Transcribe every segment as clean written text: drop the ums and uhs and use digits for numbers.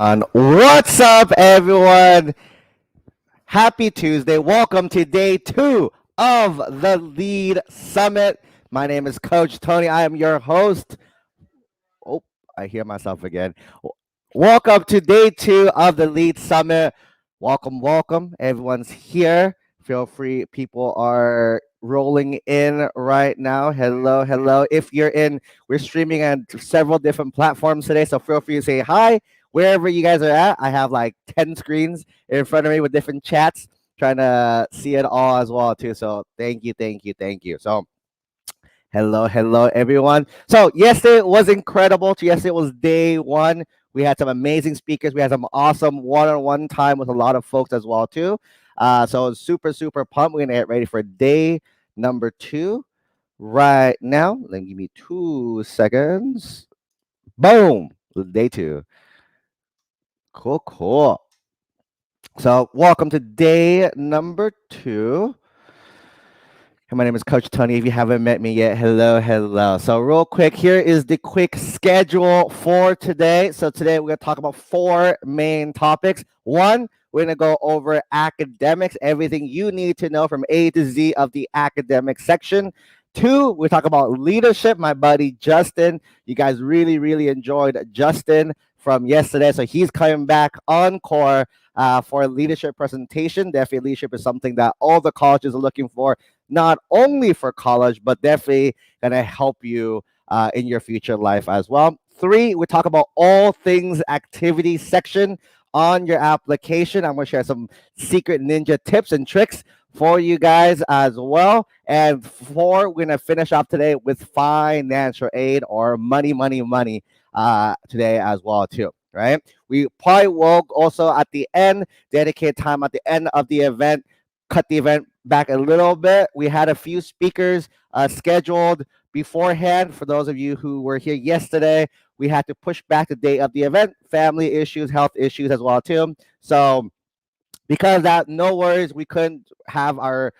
On what's up, everyone? Happy Tuesday. Welcome to day two of the Lead Summit. My name is Coach Tony. I am your host. Oh, I hear myself again. Welcome to day two of the Lead Summit. Welcome, welcome. Everyone's here. Feel free. People are rolling in right now. Hello, hello. If you're in, we're streaming on several different platforms today. So feel free to say hi wherever you guys are at. I have like 10 screens in front of me with different chats. trying to see it all as well too. So thank you, thank you, thank you. So hello, hello, everyone. So yesterday was incredible. Yesterday was day one. We had some amazing speakers. We had some awesome one-on-one time with a lot of folks as well too. So super, super pumped. We're gonna get ready for day number two right now. Let me give me 2 seconds. Boom, day two. Cool, cool. So welcome to day number two. My name is Coach Tony. If you haven't met me yet, hello, hello. So real quick, here is the quick schedule for today. So today we're going to talk about 4 main topics. 1, we're going to go over academics, everything you need to know from A to Z of the academic section. 2, we talk about leadership. My buddy Justin, you guys really, really enjoyed Justin from yesterday. So he's coming back encore for a leadership presentation. Definitely leadership is something that all the colleges are looking for, not only for college, but definitely gonna help you in your future life as well. 3, we talk about all things activity section on your application. I'm gonna share some secret ninja tips and tricks for you guys as well. And 4, we're gonna finish off today with financial aid or money today as well too. Right? We probably will also at the end dedicate time at the end of the event, cut the event back a little bit. We had a few speakers scheduled beforehand. For those of you who were here yesterday, we had to push back the date of the event, family issues, health issues as well too. So because of that, no worries, we couldn't have our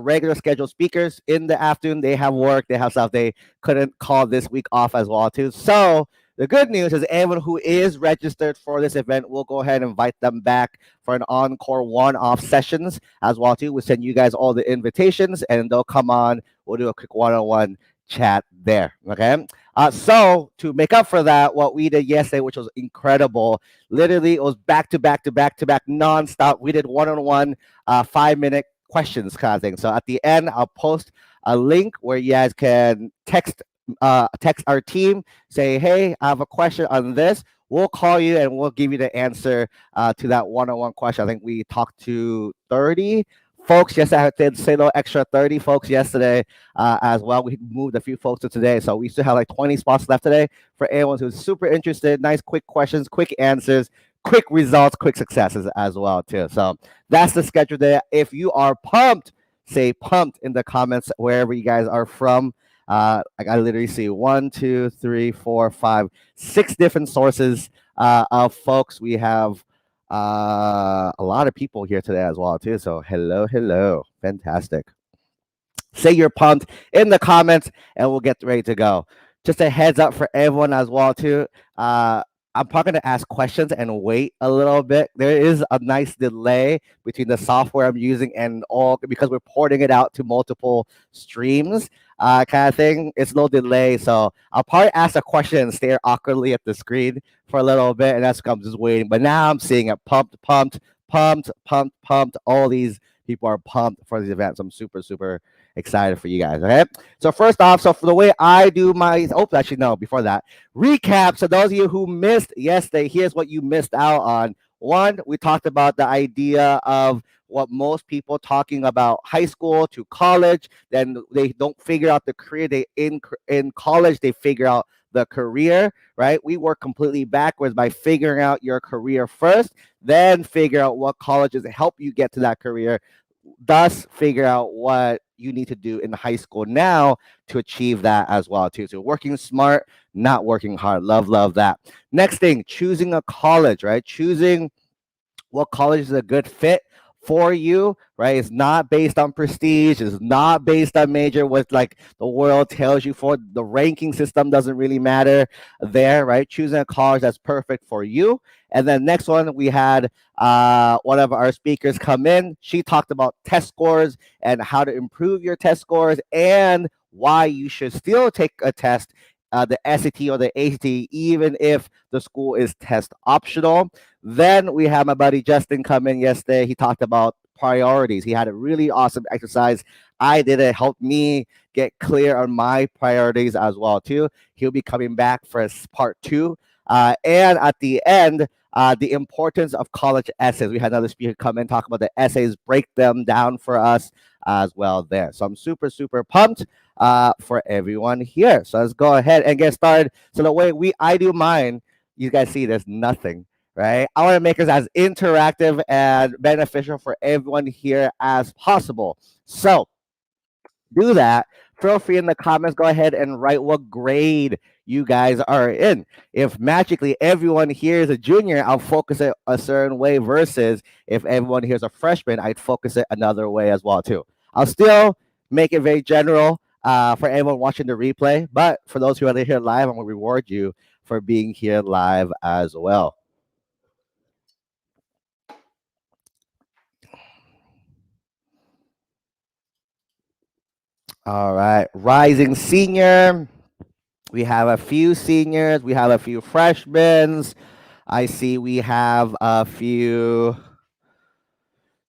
regular scheduled speakers in the afternoon. They have work, they have stuff. They couldn't call this week off as well too. So the good news is anyone who is registered for this event, we'll go ahead and invite them back for an encore one-off sessions as well too. We'll send you guys all the invitations and they'll come on. We'll do a quick one-on-one chat there. Okay. So to make up for that, what we did yesterday, which was incredible, literally it was back to back nonstop. We did one-on-one 5-minute questions kind of thing. So at the end, I'll post a link where you guys can text our team, say, hey, I have a question on this. We'll call you and we'll give you the answer to that one-on-one question. I think we talked to 30 folks yesterday. I did say a little extra 30 folks yesterday as well. We moved a few folks to today. So we still have like 20 spots left today for anyone who's super interested. Nice, quick questions, quick answers, quick results, quick successes as well too. So that's the schedule there. If you are pumped, say pumped in the comments wherever you guys are from. I literally see 1, 2, 3, 4, 5, 6 different sources of folks. We have a lot of people here today as well too. So hello, fantastic. Say you're pumped in the comments, and we'll get ready to go. Just a heads up for everyone as well too. I'm probably going to ask questions and wait a little bit. There is a nice delay between the software I'm using and all because we're porting it out to multiple streams. Kind of thing. It's a little delay, so I'll probably ask a question and stare awkwardly at the screen for a little bit, and that's I'm just waiting. But now I'm seeing it pumped. All these people are pumped for these events. I'm super excited for you guys. Okay. So first off, so for the way I do my actually no, before that, recap. So those of you who missed yesterday, here's what you missed out on. 1, we talked about the idea of what most people talking about high school to college, then they don't figure out the career. They in college they figure out the career, right? We work completely backwards by figuring out your career first, then figure out what colleges help you get to that career, thus figure out what you need to do in high school now to achieve that as well too. So working smart, not working hard. Love that. Next thing, choosing a college, right? Choosing what college is a good fit for you, right? It's not based on prestige. It's not based on major, what like the world tells you for. The ranking system doesn't really matter there, right? Choosing a college that's perfect for you. And then next one, we had one of our speakers come in. She talked about test scores and how to improve your test scores and why you should still take a test, the SAT or the ACT, even if the school is test optional. Then we had my buddy Justin come in yesterday. He talked about priorities. He had a really awesome exercise. I did it, helped me get clear on my priorities as well too. He'll be coming back for part 2 And at the end, the importance of college essays. We had another speaker come and talk about the essays, break them down for us as well there. So I'm super, super pumped for everyone here. So let's go ahead and get started. So the way I do mine, you guys see there's nothing, right? I want to make this as interactive and beneficial for everyone here as possible. So do that. Feel free in the comments, go ahead and write what grade you guys are in. If magically everyone here is a junior, I'll focus it a certain way, versus if everyone here is a freshman, I'd focus it another way as well too. I'll still make it very general for everyone watching the replay, but for those who are here live, I'm going to reward you for being here live as well. All right, rising senior. We have a few seniors. We have a few freshmen. I see we have a few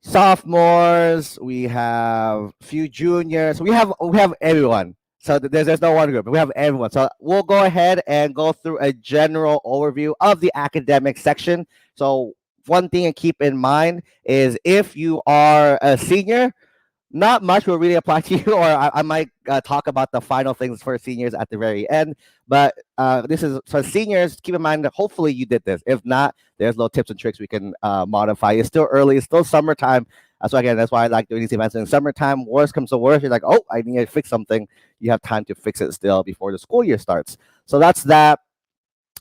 sophomores. We have a few juniors. We have everyone. So there's no one group. We have everyone. So we'll go ahead and go through a general overview of the academic section. So one thing to keep in mind is if you are a senior, not much will really apply to you, or I might talk about the final things for seniors at the very end. But this is for seniors. Keep in mind that hopefully you did this. If not, there's little tips and tricks we can modify. It's still early. It's still summertime. So again, that's why I like doing these events in summertime. Worst comes to worst, you're like, oh, I need to fix something. You have time to fix it still before the school year starts. So that's that.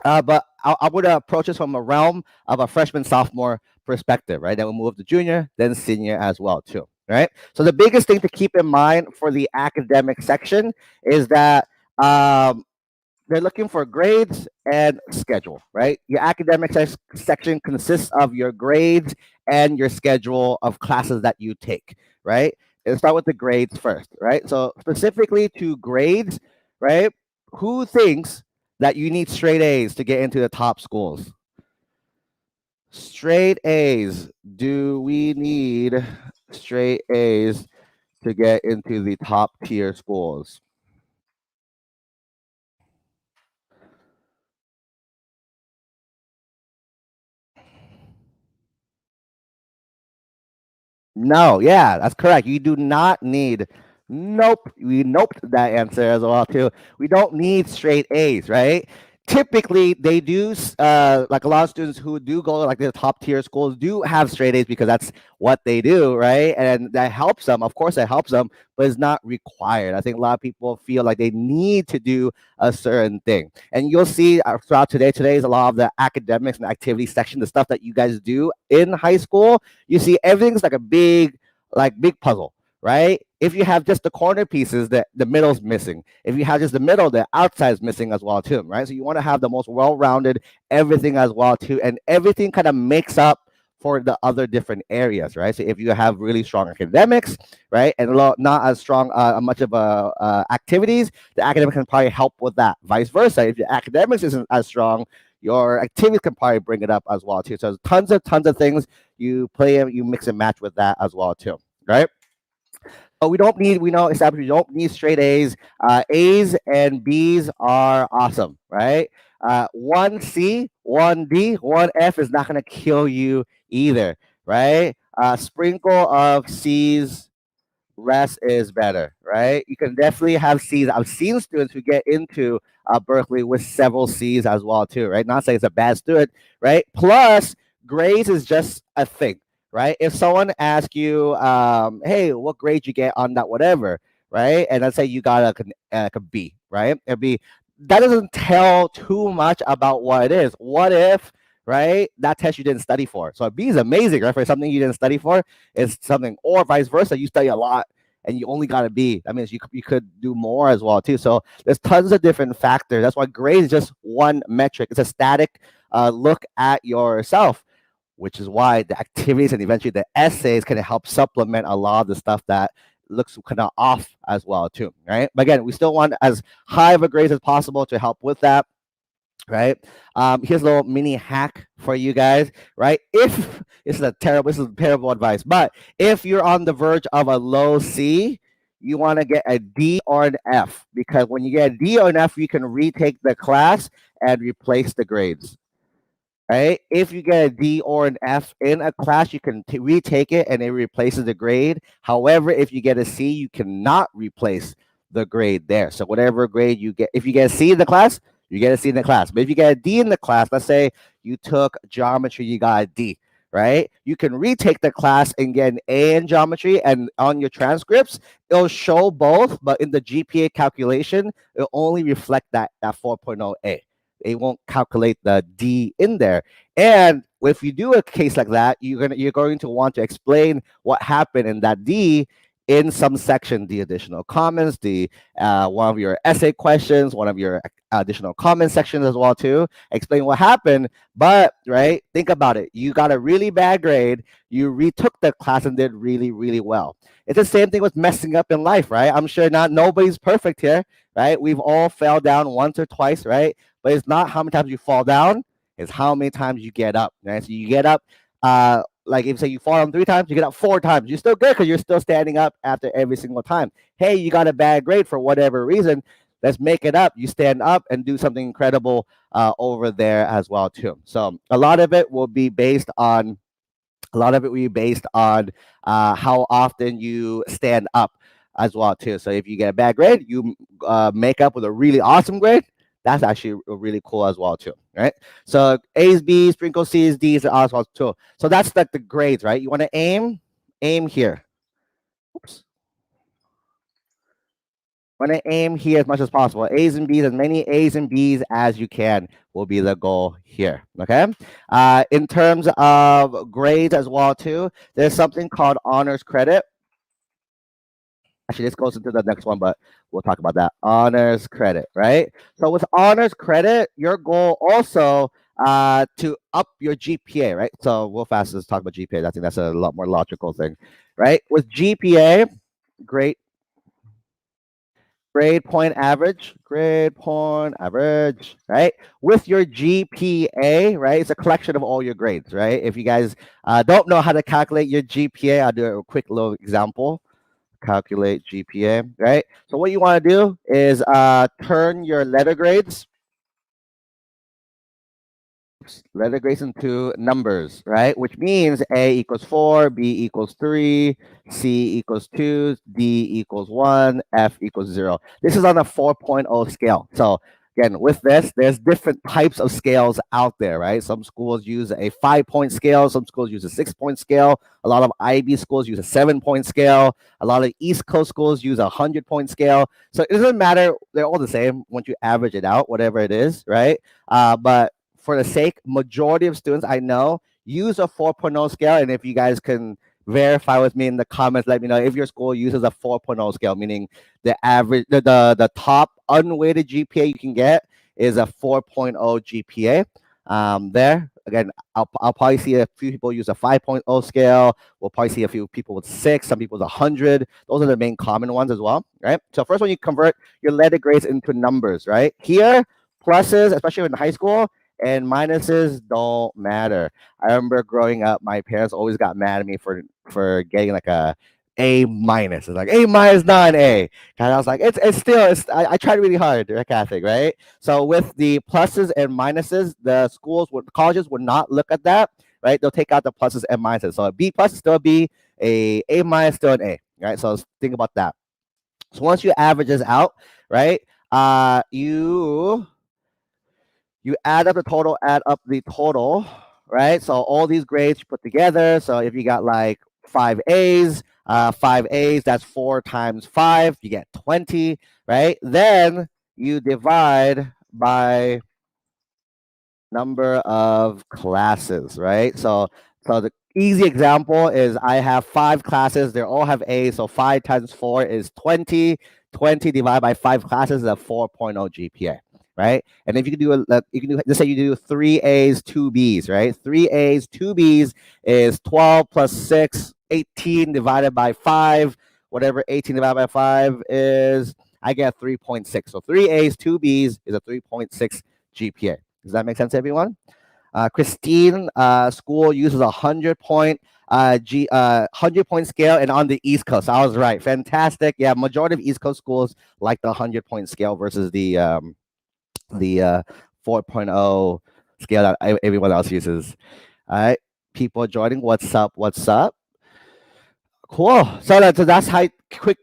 But I would approach this from a realm of a freshman, sophomore perspective, right? Then we'll move to junior, then senior as well too, right? So the biggest thing to keep in mind for the academic section is that they're looking for grades and schedule, right? Your academic section consists of your grades and your schedule of classes that you take, right? Let's start with the grades first, right? So specifically to grades, right? Who thinks that you need straight A's to get into the top schools? Straight A's. Do we need straight A's to get into the top tier schools? No, yeah, that's correct. You do not need. Nope, we noped that answer as well too. We don't need straight A's, right? Typically, they do like a lot of students who do go like the top tier schools do have straight A's because that's what they do, right? And that helps them. Of course, that helps them, but it's not required. I think a lot of people feel like they need to do a certain thing, and you'll see throughout today. Today is a lot of the academics and activity section, the stuff that you guys do in high school. You see, everything's like a big puzzle, right? If you have just the corner pieces, the middle's missing. If you have just the middle, the outside's missing as well too, right? So you want to have the most well-rounded everything as well too, and everything kind of makes up for the other different areas, right? So if you have really strong academics, right, and not as strong much of activities, the academics can probably help with that. Vice versa, if your academics isn't as strong, your activities can probably bring it up as well too. So tons of things you mix and match with that as well too, right? But we know established we don't need straight A's. A's and B's are awesome, right? One C, one D, one F is not going to kill you either, right? Sprinkle of C's, rest is better, right? You can definitely have C's. I've seen students who get into Berkeley with several C's as well too, right? Not saying it's a bad student, right? Plus, grades is just a thing, right? If someone asks you, hey, what grade you get on that whatever, right? And let's say you got a B, right? A B. That doesn't tell too much about what it is. What if, right, that test you didn't study for? So a B is amazing, right? For something you didn't study for, it's something, or vice versa, you study a lot and you only got a B. That means you could do more as well too. So there's tons of different factors. That's why grade is just one metric. It's a static look at yourself, which is why the activities and eventually the essays can help supplement a lot of the stuff that looks kind of off as well too, right? But again, we still want as high of a grade as possible to help with that, right? Here's a little mini hack for you guys, right? If this is terrible advice, but if you're on the verge of a low C, you want to get a D or an F, because when you get a D or an F, you can retake the class and replace the grades. Right? If you get a D or an F in a class, you can retake it and it replaces the grade. However, if you get a C, you cannot replace the grade there. So whatever grade you get, if you get a C in the class, you get a C in the class. But if you get a D in the class, let's say you took geometry, you got a D, right? You can retake the class and get an A in geometry, and on your transcripts, it'll show both, but in the GPA calculation, it'll only reflect that 4.0 A. It won't calculate the D in there. And if you do a case like that, you're going to want to explain what happened in that D in some section, the additional comments, the one of your essay questions, one of your additional comment sections as well too. Explain what happened. But right, think about it. You got a really bad grade. You retook the class and did really, really well. It's the same thing with messing up in life, right? I'm sure nobody's perfect here, right? We've all fell down once or twice, right? But it's not how many times you fall down, it's how many times you get up, right? So you get up, like if say you fall down 3 times, you get up 4 times. You're still good because you're still standing up after every single time. Hey, you got a bad grade for whatever reason. Let's make it up. You stand up and do something incredible over there as well too. So a lot of it will be based on how often you stand up as well too. So if you get a bad grade, you make up with a really awesome grade. That's actually really cool as well too, right? So A's, B's, sprinkle C's, D's, and as well too. So that's like the grades, right? You want to aim here. Oops. Want to aim here as much as possible. A's and B's, as many A's and B's as you can will be the goal here, okay? In terms of grades as well too, there's something called honors credit. Actually, this goes into the next one, but we'll talk about that. Honors credit, right? So with honors credit, your goal also to up your GPA, right? So we'll fast talk about GPA. I think that's a lot more logical thing, right? With GPA, grade point average, right? With your GPA, right? It's a collection of all your grades, right? If you guys don't know how to calculate your GPA, I'll do a quick little example. Calculate GPA, right? So what you want to do is turn your letter grades into numbers, right? Which means A equals 4, B equals 3, C equals 2, D equals 1, F equals 0. This is on a 4.0 scale. So again, with this, there's different types of scales out there, right? Some schools use a 5-point scale. Some schools use a 6-point scale. A lot of IB schools use a 7-point scale. A lot of East Coast schools use a 100-point scale. So it doesn't matter. They're all the same once you average it out, whatever it is, right? But for the sake, majority of students I know use a 4.0 scale. And if you guys can verify with me in the comments, let me know if your school uses a 4.0 scale, meaning the average, the top unweighted GPA you can get is a 4.0 GPA. There, again, I'll probably see a few people use a 5.0 scale. We'll probably see a few people with 6, some people with 100. Those are the main common ones as well, right? So first one, you convert your letter grades into numbers, right? Here, pluses, especially in high school, and minuses don't matter. I remember growing up, my parents always got mad at me for getting like A minus. It's like A minus, not an A. And I was like, I tried really hard. They're Catholic, right? So with the pluses and minuses, the colleges would not look at that, right? They'll take out the pluses and minuses. So a B plus is still a B, A minus still an A, right? So think about that. So once you average this out, right? You add up the total, right? So all these grades you put together. So if you got like 5 A's, that's 4 times 5, you get 20, right? Then you divide by number of classes, right? So the easy example is I have 5 classes, they all have A's, so 5 times 4 is 20. 20 divided by 5 classes is a 4.0 GPA. Right? And if you can do let's say you do 3 A's, 2 B's, right? 3 A's, 2 B's is 12 plus 6, 18 divided by 5. Whatever 18 divided by 5 is, I get 3.6. So 3 A's, 2 B's is a 3.6 GPA. Does that make sense, everyone? Christine school uses a 100-point 100-point scale, and on the East Coast. I was right. Fantastic. Yeah, majority of East Coast schools like the 100-point scale versus the 4.0 scale that everyone else uses. All right, people joining. What's up? What's up? Cool. So that's how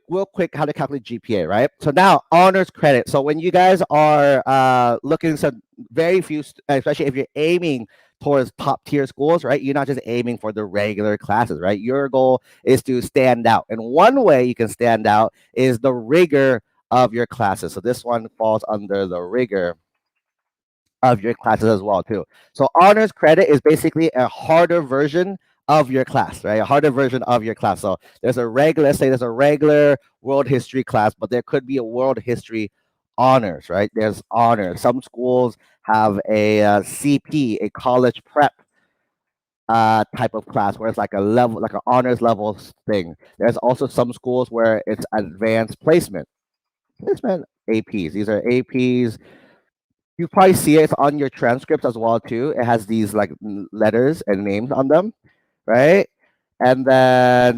real quick how to calculate GPA, right? So now honors credit. So when you guys are looking, so very few, especially if you're aiming towards top tier schools, right? You're not just aiming for the regular classes, right? Your goal is to stand out, and one way you can stand out is the rigor of your classes. So this one falls under the rigor of your classes as well too. So honors credit is basically a harder version of your class, right? A harder version of your class. So there's a regular, let's say there's a regular world history class, but there could be a world history honors, right? There's honors. Some schools have a CP, a college prep type of class where it's like a level, like an honors level thing. There's also some schools where it's advanced placement. Placement APs. These are APs. You probably see it on your transcripts as well too. It has these like letters and names on them, right? And then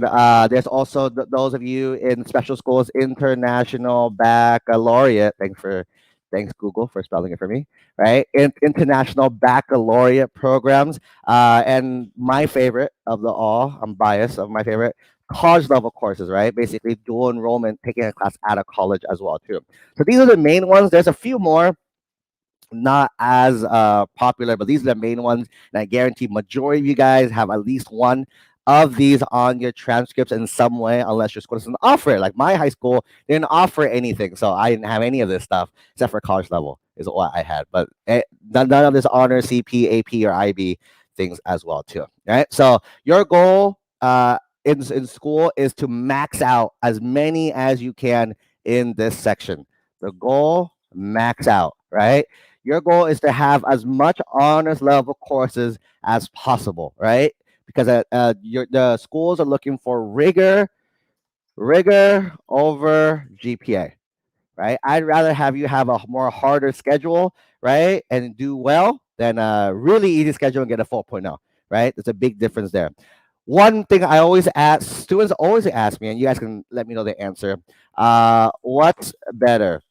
there's also those of you in special schools, international baccalaureate. Thanks Google for spelling it for me, right? International baccalaureate programs, and my favorite of the all, I'm biased of my favorite, college level courses, right? Basically dual enrollment, taking a class out of college as well too. So these are the main ones. There's a few more not as popular, but these are the main ones. And I guarantee majority of you guys have at least one of these on your transcripts in some way, unless your school doesn't offer it. Like my high school didn't offer anything, so I didn't have any of this stuff except for college level is what I had. But none of this honor, CP, AP, or IB things as well too. Right. So your goal in school is to max out as many as you can in this section. The goal, max out, right? Your goal is to have as much honors level courses as possible, right? Because the schools are looking for rigor over GPA, right? I'd rather have you have a more harder schedule, right, and do well than a really easy schedule and get a 4.0, right? There's a big difference there. One thing I always ask students always ask me, and you guys can let me know the answer. What's better?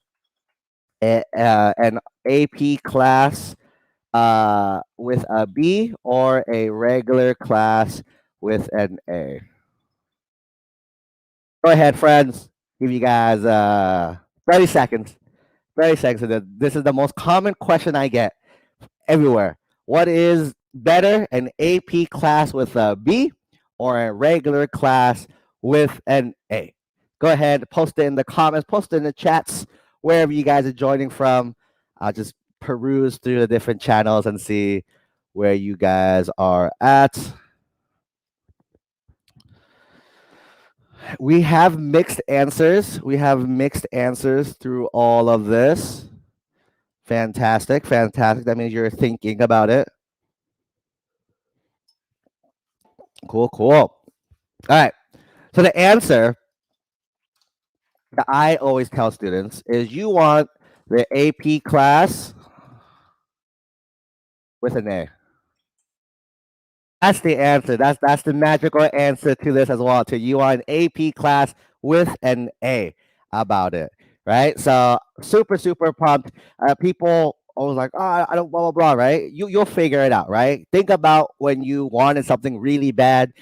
An AP class with a B or a regular class with an A? Go ahead, friends. Give you guys 30 seconds. 30 seconds. This is the most common question I get everywhere. What is better, an AP class with a B or a regular class with an A? Go ahead, post it in the comments, post it in the chats, wherever you guys are joining from. I'll just peruse through the different channels and see where you guys are at. We have mixed answers. We have mixed answers through all of this. Fantastic, fantastic. That means you're thinking about it. Cool, cool. All right. So the answer that I always tell students is you want the AP class with an A. That's the answer. That's the magical answer to this as well. To you want an AP class with an A about it, right? So super pumped. People always like, oh, I don't blah blah blah, right? You'll figure it out, right? Think about when you wanted something really bad.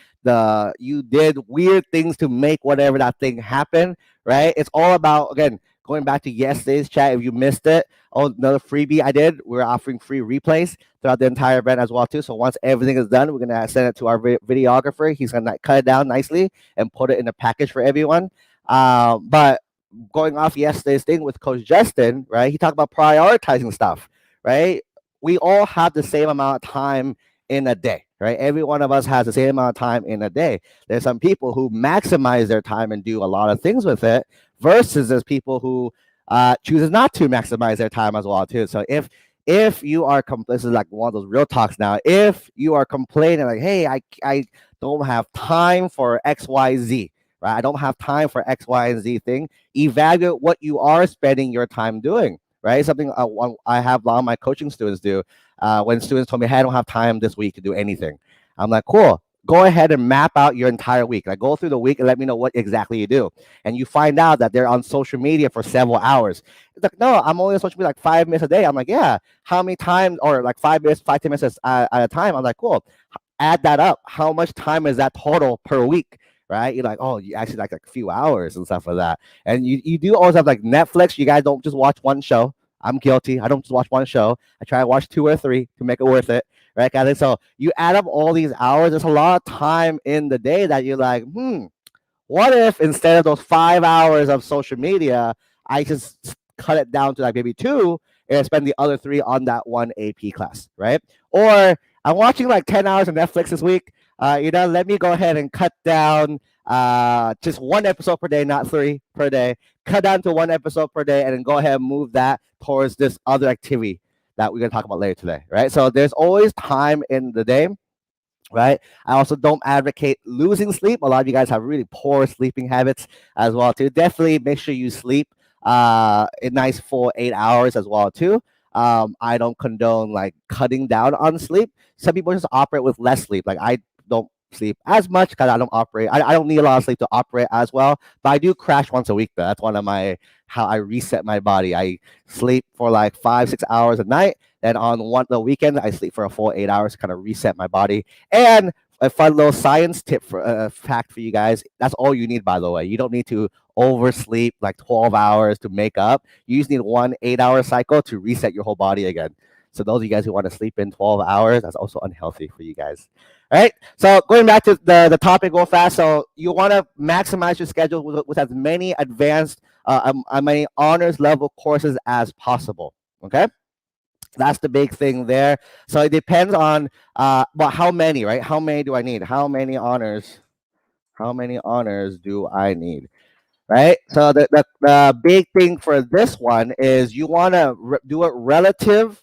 You did weird things to make whatever that thing happen, right? It's all about, again, going back to yesterday's chat. If you missed it, another freebie I did. We're offering free replays throughout the entire event as well too. So once everything is done, we're gonna send it to our videographer. He's gonna cut it down nicely and put it in a package for everyone. But going off yesterday's thing with Coach Justin, right? He talked about prioritizing stuff, right? We all have the same amount of time in a day, right? Every one of us has the same amount of time in a day. There's some people who maximize their time and do a lot of things with it, versus there's people who chooses not to maximize their time as well too. So if you are this is like one of those real talks now. If you are complaining like, hey, I don't have time for XYZ, right? I don't have time for X, Y, and Z thing. Evaluate what you are spending your time doing, right? Something I have a lot of my coaching students do. When students told me, hey, I don't have time this week to do anything, I'm like, cool. go ahead and map out your entire week. Like go through the week and let me know what exactly you do. And you find out that they're on social media for several hours. It's like, no, I'm only on social media like 5 minutes a day. I'm like, yeah, how many times, or like 5 minutes, 5, 10 minutes at a time? I'm like, cool. Add that up. How much time is that total per week? Right? You're like, oh, you actually like a few hours and stuff like that. And you do always have like Netflix. You guys don't just watch one show. I'm guilty. I don't just watch one show. I try to watch two or three to make it worth it, right, guys? So you add up all these hours. There's a lot of time in the day that you're like, what if instead of those 5 hours of social media, I just cut it down to like maybe two and spend the other three on that one AP class, right? Or I'm watching like 10 hours of Netflix this week. Let me go ahead and cut down just one episode per day, not three per day. Cut down to one episode per day and then go ahead and move that towards this other activity that we're going to talk about later today, right? So there's always time in the day, right? I also don't advocate losing sleep. A lot of you guys have really poor sleeping habits as well too. Definitely make sure you sleep a nice full 8 hours as well too. I don't condone like cutting down on sleep. Some people just operate with less sleep. Like I don't sleep as much because I don't operate. I don't need a lot of sleep to operate as well. But I do crash once a week though. That's one of my how I reset my body. I sleep for like 5, 6 hours a night. Then on the weekend, I sleep for a full 8 hours to kind of reset my body. And a fun little science tip for fact for you guys. That's all you need, by the way. You don't need to oversleep like 12 hours to make up. You just need one 8 hour cycle to reset your whole body again. So those of you guys who want to sleep in 12 hours, that's also unhealthy for you guys. All right. So going back to the topic real fast. So you want to maximize your schedule with as many advanced, many honors level courses as possible. Okay. That's the big thing there. So it depends on well, how many, right? How many do I need? How many honors? How many honors do I need? Right. So the big thing for this one is you want to do it relative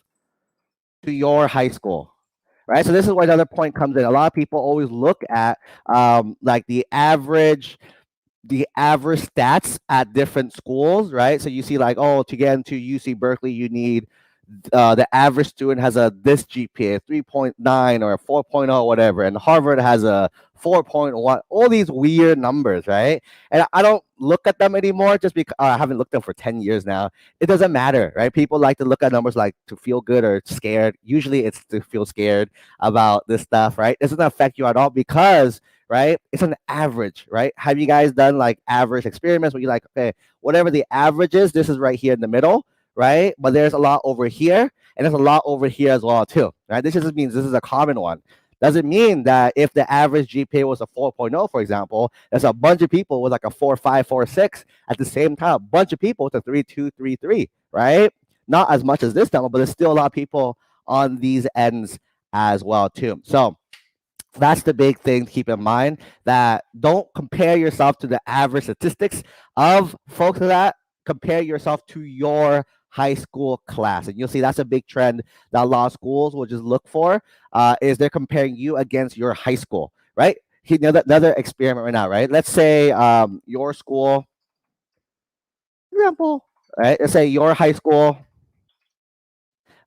to your high school. Right. So this is where another point comes in. A lot of people always look at like the average stats at different schools, right? So you see like, oh, to get into UC Berkeley, you need the average student has a this GPA 3.9 or a 4.0 whatever, and Harvard has a 4.1. All these weird numbers, right? And I don't look at them anymore just because I haven't looked at them for 10 years now. It doesn't matter, right? People like to look at numbers like to feel good or scared. Usually it's to feel scared about this stuff, right? It doesn't affect you at all because right? It's an average, right? Have you guys done like average experiments where you're like, okay, whatever the average is, this is right here in the middle, right? But there's a lot over here, and there's a lot over here as well too, right? This just means this is a common one. Doesn't mean that if the average GPA was a 4.0, for example, there's a bunch of people with like a 4.5, 4.6 at the same time. A bunch of people with a 3.2, 3.3, right? Not as much as this number, but there's still a lot of people on these ends as well too. So that's the big thing to keep in mind, that don't compare yourself to the average statistics of folks that compare yourself to your high school class. And you'll see that's a big trend that a lot of schools will just look for, is they're comparing you against your high school, right? Another experiment right now, right? Let's say your school, for example, right? Let's say your high school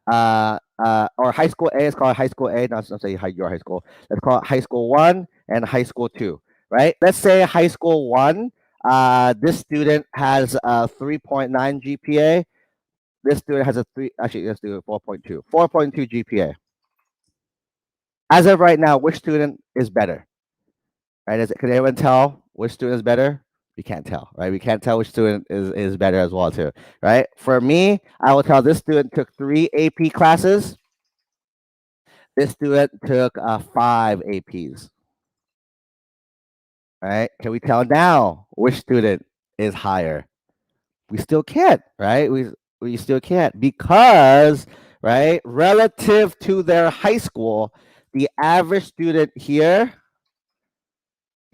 or high school A is called high school A. Not let's say your high school. Let's call it high school one and high school two, right? Let's say high school one. This student has a 3.9 GPA. This student has a three. Actually, let's do it 4.2. 4.2 GPA. As of right now, which student is better? Right? Can anyone tell which student is better? We can't tell, right? We can't tell which student is better as well, too, right? For me, I will tell this student took 3 AP classes. This student took 5 APs. Right? Can we tell now which student is higher? We still can't, right? We still can't because, right, relative to their high school, the average student here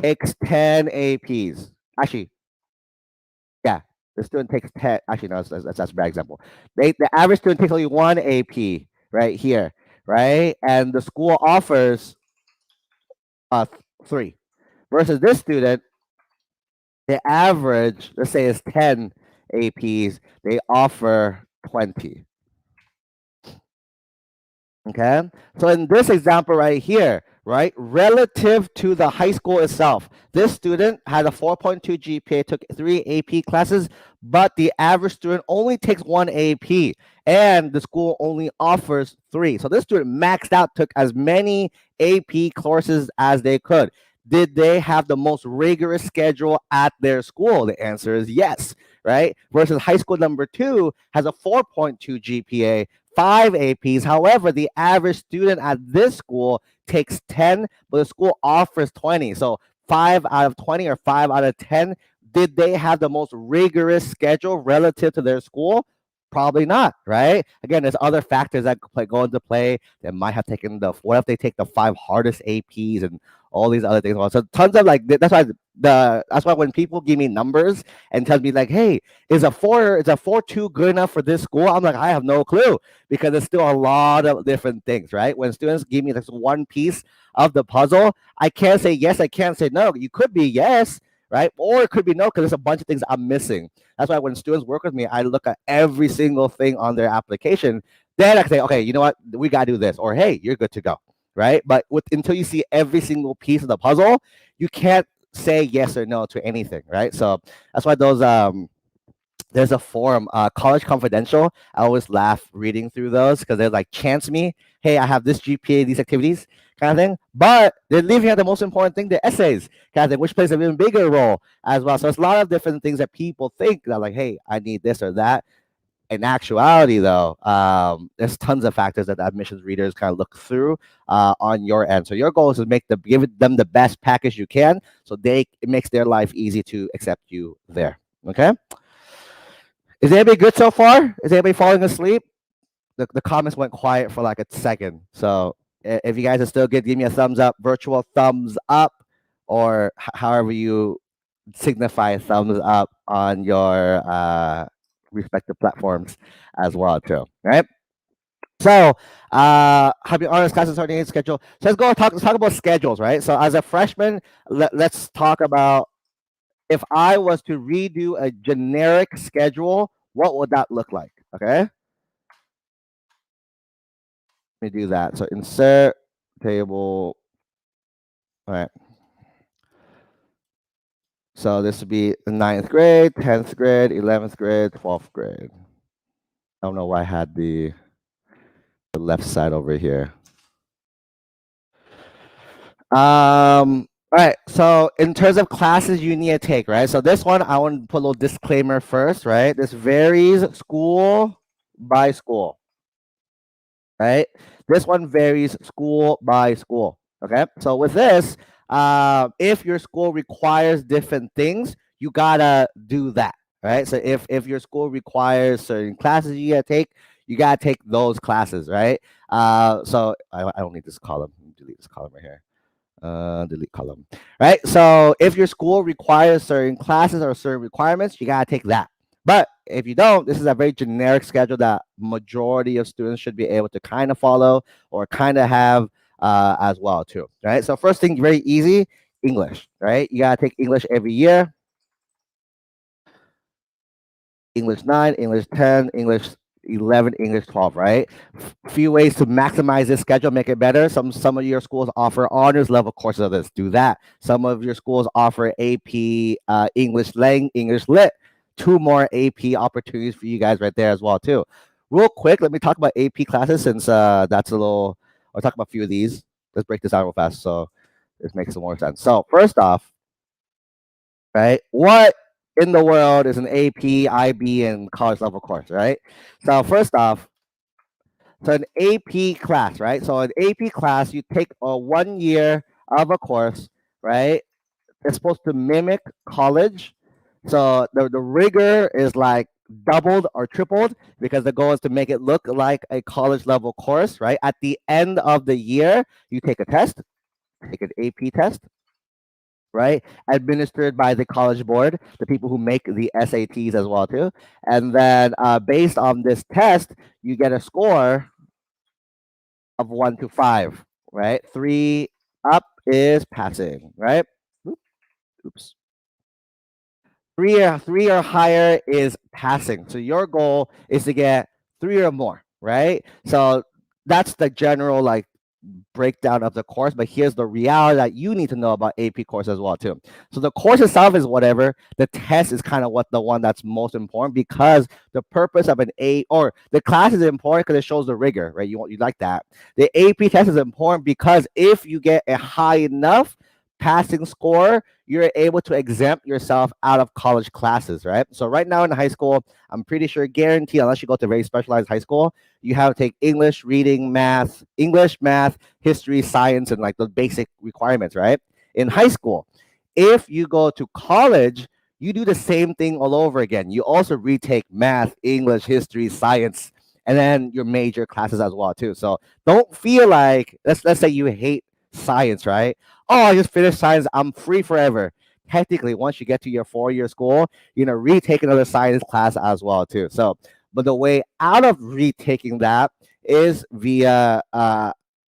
takes 10 APs. Actually, yeah, the student takes 10. Actually, no, that's a bad example. The average student takes only one AP right here, right? And the school offers 3. Versus this student, the average, let's say, is 10 APs. They offer 20. Okay. So in this example right here, right, relative to the high school itself, this student had a 4.2 GPA, took 3 AP classes, but the average student only takes 1 AP and the school only offers 3. So this student maxed out, took as many AP courses as they could. Did they have the most rigorous schedule at their school? The answer is yes, right? Versus high school number 2 has a 4.2 GPA, 5 APs. However, the average student at this school takes 10, but the school offers 20. So 5 out of 20 or 5 out of 10, did they have the most rigorous schedule relative to their school? Probably not, right? Again, there's other factors that go into play. They might have taken what if they take the 5 hardest APs and all these other things. So tons of that's why when people give me numbers and tell me like, hey, is a 4.2 good enough for this school? I'm like, I have no clue because there's still a lot of different things, right? When students give me this one piece of the puzzle, I can't say yes, I can't say no. You could be yes, right? Or it could be no because there's a bunch of things I'm missing. That's why when students work with me, I look at every single thing on their application. Then I can say, okay, you know what? We got to do this. Or, hey, you're good to go, right? But until you see every single piece of the puzzle, you can't say yes or no to anything, right? So that's why there's a forum, College Confidential. I always laugh reading through those because they're like, chance me, hey, I have this GPA, these activities, kind of thing. But they're leaving out the most important thing, the essays, kind of thing, which plays an even bigger role as well. So it's a lot of different things that people think that like, hey, I need this or that. In actuality, though, there's tons of factors that the admissions readers kind of look through on your end. So your goal is to give them the best package you can, so it makes their life easy to accept you there. Okay. Is anybody good so far? Is anybody falling asleep? The comments went quiet for like a second. So if you guys are still good, give me a thumbs up, virtual thumbs up, or however you signify thumbs up on your respective platforms as well too. Right. So have your honors classes starting schedule. So let's talk about schedules, right? So as a freshman, let's talk about if I was to redo a generic schedule, what would that look like? Okay, let me do that. So insert table. All right. So this would be the 9th grade, 10th grade, 11th grade, 12th grade. I don't know why I had the left side over here. All right. So in terms of classes you need to take, right? So this one, I want to put a little disclaimer first, right? This varies school by school, right? This one varies school by school. Okay. So with this, if your school requires different things, you gotta do that, right? So if your school requires certain classes you gotta take those classes, right? So I don't need this column. Delete this column right here. Delete column, right? So if your school requires certain classes or certain requirements, you gotta take that. But if you don't, this is a very generic schedule that majority of students should be able to kind of follow or kind of have as well too, right? So first thing, very easy, English, right? You gotta take English every year. English 9, English 10, English 11, English 12, right? Few ways to maximize this schedule, make it better. Some of your schools offer honors level courses of this. Do that. Some of your schools offer AP English Lang, English Lit. 2 more AP opportunities for you guys right there as well too. Real quick, let me talk about AP classes since that's a little. I'll talk about a few of these. Let's break this down real fast so this makes some more sense. So first off, right? What in the world is an AP, IB, and college level course, right? So first off, so an AP class, right? So an AP class, you take a 1 year of a course, right? It's supposed to mimic college. So the rigor is like doubled or tripled because the goal is to make it look like a college level course, right? At the end of the year, you take a test, take an AP test, right? Administered by the college board, the people who make the SATs as well too. And then based on this test, you get a score of 1 to 5, right? 3 up is passing, right? Oops. Three or higher is passing. So your goal is to get 3 or more, right? So that's the general like breakdown of the course, but here's the reality that you need to know about AP course as well too. So the course itself is whatever. The test is kind of what the one that's most important, because the purpose of an A, or the class is important because it shows the rigor, right? You like that. The AP test is important because if you get a high enough passing score, you're able to exempt yourself out of college classes, right? So right now in high school, I'm pretty sure guaranteed, unless you go to very specialized high school, you have to take English, reading, math, English, math, history, science, and like those basic requirements, right? In high school, if you go to college, you do the same thing all over again. You also retake math, English, history, science, and then your major classes as well too. So don't feel like, let's say you hate science, right? Oh, I just finished science, I'm free forever. Technically, once you get to your 4-year school, you're gonna retake another science class as well too. So, but the way out of retaking that is via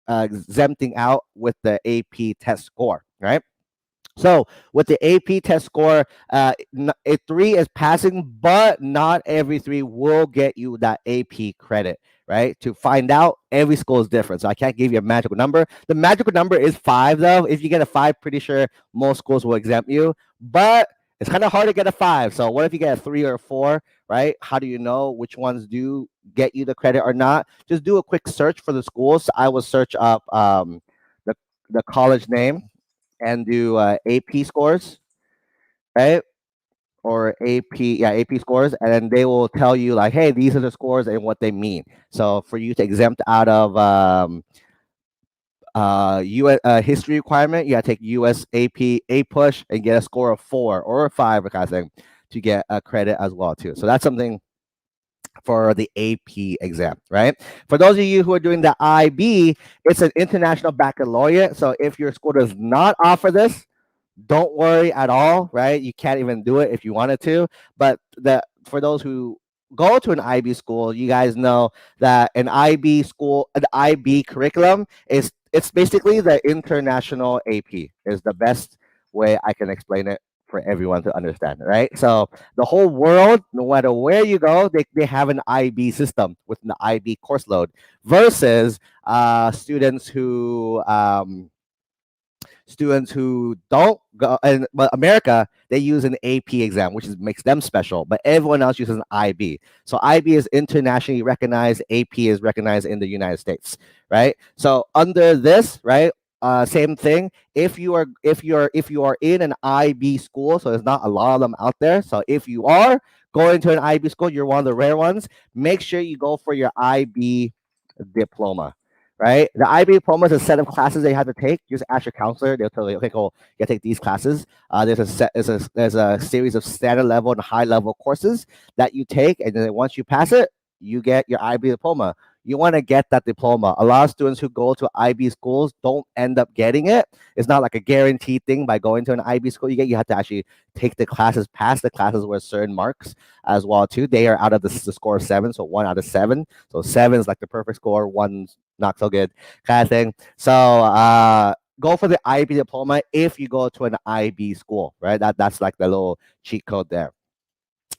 exempting out with the AP test score, right? So with the AP test score, a 3 is passing, but not every 3 will get you that AP credit, right? To find out, every school is different. So I can't give you a magical number. The magical number is 5, though. If you get a 5, pretty sure most schools will exempt you. But it's kind of hard to get a 5. So what if you get a 3 or a 4, right? How do you know which ones do get you the credit or not? Just do a quick search for the schools. I will search up the, the college name and do AP scores, right? Or AP, yeah, AP scores, and then they will tell you like, hey, these are the scores and what they mean. So for you to exempt out of US history requirement, you gotta take US AP A push and get a score of 4 or a 5 or kind of thing to get a credit as well too. So that's something for the AP exam, right? For those of you who are doing the IB, it's an international baccalaureate. So if your school does not offer this, don't worry at all, right? You can't even do it if you wanted to. But for those who go to an IB school, you guys know that an IB school, an IB curriculum is, it's basically the international AP is the best way I can explain it for everyone to understand, right? So the whole world, no matter where you go, they have an IB system with an IB course load versus students who don't go, and but America, they use an AP exam, which makes them special, but everyone else uses an IB. So IB is internationally recognized, AP is recognized in the United States, right? So under this, right, same thing. If you are in an IB school, so there's not a lot of them out there. So if you are going to an IB school, you're one of the rare ones. Make sure you go for your IB diploma, right? The IB diploma is a set of classes that you have to take. Just ask your counselor; they'll tell you, okay, cool, you gotta take these classes. There's a series of standard level and high level courses that you take, and then once you pass it, you get your IB diploma. You want to get that diploma. A lot of students who go to IB schools don't end up getting it. It's not like a guaranteed thing by going to an IB school. You have to actually take the classes, pass the classes with certain marks as well too. They are out of the score of 7, so 1 out of 7. So 7 is like the perfect score, 1's not so good kind of thing. So go for the IB diploma if you go to an IB school, right? That's like the little cheat code there.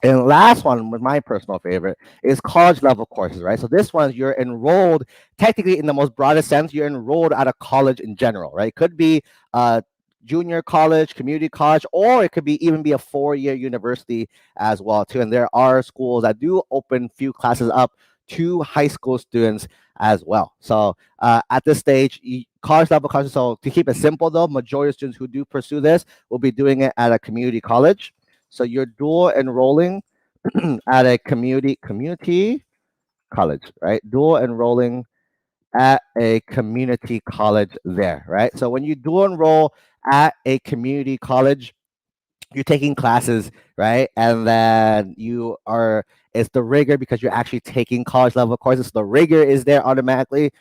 And last one, was my personal favorite, is college level courses, right? So this one, you're enrolled, technically in the most broadest sense, you're enrolled at a college in general, right? It could be junior college, community college, or it could be even be a 4-year university as well too. And there are schools that do open few classes up to high school students as well. So at this stage, college level courses, so to keep it simple though, majority of students who do pursue this will be doing it at a community college. So you're dual enrolling at a community college, right? Dual enrolling at a community college there, right? So when you dual enroll at a community college, you're taking classes, right? And then it's the rigor because you're actually taking college level courses. So the rigor is there automatically,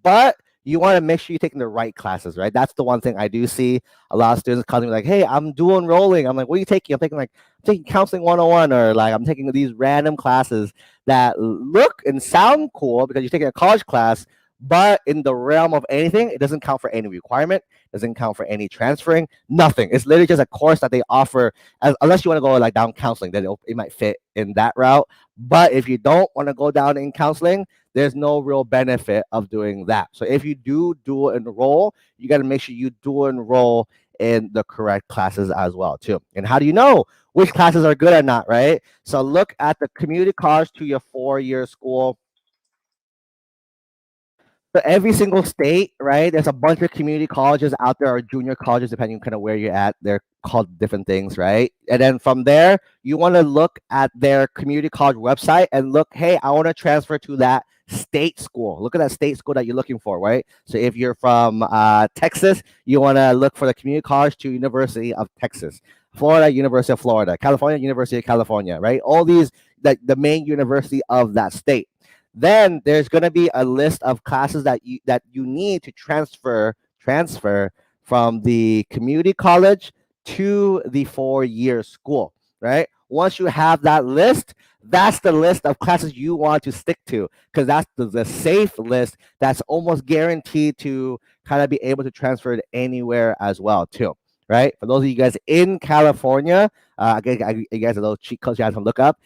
but you want to make sure you're taking the right classes, right? That's the one thing I do see a lot of students calling me like, hey, I'm dual enrolling. I'm like, what are you taking? I'm taking counseling 101, or like I'm taking these random classes that look and sound cool because you're taking a college class, but in the realm of anything, it doesn't count for any requirement, doesn't count for any transferring, nothing. It's literally just a course that they offer, unless you want to go like down counseling, then it might fit in that route. But if you don't want to go down in counseling, there's no real benefit of doing that. So if you do dual enroll, you got to make sure you dual enroll in the correct classes as well too. And how do you know which classes are good or not, right? So look at the community college to your 4-year school. So every single state, right? There's a bunch of community colleges out there or junior colleges, depending on kind of where you're at. They're called different things, right? And then from there, you want to look at their community college website and look, hey, I want to transfer to that state school. Look at that state school that you're looking for, right? So if you're from Texas, you want to look for the community college to University of Texas. Florida, University of Florida. California, University of California, right? All these, the main university of that state. Then there's going to be a list of classes that you need to transfer from the community college to the 4-year school, right? Once you have that list, that's the list of classes you want to stick to, because that's the safe list that's almost guaranteed to kind of be able to transfer it anywhere as well too, right? For those of you guys in California, again, you guys are those cheat codes you have to look up.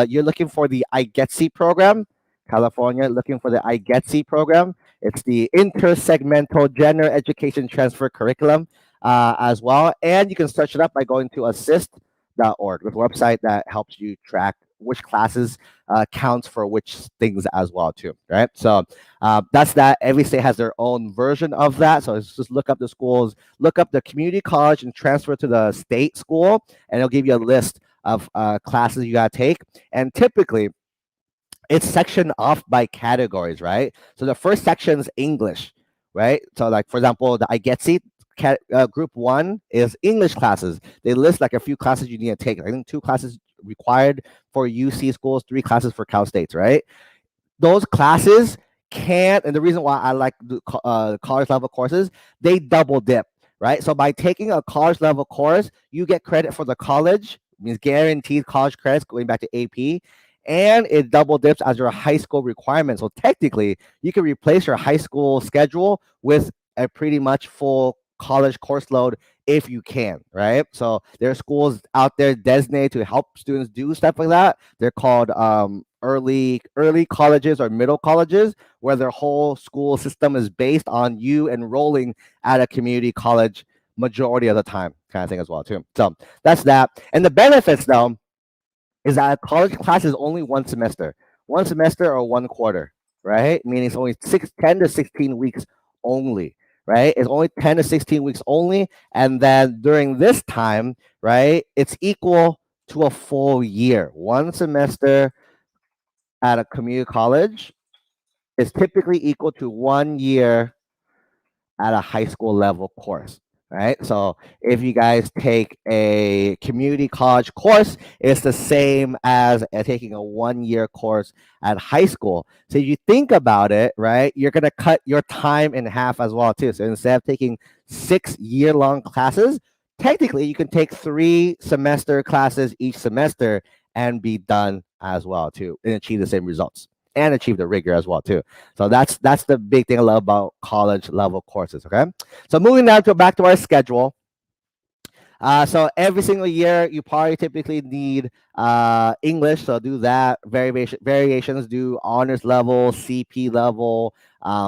You're looking for the IGETC program. California, looking for the IGETC program. It's the Intersegmental General Education Transfer Curriculum as well. And you can search it up by going to assist.org, the website that helps you track which classes counts for which things as well too, right? So that's that. Every state has their own version of that. So just look up the schools, look up the community college and transfer to the state school, and it'll give you a list of classes you got to take. And typically, it's sectioned off by categories, right? So the first section is English, right? So like, for example, the IGETC group 1 is English classes. They list like a few classes you need to take. I think 2 classes required for UC schools, 3 classes for Cal States, right? Those classes can't, and the reason why I like the college level courses, they double dip, right? So by taking a college level course, you get credit for the college, means guaranteed college credits going back to AP, and it double dips as your high school requirement. So technically, you can replace your high school schedule with a pretty much full college course load if you can, right? So there are schools out there designated to help students do stuff like that. They're called early colleges or middle colleges, where their whole school system is based on you enrolling at a community college majority of the time, kind of thing as well too. So that's that. And the benefits though is that a college class is only one semester or 1 quarter, right? Meaning it's only 10 to 16 weeks only, right? It's only 10 to 16 weeks only. And then during this time, right, it's equal to a full year. 1 semester at a community college is typically equal to 1 year at a high school level course, right? So if you guys take a community college course, it's the same as taking a 1-year course at high school. So if you think about it, right, you're going to cut your time in half as well too. So instead of taking 6-year-long classes, technically you can take 3 semester classes each semester and be done as well too, and achieve the same results and achieve the rigor as well too. So that's the big thing I love about college level courses. Okay, so moving now to back to our schedule. So every single year you probably typically need English, so do that. Variations, do honors level, CP level.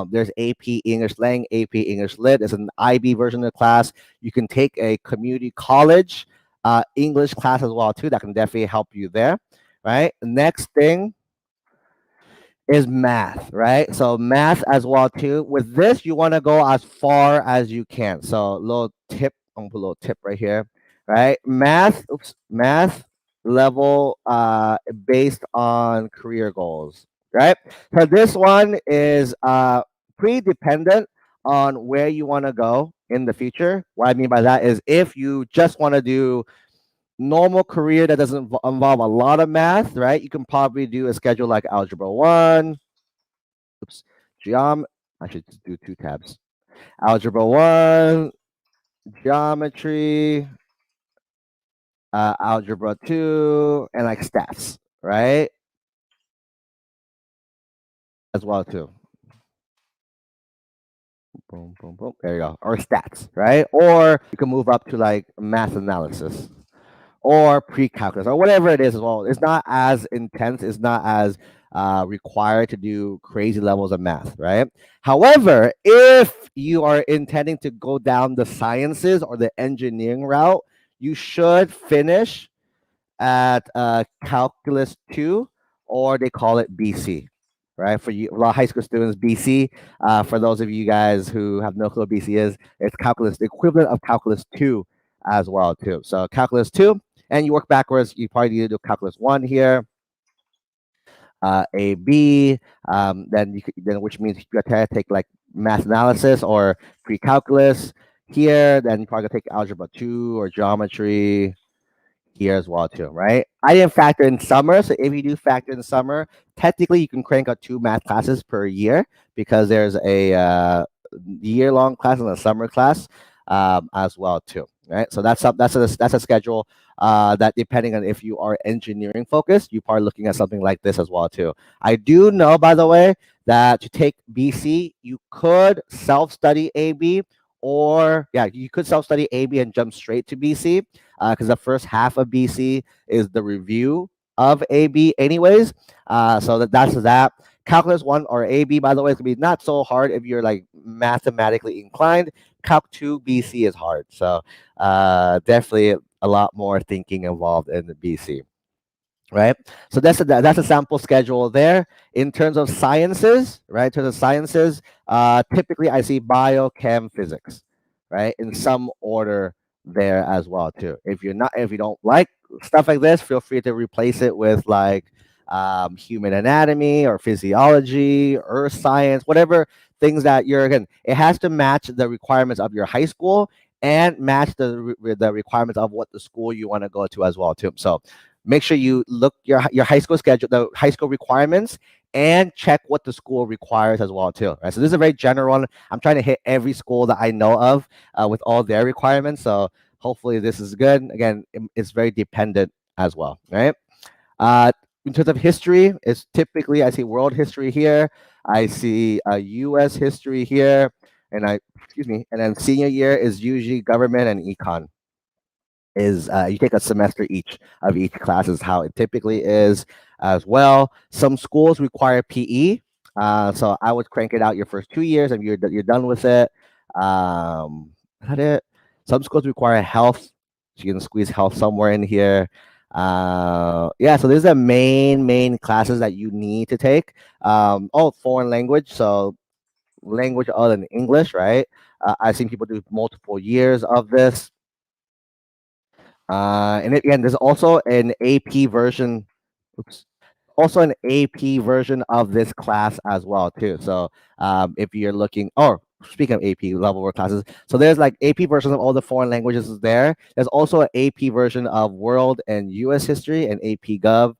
There's AP English Lang, AP English Lit. There's an IB version of the class. You can take a community college English class as well too. That can definitely help you there, right? Next thing is math, right? So math as well too. With this, you want to go as far as you can. So little tip, I'm gonna put a little tip right here, right? Math level based on career goals, right? So this one is pretty dependent on where you want to go in the future. What I mean by that is if you just want to do normal career that doesn't involve a lot of math, right? You can probably do a schedule like Algebra 1, I should do 2 tabs. Algebra 1, geometry, Algebra 2, and like stats, right? As well too. Boom, boom, boom. There you go. Or stats, right? Or you can move up to like math analysis. or pre-calculus or whatever it is as well. It's not as intense. It's not as required to do crazy levels of math, right? However, if you are intending to go down the sciences or the engineering route, you should finish at Calculus 2, or they call it BC, right? For you, a lot of high school students, BC. For those of you guys who have no clue what BC is, it's Calculus, the equivalent of Calculus 2 as well, too. So Calculus 2, and you work backwards. You probably need to do Calculus 1 here, A, B, then which means you have to take like math analysis or pre-calculus here. Then you probably gotta take algebra 2 or geometry here as well too, right? I didn't factor in summer, so if you do factor in summer, technically you can crank out 2 math classes per year because there's a year-long class and a summer class as well too, right? So that's a schedule that depending on if you are engineering focused, you are looking at something like this as well too. I do know, by the way, that to take BC, you could self-study AB, or yeah, you could self-study AB and jump straight to BC because the first half of BC is the review of AB anyways. So that's that. Calculus 1 or AB, by the way, is going to be not so hard if you're like mathematically inclined. Calc 2 BC is hard. So definitely a lot more thinking involved in the BC. Right, so that's a sample schedule there. In terms of sciences, right? In terms of sciences, typically I see bio, chem, physics, right, in some order there as well too. If you don't like stuff like this, feel free to replace it with like human anatomy or physiology, earth science, whatever things that you're again. It has to match the requirements of your high school and match the requirements of what the school you want to go to as well too. So make sure you look your high school schedule, the high school requirements, and check what the school requires as well too. Right. So this is a very general one. I'm trying to hit every school that I know of with all their requirements. So hopefully this is good. Again, it's very dependent as well. Right. Uh, in terms of history, it's typically I see world history here. I see U.S. history here, and and then senior year is usually government and econ is you take a semester each of each class is how it typically is as well. Some schools require PE, so I would crank it out your first 2 years and you're done with it. That it. Some schools require health, so you can squeeze health somewhere in here. Yeah, so these are the main classes that you need to take. Oh, foreign language, so language other than English, right? I've seen people do multiple years of this. And again, there's also an AP version. Oops. Also an AP version of this class as well too. So if you're looking, or speaking of AP level work classes, so there's like AP versions of all the foreign languages is there. There's also an AP version of world and U.S. history and AP Gov.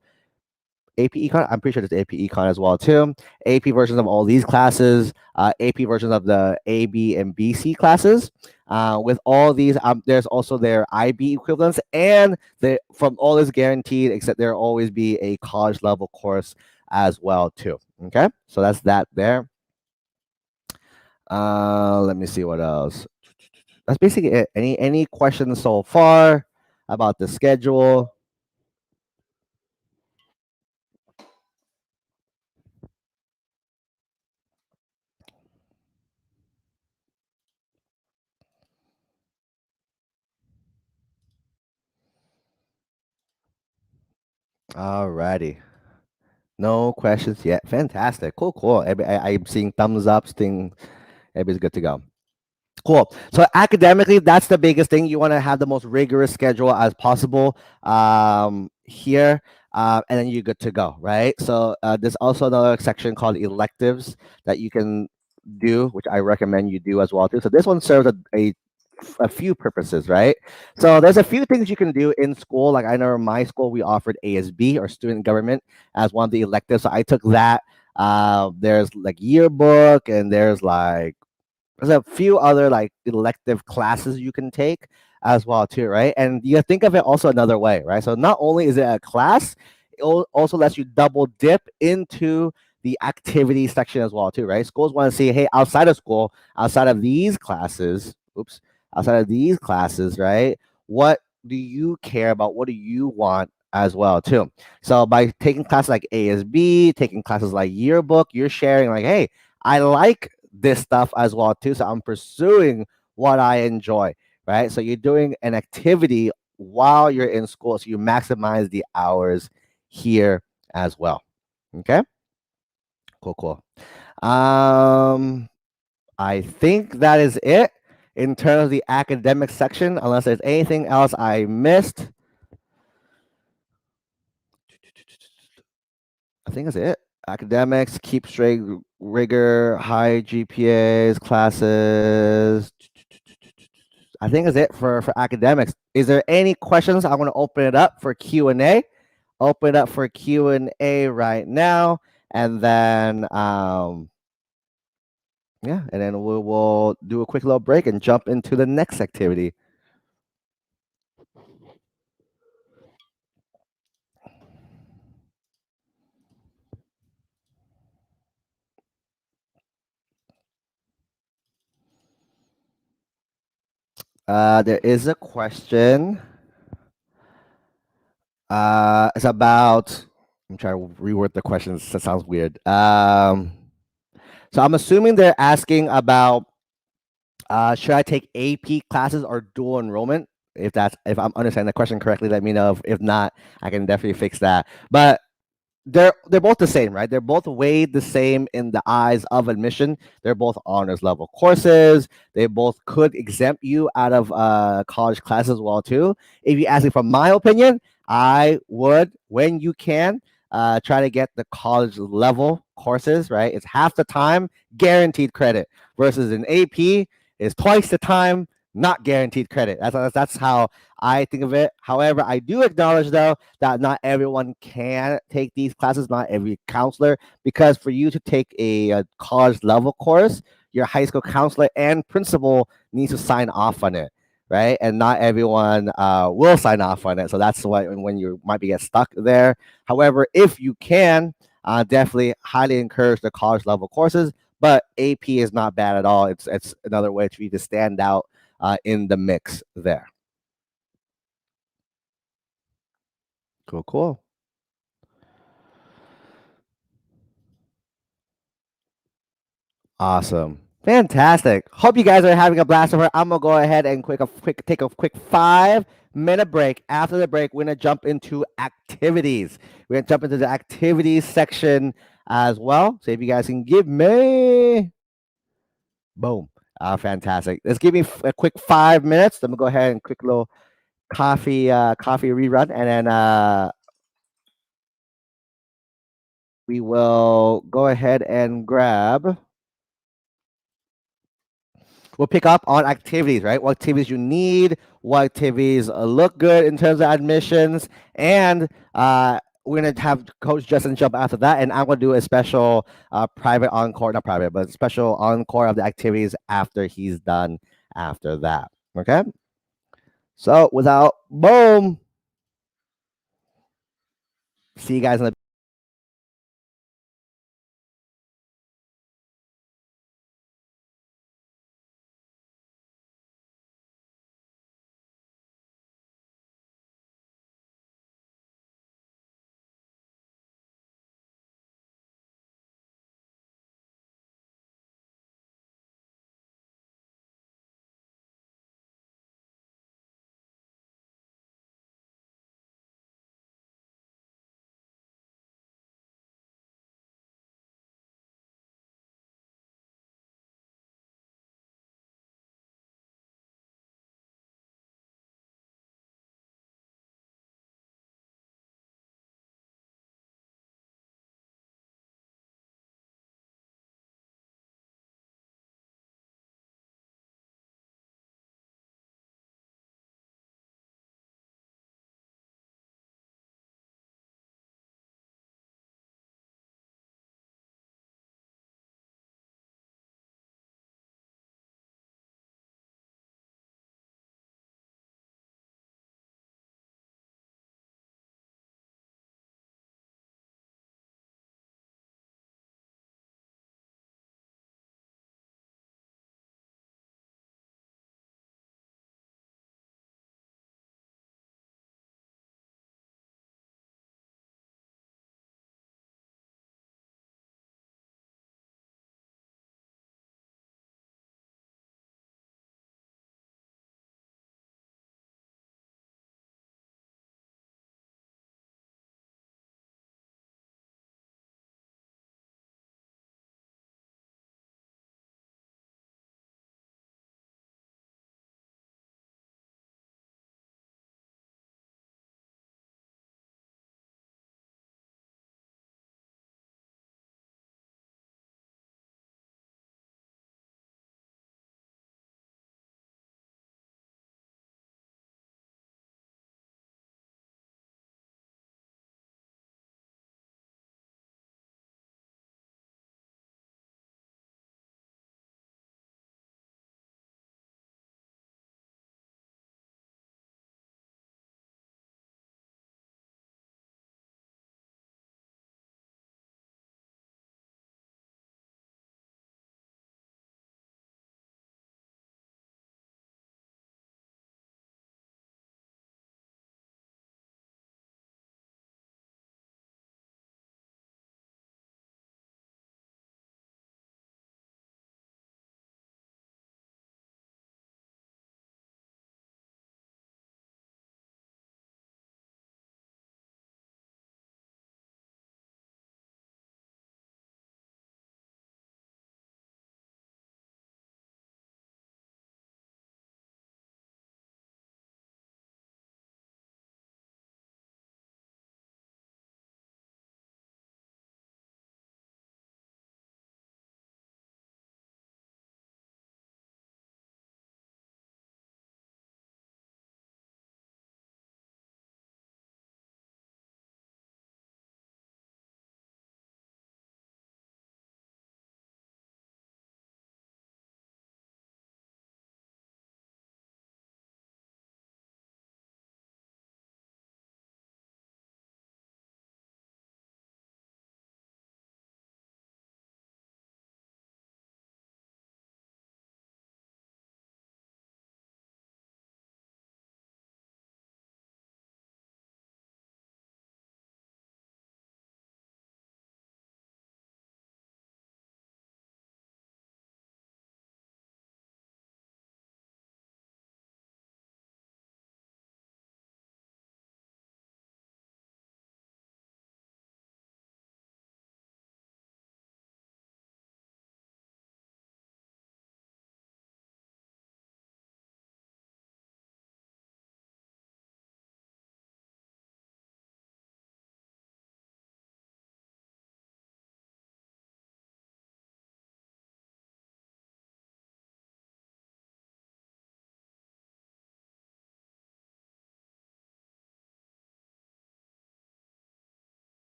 AP Econ. I'm pretty sure there's AP Econ as well too. AP versions of all these classes, AP versions of the AB and BC classes. With all these, there's also their IB equivalents, and from all is guaranteed, except there'll always be a college level course as well too. Okay, so that's that there. Let me see what else. That's basically it. Any questions so far about the schedule? Alrighty. No questions yet. Fantastic. Cool. I'm seeing thumbs ups. Everybody's good to go. Cool. So academically, that's the biggest thing. You want to have the most rigorous schedule as possible here, and then you're good to go, right? So there's also another section called electives that you can do, which I recommend you do as well too. So this one serves a few purposes, right? So there's a few things you can do in school. Like I know in my school we offered ASB or student government as one of the electives. So I took that. There's like yearbook and there's a few other like elective classes you can take as well too, right? And you think of it also another way, right? So not only is it a class, it also lets you double dip into the activity section as well too, right? Schools want to see, hey, outside of school, outside of these classes, right? What do you care about? What do you want as well too? So by taking classes like ASB, taking classes like yearbook, you're sharing like, hey, I like this stuff as well too. So I'm pursuing what I enjoy, right? So you're doing an activity while you're in school, so you maximize the hours here as well. Okay, cool, cool. I think that is it in terms of the academic section, unless there's anything else I missed. I think that's it. Academics, keep straight rigor, high GPAs, classes. I think that's it for academics. Is there any questions? I'm going to open it up for Q&A. Open it up for Q&A right now. And then, yeah, and then we will do a quick little break and jump into the next activity. There is a question. It's about. I'm trying to reword the questions. That sounds weird. So I'm assuming they're asking about should I take AP classes or dual enrollment? If I'm understanding the question correctly, let me know. If not, I can definitely fix that. But they're both the same, right? They're both weighed the same in the eyes of admission. They're both honors level courses. They both could exempt you out of college classes as well too. If you ask me from my opinion, I would, when you can, try to get the college level courses, right? It's half the time, guaranteed credit, versus an AP is twice the time, not guaranteed credit. That's how I think of it. However, I do acknowledge though that not everyone can take these classes, not every counselor, because for you to take a college level course, your high school counselor and principal needs to sign off on it, right? And not everyone will sign off on it. So that's why when you might be get stuck there. However, if you can, definitely highly encourage the college level courses. But AP is not bad at all. It's another way for you to stand out in the mix there. Cool, cool. Awesome. Fantastic. Hope you guys are having a blast over. I'm gonna go ahead and take a quick 5-minute break. After the break, we're gonna jump into activities. We're gonna jump into the activities section as well. So if you guys can give me boom. Fantastic. Let's give me a quick 5 minutes. Let me go ahead and quick little coffee rerun, and then we will go ahead and grab. We'll pick up on activities, right? What activities you need, what activities look good in terms of admissions, and we're gonna have Coach Justin jump after that, and I'm gonna do a special private encore, not private, but special encore of the activities after he's done after that. Okay. So without boom, see you guys in the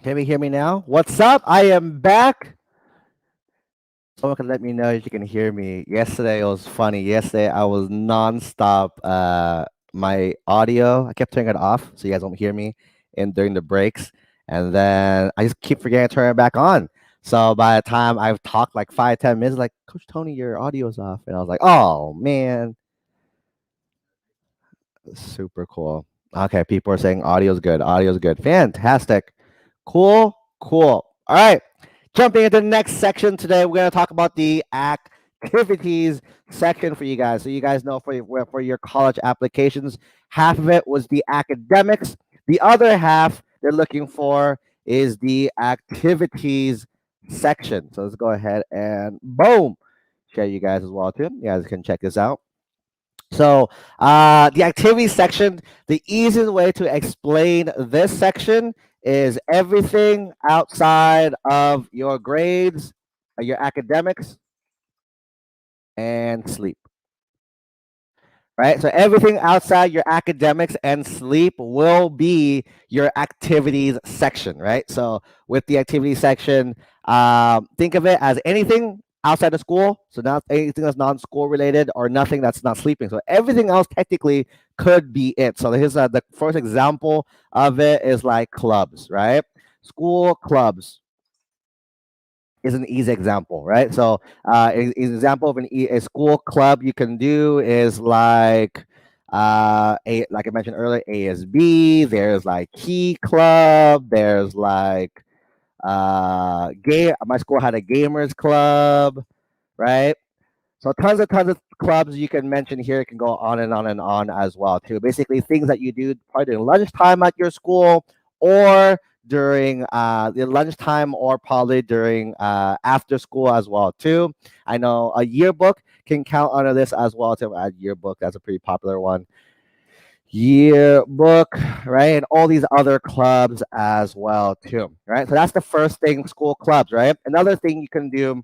Can we hear me now? What's up? I am back. Someone can let me know if you can hear me. Yesterday it was funny. Yesterday I was nonstop. My audio, I kept turning it off so you guys don't hear me in during the breaks, and then I just keep forgetting to turn it back on. So by the time I've talked like 5, 10 minutes, like Coach Tony, your audio's off, and I was like, oh man, super cool. Okay, people are saying audio's good. Audio's good. Fantastic. Cool. Cool. All right. Jumping into the next section today, we're going to talk about the activities section for you guys. So you guys know for your college applications, half of it was the academics. The other half they're looking for is the activities section. So let's go ahead and boom, share you guys as well too. You guys can check this out. So the activity section, the easiest way to explain this section is everything outside of your grades, your academics, and sleep. Right? So everything outside your academics and sleep will be your activities section, right? So with the activity section, think of it as anything outside of school. So not anything that's non-school related or nothing that's not sleeping. So everything else technically could be it. So here's the first example of it is like clubs, right? School clubs is an easy example, right? So, an example of a school club you can do is like, like I mentioned earlier, ASB. There's like Key Club. There's like, game. My school had a gamers club, right? So tons of clubs you can mention here. It can go on and on and on as well too. Basically, things that you do probably during lunchtime at your school, or during the lunchtime, or probably during after school as well too. I know a yearbook can count under this as well too. A yearbook, that's a pretty popular one. Yearbook, right, and all these other clubs as well too, right? So that's the first thing, school clubs, right? Another thing you can do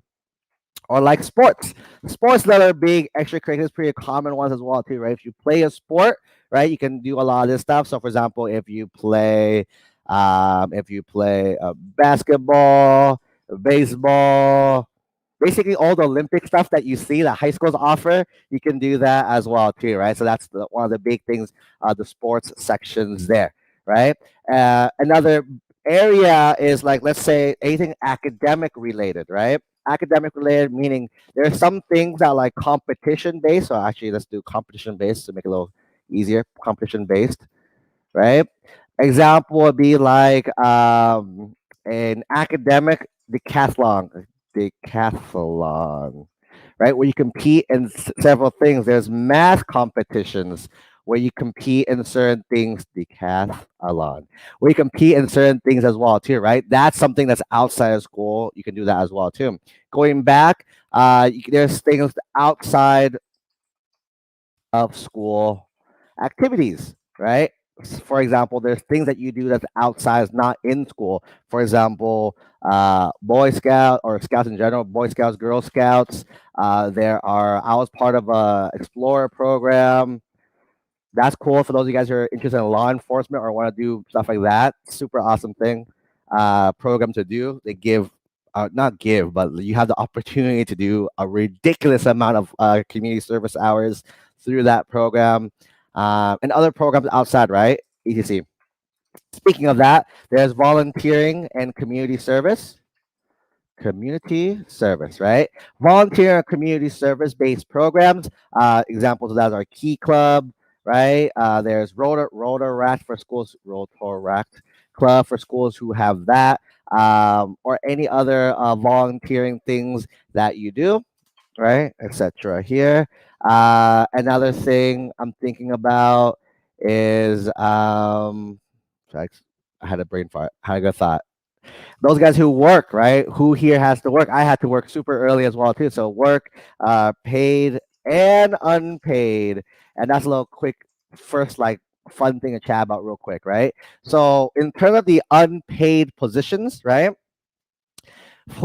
or like sports that are big extracurriculars, pretty common ones as well too, right? If you play a sport, right, you can do a lot of this stuff. So for example, if you play basketball, baseball, basically all the Olympic stuff that you see that high schools offer, you can do that as well too, right? So that's one of the big things, the sports sections there, right? Another area is like, let's say anything academic related, right? Academic related meaning there are some things that are like competition based. So actually, let's do competition based to make it a little easier. Competition based, right? Example would be like an academic decathlon, right? Where you compete in several things. There's math competitions where you compete in certain things, decathlon, where you compete in certain things as well too, right? That's something that's outside of school. You can do that as well too. Going back, there's things outside of school activities, right? For example, there's things that you do that's outside, not in school. For example, Boy Scout or Scouts in general, Boy Scouts, Girl Scouts. I was part of a Explorer program. That's cool for those of you guys who are interested in law enforcement or want to do stuff like that. Super awesome thing, program to do. They give, not give, but you have the opportunity to do a ridiculous amount of community service hours through that program, and other programs outside, right? ETC. Speaking of that, there's volunteering and community service. Community service, right? Volunteer and community service based programs. Examples of that are Key Club, right? There's Rotaract for schools, Rotaract Club for schools who have that, or any other volunteering things that you do, right? Etc. Here. Another thing I'm thinking about is sorry, I had a brain fart. Had a good thought. Those guys who work, right? Who here has to work? I had to work super early as well too. So work, paid and unpaid, and that's a little quick first like fun thing to chat about real quick, right? So in terms of the unpaid positions, right?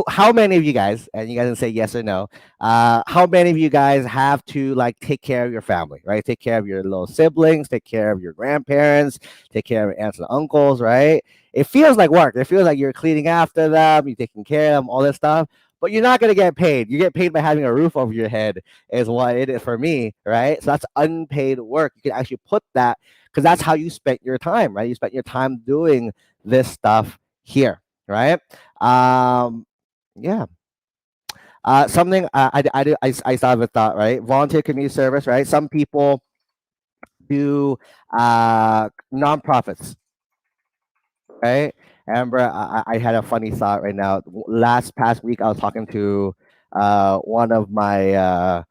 How many of you guys, and you guys can say yes or no, how many of you guys have to like take care of your family, right? Take care of your little siblings, take care of your grandparents, take care of your aunts and uncles, right? It feels like work. It feels like you're cleaning after them, you're taking care of them, all this stuff. But you're not gonna get paid. You get paid by having a roof over your head, is what it is for me, right? So that's unpaid work. You can actually put that because that's how you spent your time, right? You spent your time doing this stuff here, right? Um, yeah. Something I still have a thought, right? Volunteer community service, right? Some people do nonprofits, right? Amber, I had a funny thought right now. Last past week, I was talking to one of my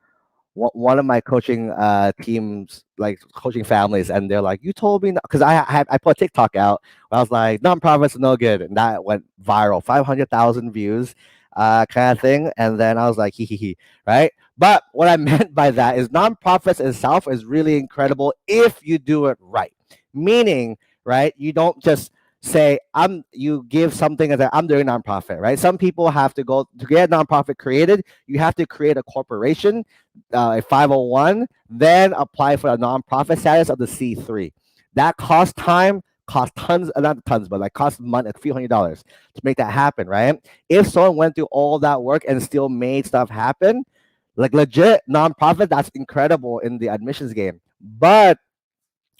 one of my coaching teams, like coaching families, and they're like, "You told me," because I put a TikTok out. Where I was like, "Nonprofits are no good," and that went viral, 500,000 views, kind of thing. And then I was like, "Hee hee hee," right? But what I meant by that is nonprofits itself is really incredible if you do it right. Meaning, right? You don't just say you give something as I'm doing nonprofit, right? Some people have to go to get a nonprofit created. You have to create a corporation, a 501, then apply for a nonprofit status of the C3. That costs time, costs tons, not tons, but like costs money, a few $100s to make that happen, right? If someone went through all that work and still made stuff happen, like legit nonprofit, that's incredible in the admissions game. But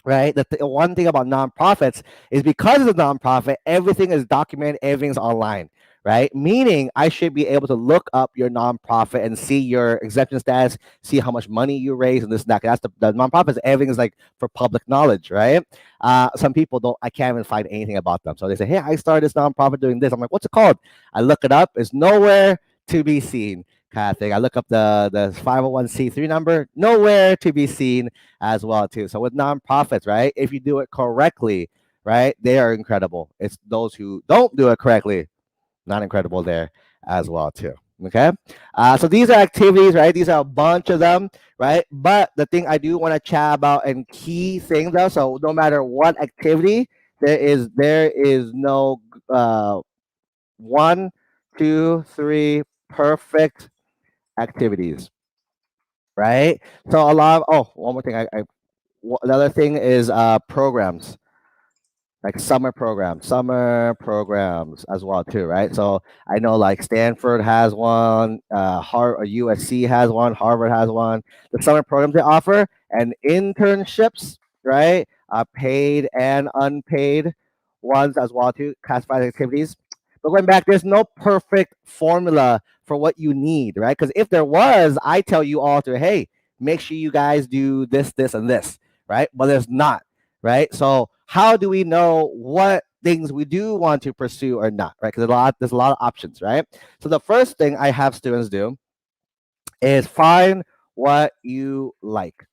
right, the one thing about nonprofits is because it's a nonprofit, everything is documented, everything's online, right? Meaning I should be able to look up your nonprofit and see your exemption status, see how much money you raise, and this and that. That's the nonprofits. Everything is like for public knowledge, right? Some people don't. I can't even find anything about them. So they say, "Hey, I started this nonprofit doing this." I'm like, "What's it called?" I look it up. It's nowhere to be seen, kind of thing. I look up the 501c3 number, nowhere to be seen as well too. So with nonprofits, right? If you do it correctly, right, they are incredible. It's those who don't do it correctly, not incredible there as well too. Okay, so these are activities, right? These are a bunch of them, right? But the thing I do want to chat about and key things though. So no matter what activity, there is no one, two, three perfect activities, right? So a lot of, one more thing. Another thing is programs, like summer programs as well too, right? So I know like Stanford has one, USC has one, Harvard has one. The summer programs they offer and internships, right? Paid and unpaid ones as well too, classified activities. But going back, there's no perfect formula for what you need, right? Because if there was, I tell you all to, hey, make sure you guys do this, this, and this, right? But there's not, right? So how do we know what things we do want to pursue or not, right? Because there's a lot of options, right? So the first thing I have students do is find what you like,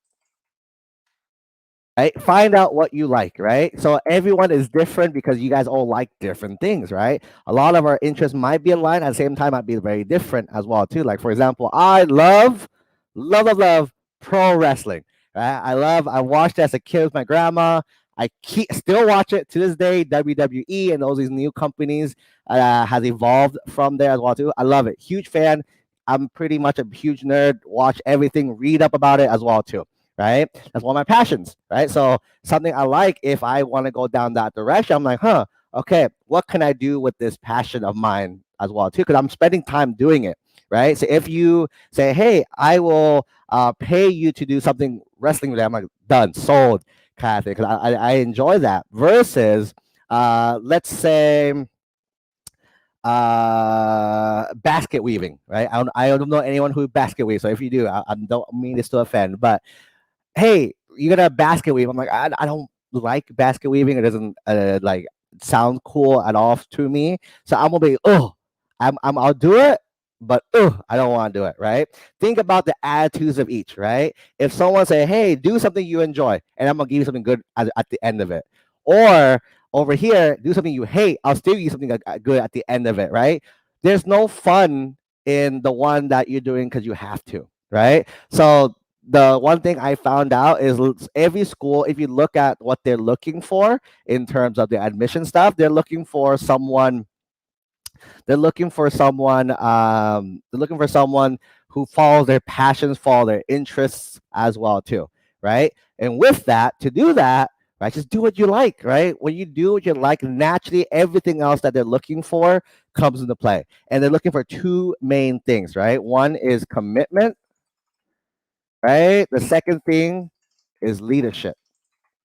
right? Find out what you like, right? So everyone is different because you guys all like different things, right? A lot of our interests might be aligned at the same time, might be very different as well too. Like for example, I love pro wrestling. Right? I watched it as a kid with my grandma. Still watch it to this day. WWE and all these new companies has evolved from there as well too. I love it. Huge fan. I'm pretty much a huge nerd. Watch everything, read up about it as well too, right? That's one of my passions, right? So something I like, if I want to go down that direction, I'm like, okay, what can I do with this passion of mine as well too? Because I'm spending time doing it, right? So if you say, hey, I will pay you to do something wrestling related, I'm like, done, sold, kind of thing. Because I enjoy that. Versus, let's say, basket weaving, right? I don't know anyone who basket weaves. So if you do, I don't mean this to offend, but hey, you're gonna basket weave. I'm like, I don't like basket weaving. It doesn't like sound cool at all to me. So I'm gonna be, I'll do it, but I don't want to do it. Right? Think about the attitudes of each. Right? If someone say, hey, do something you enjoy, and I'm gonna give you something good at the end of it, or over here, do something you hate, I'll still give you something good at the end of it. Right? There's no fun in the one that you're doing because you have to. Right? So the one thing I found out is every school, if you look at what they're looking for in terms of the admission stuff, they're looking for someone They're looking for someone. They're looking for someone who follows their passions, follow their interests as well too, right? And with that, to do that, right, just do what you like, right? When you do what you like, naturally everything else that they're looking for comes into play. And they're looking for two main things, right? One is commitment, right? The second thing is leadership,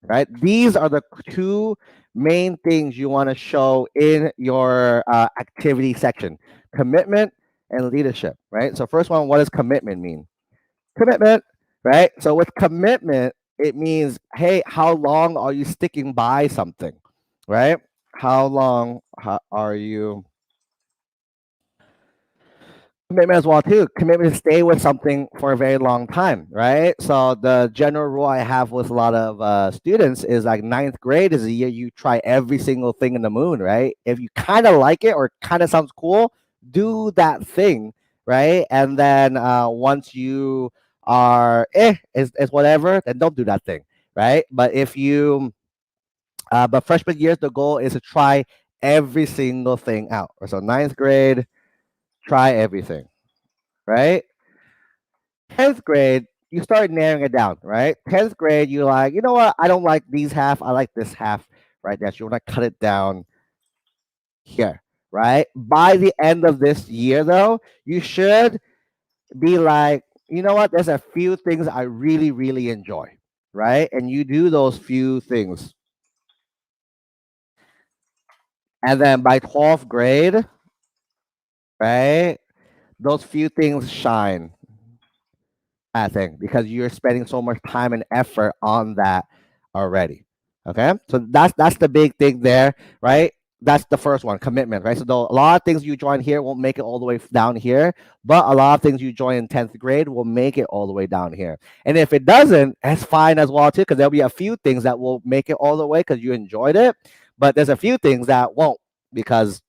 right? These are the two main things you want to show in your activity section: commitment and leadership, right? So, first one, what does commitment mean? Commitment, right? So, with commitment, it means, hey, how long are you sticking by something, right? How long are you commitment as well too. Commitment to stay with something for a very long time, right? So the general rule I have with a lot of students is like ninth grade is the year you try every single thing in the moon, right? If you kind of like it or kind of sounds cool, do that thing, right? And then once you are is whatever, then don't do that thing, right? But if you but freshman year, the goal is to try every single thing out. So ninth grade, try everything, right? 10th grade, you start narrowing it down, right? 10th grade, you're like, you know what? I don't like these half. I like this half right there. So you want to cut it down here, right? By the end of this year, though, you should be like, you know what? There's a few things I really, really enjoy, right? And you do those few things. And then by 12th grade, right? Those few things shine, I think, because you're spending so much time and effort on that already. Okay, so that's the big thing there, right? That's the first one, commitment, right? So though a lot of things you join here won't make it all the way down here, but a lot of things you join in 10th grade will make it all the way down here. And if it doesn't, that's fine as well too, because there'll be a few things that will make it all the way because you enjoyed it, but there's a few things that won't because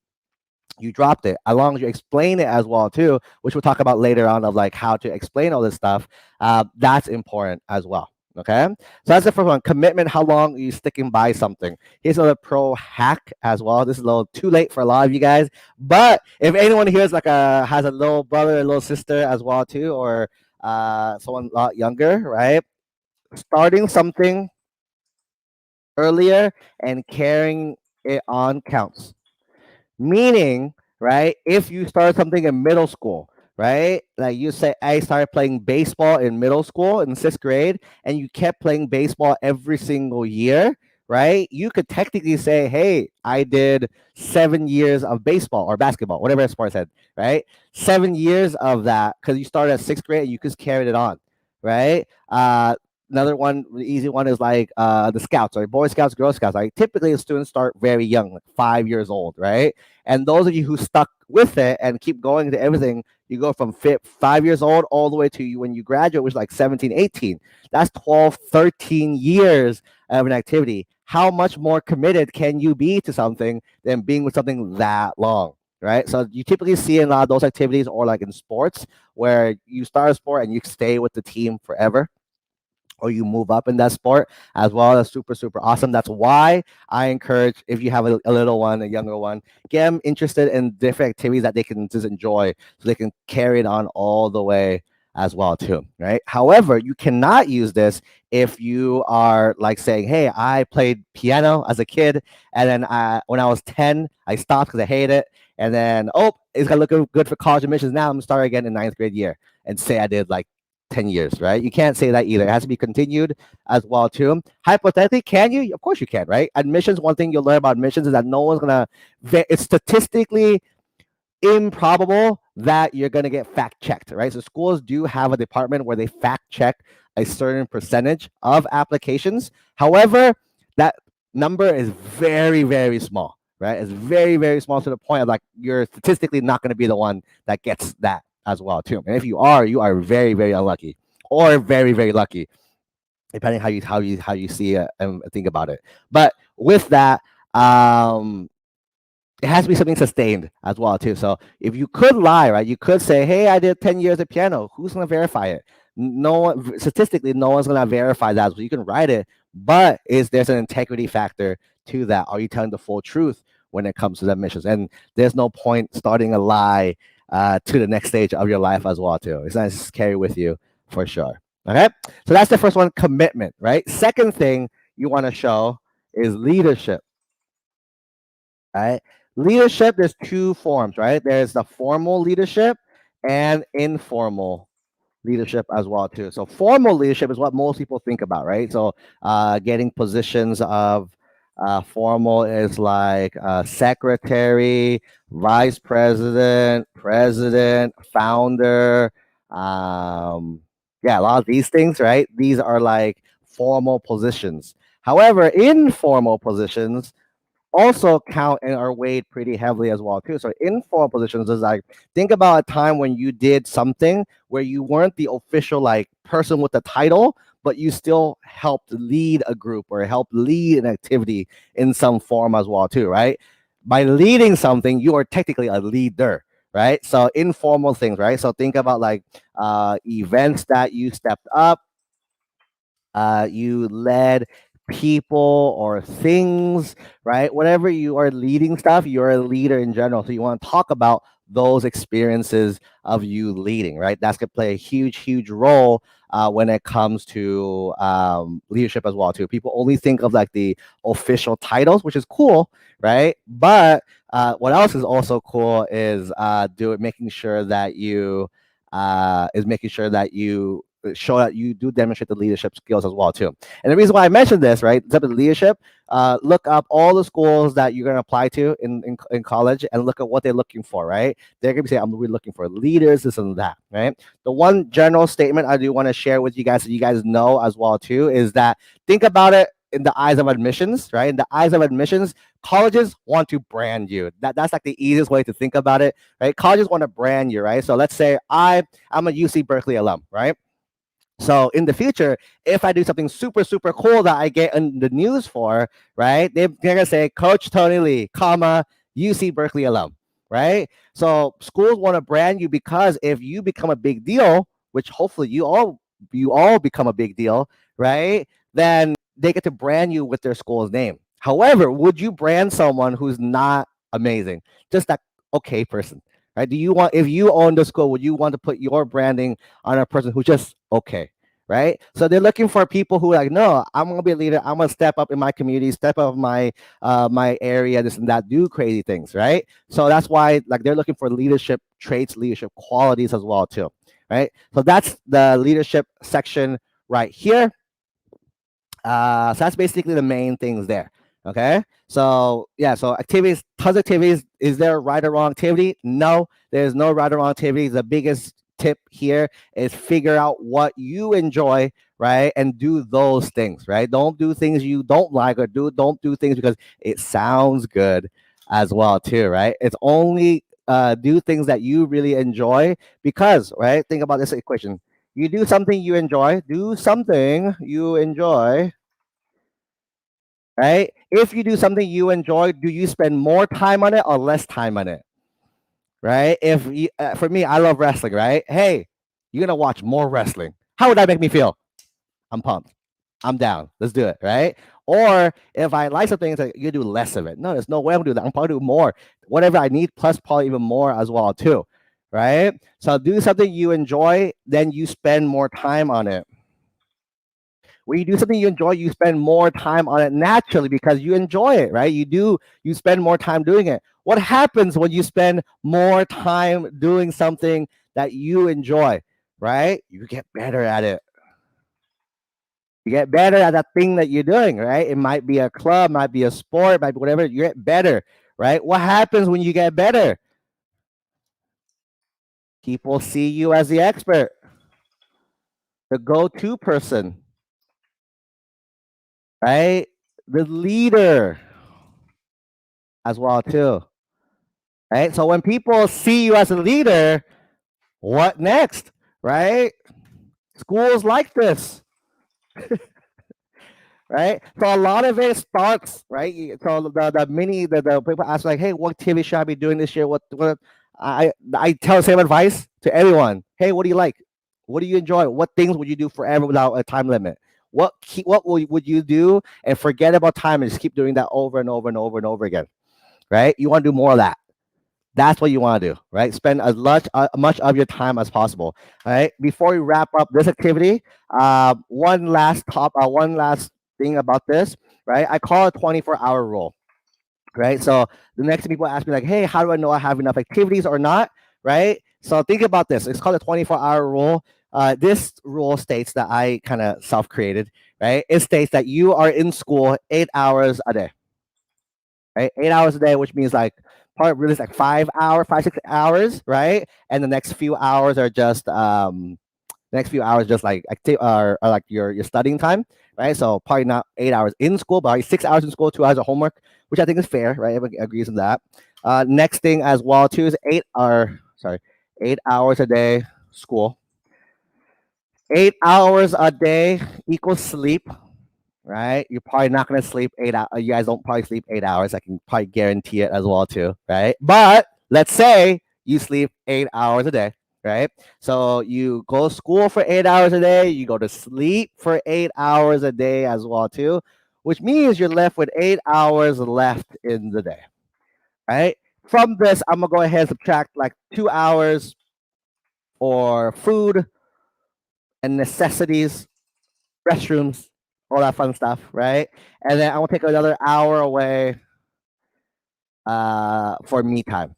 you dropped it. As long as you explain it as well too, which we'll talk about later on of like how to explain all this stuff, that's important as well. Okay, so that's the first one. Commitment. How long are you sticking by something? Here's a pro hack as well. This is a little too late for a lot of you guys, but if anyone here is like has a little brother, a little sister as well too, or someone a lot younger, right? Starting something earlier and carrying it on counts. Meaning, right, if you start something in middle school, right, like you say, I started playing baseball in middle school in sixth grade, and you kept playing baseball every single year, right? You could technically say, hey, I did 7 years of baseball or basketball, whatever sport I said, right? 7 years of that because you started at sixth grade and you just carried it on, right? Another one, the easy one is like the scouts, right? Boy Scouts, Girl Scouts. Like typically, the students start very young, like 5 years old, right? And those of you who stuck with it and keep going to everything, you go from 5 years old all the way to you when you graduate, which is like 17, 18. That's 12, 13 years of an activity. How much more committed can you be to something than being with something that long? Right. So you typically see in a lot of those activities or like in sports where you start a sport and you stay with the team forever or you move up in that sport as well. That's super, super awesome. That's why I encourage, if you have a little one, a younger one, get them interested in different activities that they can just enjoy so they can carry it on all the way as well too, right? However, you cannot use this if you are like saying, hey, I played piano as a kid and then when I was 10 I stopped because I hate it, and then it's gonna look good for college admissions, now I'm gonna start again in ninth grade year and say I did like 10 years, right? You can't say that either. It has to be continued as well too. Hypothetically, can you? Of course you can, right? Admissions, one thing you'll learn about admissions is that no one's gonna, it's statistically improbable that you're gonna get fact checked, right? So schools do have a department where they fact check a certain percentage of applications. However, that number is very, very small, right? It's very, very small to the point of like you're statistically not gonna be the one that gets that as well too. And if you are very, very unlucky or very, very lucky, depending how you see it and think about it. But with that, it has to be something sustained as well too. So if you could lie, right, you could say, hey, I did 10 years of piano. Who's going to verify it? No one, statistically, no one's going to verify that. So you can write it, but there's an integrity factor to that? Are you telling the full truth when it comes to the missions. And there's no point starting a lie to the next stage of your life as well too. It's nice to carry with you for sure. Okay, so that's the first one, commitment, right? Second thing you want to show is leadership, right? Leadership, there's two forms, right? There's the formal leadership and informal leadership as well too. So formal leadership is what most people think about, right? So getting positions of formal is like secretary, vice president, president, founder. Yeah, a lot of these things, right? These are like formal positions. However, informal positions also count and are weighed pretty heavily as well too. So informal positions is like, think about a time when you did something where you weren't the official like person with the title, but you still helped lead a group or helped lead an activity in some form as well too, right? By leading something, you are technically a leader, right? So informal things, right? So think about like events that you stepped up, you led people or things, right? Whatever you are leading stuff, you're a leader in general. So you want to talk about those experiences of you leading, right? That's going to play a huge, huge role when it comes to leadership as well, too. People only think of like the official titles, which is cool, right? But what else is also cool is making sure that you show that you do demonstrate the leadership skills as well too. And the reason why I mentioned this, right, in terms of leadership, look up all the schools that you're going to apply to in college and look at what they're looking for, right? They're going to be saying, I'm really looking for leaders, this and that, right? The one general statement I do want to share with you guys so you guys know as well too is that think about it in the eyes of admissions, right? In the eyes of admissions, colleges want to brand you. That's like the easiest way to think about it, right? Colleges want to brand you, right? So let's say I'm a UC Berkeley alum, right? So in the future, if I do something super, super cool that I get in the news for, right, they're going to say, Coach Tony Lee, comma, UC Berkeley alum, right? So schools want to brand you because if you become a big deal, which hopefully you all become a big deal, right, then they get to brand you with their school's name. However, would you brand someone who's not amazing, just that okay person? Right? Do you want, if you own the school, would you want to put your branding on a person who's just okay? Right? So they're looking for people who are like, no, I'm gonna be a leader. I'm gonna step up in my community, step up my my area, this and that, do crazy things, right? So that's why like they're looking for leadership traits, leadership qualities as well too, right? So that's the leadership section right here. So that's basically the main things there. Okay. So yeah, so activities, tons of activities. Is there a right or wrong activity? No, there's no right or wrong activity. The biggest tip here is figure out what you enjoy, right? And do those things, right? Don't do things you don't like or don't do things because it sounds good as well, too, right? It's only do things that you really enjoy because, right? Think about this equation. You do something you enjoy, right? If you do something you enjoy, do you spend more time on it or less time on it? Right? If you, for me, I love wrestling, right? Hey, you're gonna watch more wrestling. How would that make me feel? I'm pumped. I'm down. Let's do it, right? Or if I like something, it's like you do less of it. No, there's no way I'm gonna do that. I'm probably do more. Whatever I need, plus probably even more as well too, right? So do something you enjoy, then you spend more time on it. When you do something you enjoy, you spend more time on it naturally because you enjoy it, right? You spend more time doing it. What happens when you spend more time doing something that you enjoy, right? You get better at it. You get better at that thing that you're doing, right? It might be a club, might be a sport, might be whatever. You get better, right? What happens when you get better? People see you as the expert, the go-to person, right? The leader as well too. Right? So when people see you as a leader, what next? Right? Schools like this, right? So a lot of it starts, right? So the people ask like, hey, what TV should I be doing this year? What I tell the same advice to everyone. Hey, what do you like? What do you enjoy? What things would you do forever without a time limit? Would you do and forget about time and just keep doing that over and over and over and over again? right? You want to do more of that. That's what you want to do, right? Spend as much of your time as possible. All right. Before we wrap up this activity, one last thing about this, right? I call it 24-hour rule, right? So the next people ask me like, hey, how do I know I have enough activities or not, right? So think about this. It's called a 24-hour rule. This rule states that I kind of self-created, right? It states that you are in school 8 hours a day, right? 8 hours a day, which means like probably really is like 5 hours, 5, 6 hours, right? And the next few hours are just like are like your studying time, right? So probably not 8 hours in school, but 6 hours in school, 2 hours of homework, which I think is fair, right? Everybody agrees on that. Next thing as well too is 8 hours a day school. 8 hours a day equals sleep, right? You're probably not going to sleep 8 hours. You guys don't probably sleep 8 hours. I can probably guarantee it as well too, right? But let's say you sleep 8 hours a day, right? So you go to school for 8 hours a day. You go to sleep for 8 hours a day as well too, which means you're left with 8 hours left in the day, right? From this, I'm gonna go ahead and subtract like 2 hours for food and necessities, restrooms, all that fun stuff, right? And then I will take another hour away for me time,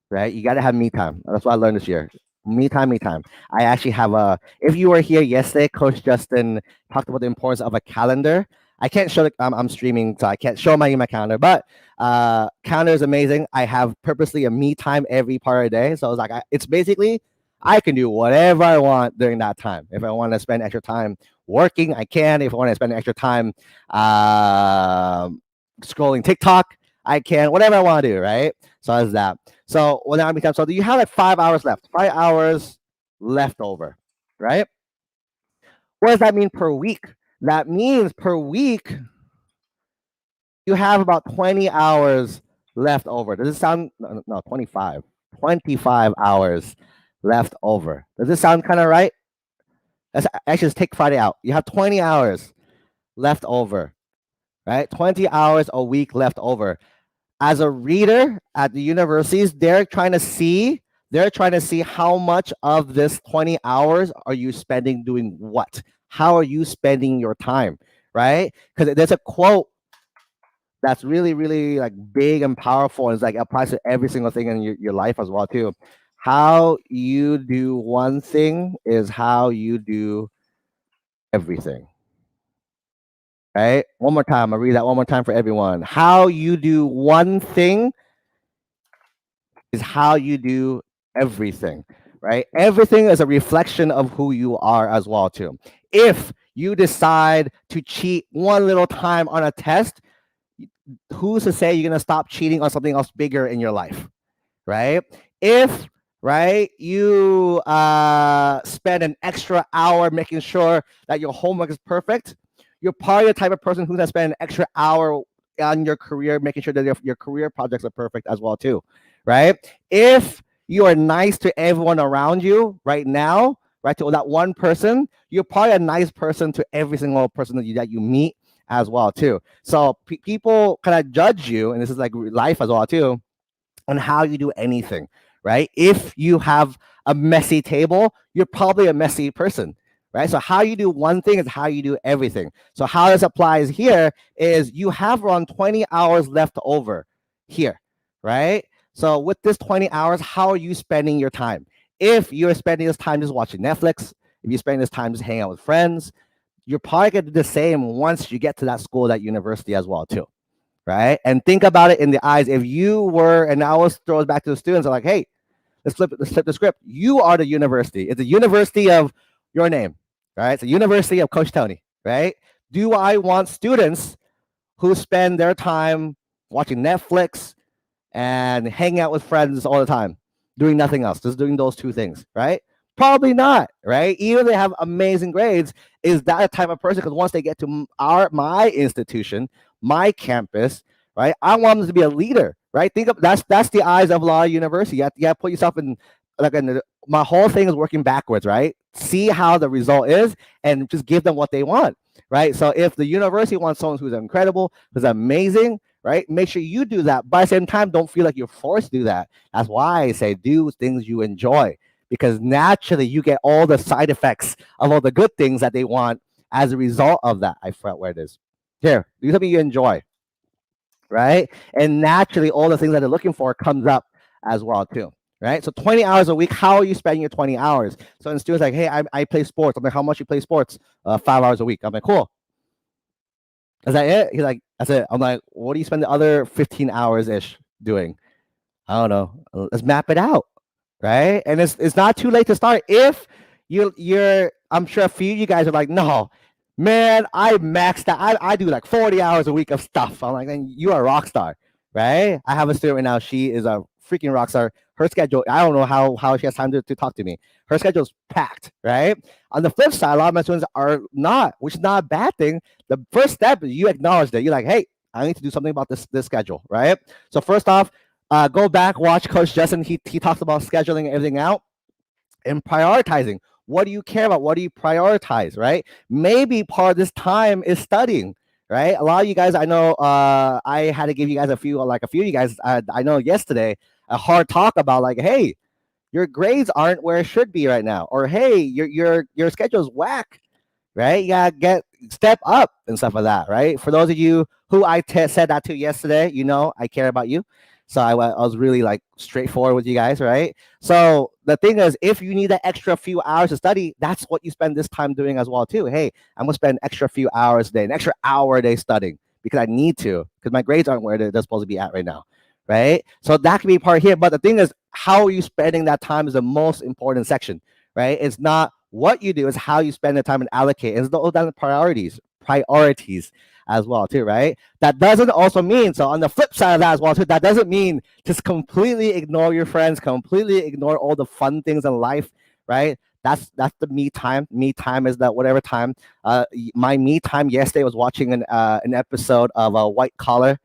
right? You got to have me time. That's what I learned this year. Me time, me time. I actually have if you were here yesterday, Coach Justin talked about the importance of a calendar. I can't show I'm streaming, so I can't show my calendar, but calendar is amazing. I have purposely a me time every part of the day. So I was like, it's basically, I can do whatever I want during that time. If I want to spend extra time working, I can. If I want to spend extra time scrolling TikTok, I can. Whatever I want to do, right? So that's that. So when that becomes, so you have like 5 hours left. 5 hours left over, right? What does that mean per week? That means per week you have about 20 hours left over. Does it sound no 25? 25 hours left over. Does this sound kind of right? Let's actually just take Friday out. You have 20 hours left over, right? 20 hours a week left over. As a reader at the universities, they're trying to see how much of this 20 hours are you spending doing what? How are you spending your time, right? Because there's a quote that's really, really like big and powerful, and it's like applies to every single thing in your life as well too. How you do one thing is how you do everything. Right? One more time. I'll read that one more time for everyone. How you do one thing is how you do everything. Right? Everything is a reflection of who you are as well too. If you decide to cheat one little time on a test, who's to say you're going to stop cheating on something else bigger in your life? Right? If you spend an extra hour making sure that your homework is perfect, you're probably the type of person who's going to spend an extra hour on your career making sure that your career projects are perfect as well too, right? If you are nice to everyone around you right now, right, to that one person, you're probably a nice person to every single person that you meet as well too. So people kind of judge you, and this is like life as well too, on how you do anything, right? If you have a messy table, you're probably a messy person, right? So how you do one thing is how you do everything. So how this applies here is you have around 20 hours left over here, right? So with this 20 hours, how are you spending your time? If you're spending this time just watching Netflix, if you're spending this time just hanging out with friends, you're probably going to do the same once you get to that school, that university as well too. Right? And think about it in the eyes. If you were, and I always throw it back to the students, I'm like, hey, let's flip the script. You are the university. It's a university of your name, right? It's a university of Coach Tony, right? Do I want students who spend their time watching Netflix and hanging out with friends all the time, doing nothing else, just doing those two things, right? Probably not, right? Even if they have amazing grades, is that a type of person? Because once they get to my institution, my campus, right? I want them to be a leader, right? Think of that's the eyes of law university. You have to put yourself in my whole thing is working backwards, right? See how the result is and just give them what they want, right? So if the university wants someone who's incredible, who's amazing, right? Make sure you do that. But at the same time, don't feel like you're forced to do that. That's why I say do things you enjoy, because naturally you get all the side effects of all the good things that they want as a result of that. I forgot where it is. Here, do something you enjoy, right? And naturally, all the things that they're looking for comes up as well too, right? So 20 hours a week, how are you spending your 20 hours? So in students like, hey, I play sports. I'm like, how much you play sports? 5 hours a week. I'm like, cool. Is that it? He's like, that's it. I'm like, what do you spend the other 15 hours ish doing? I don't know. Let's map it out, right? And it's not too late to start. If you're I'm sure a few of you guys are like, no, man, I maxed out. I do like 40 hours a week of stuff. I'm like, then you are a rock star, right? I have a student right now. She is a freaking rock star. Her schedule, I don't know how she has time to talk to me. Her schedule is packed, right? On the flip side, a lot of my students are not, which is not a bad thing. The first step is you acknowledge that. You're like, hey, I need to do something about this schedule, right? So first off, go back, watch Coach Justin. He talks about scheduling everything out and prioritizing. What do you care about? What do you prioritize, right? Maybe part of this time is studying, right? A lot of you guys, I know, I had to give you guys a few of you guys, I know yesterday, a hard talk about like, hey, your grades aren't where it should be right now, or hey, your schedule's whack, right? You gotta step up and stuff like that, right? For those of you who I said that to yesterday, you know I care about you. So I was really like straightforward with you guys, right? So the thing is, if you need that extra few hours to study, that's what you spend this time doing as well too. Hey, I'm gonna spend an extra few hours a day, an extra hour a day studying because I need to, because my grades aren't where they're supposed to be at right now, right? So that can be part here. But the thing is, how are you spending that time is the most important section, right? It's not what you do, it's how you spend the time and allocate. It's all down to priorities as well too, right? That doesn't also mean, so on the flip side of that as well too, that doesn't mean just completely ignore your friends, completely ignore all the fun things in life, right? That's the me time. Me time is that whatever time. My me time yesterday was watching an episode of White Collar,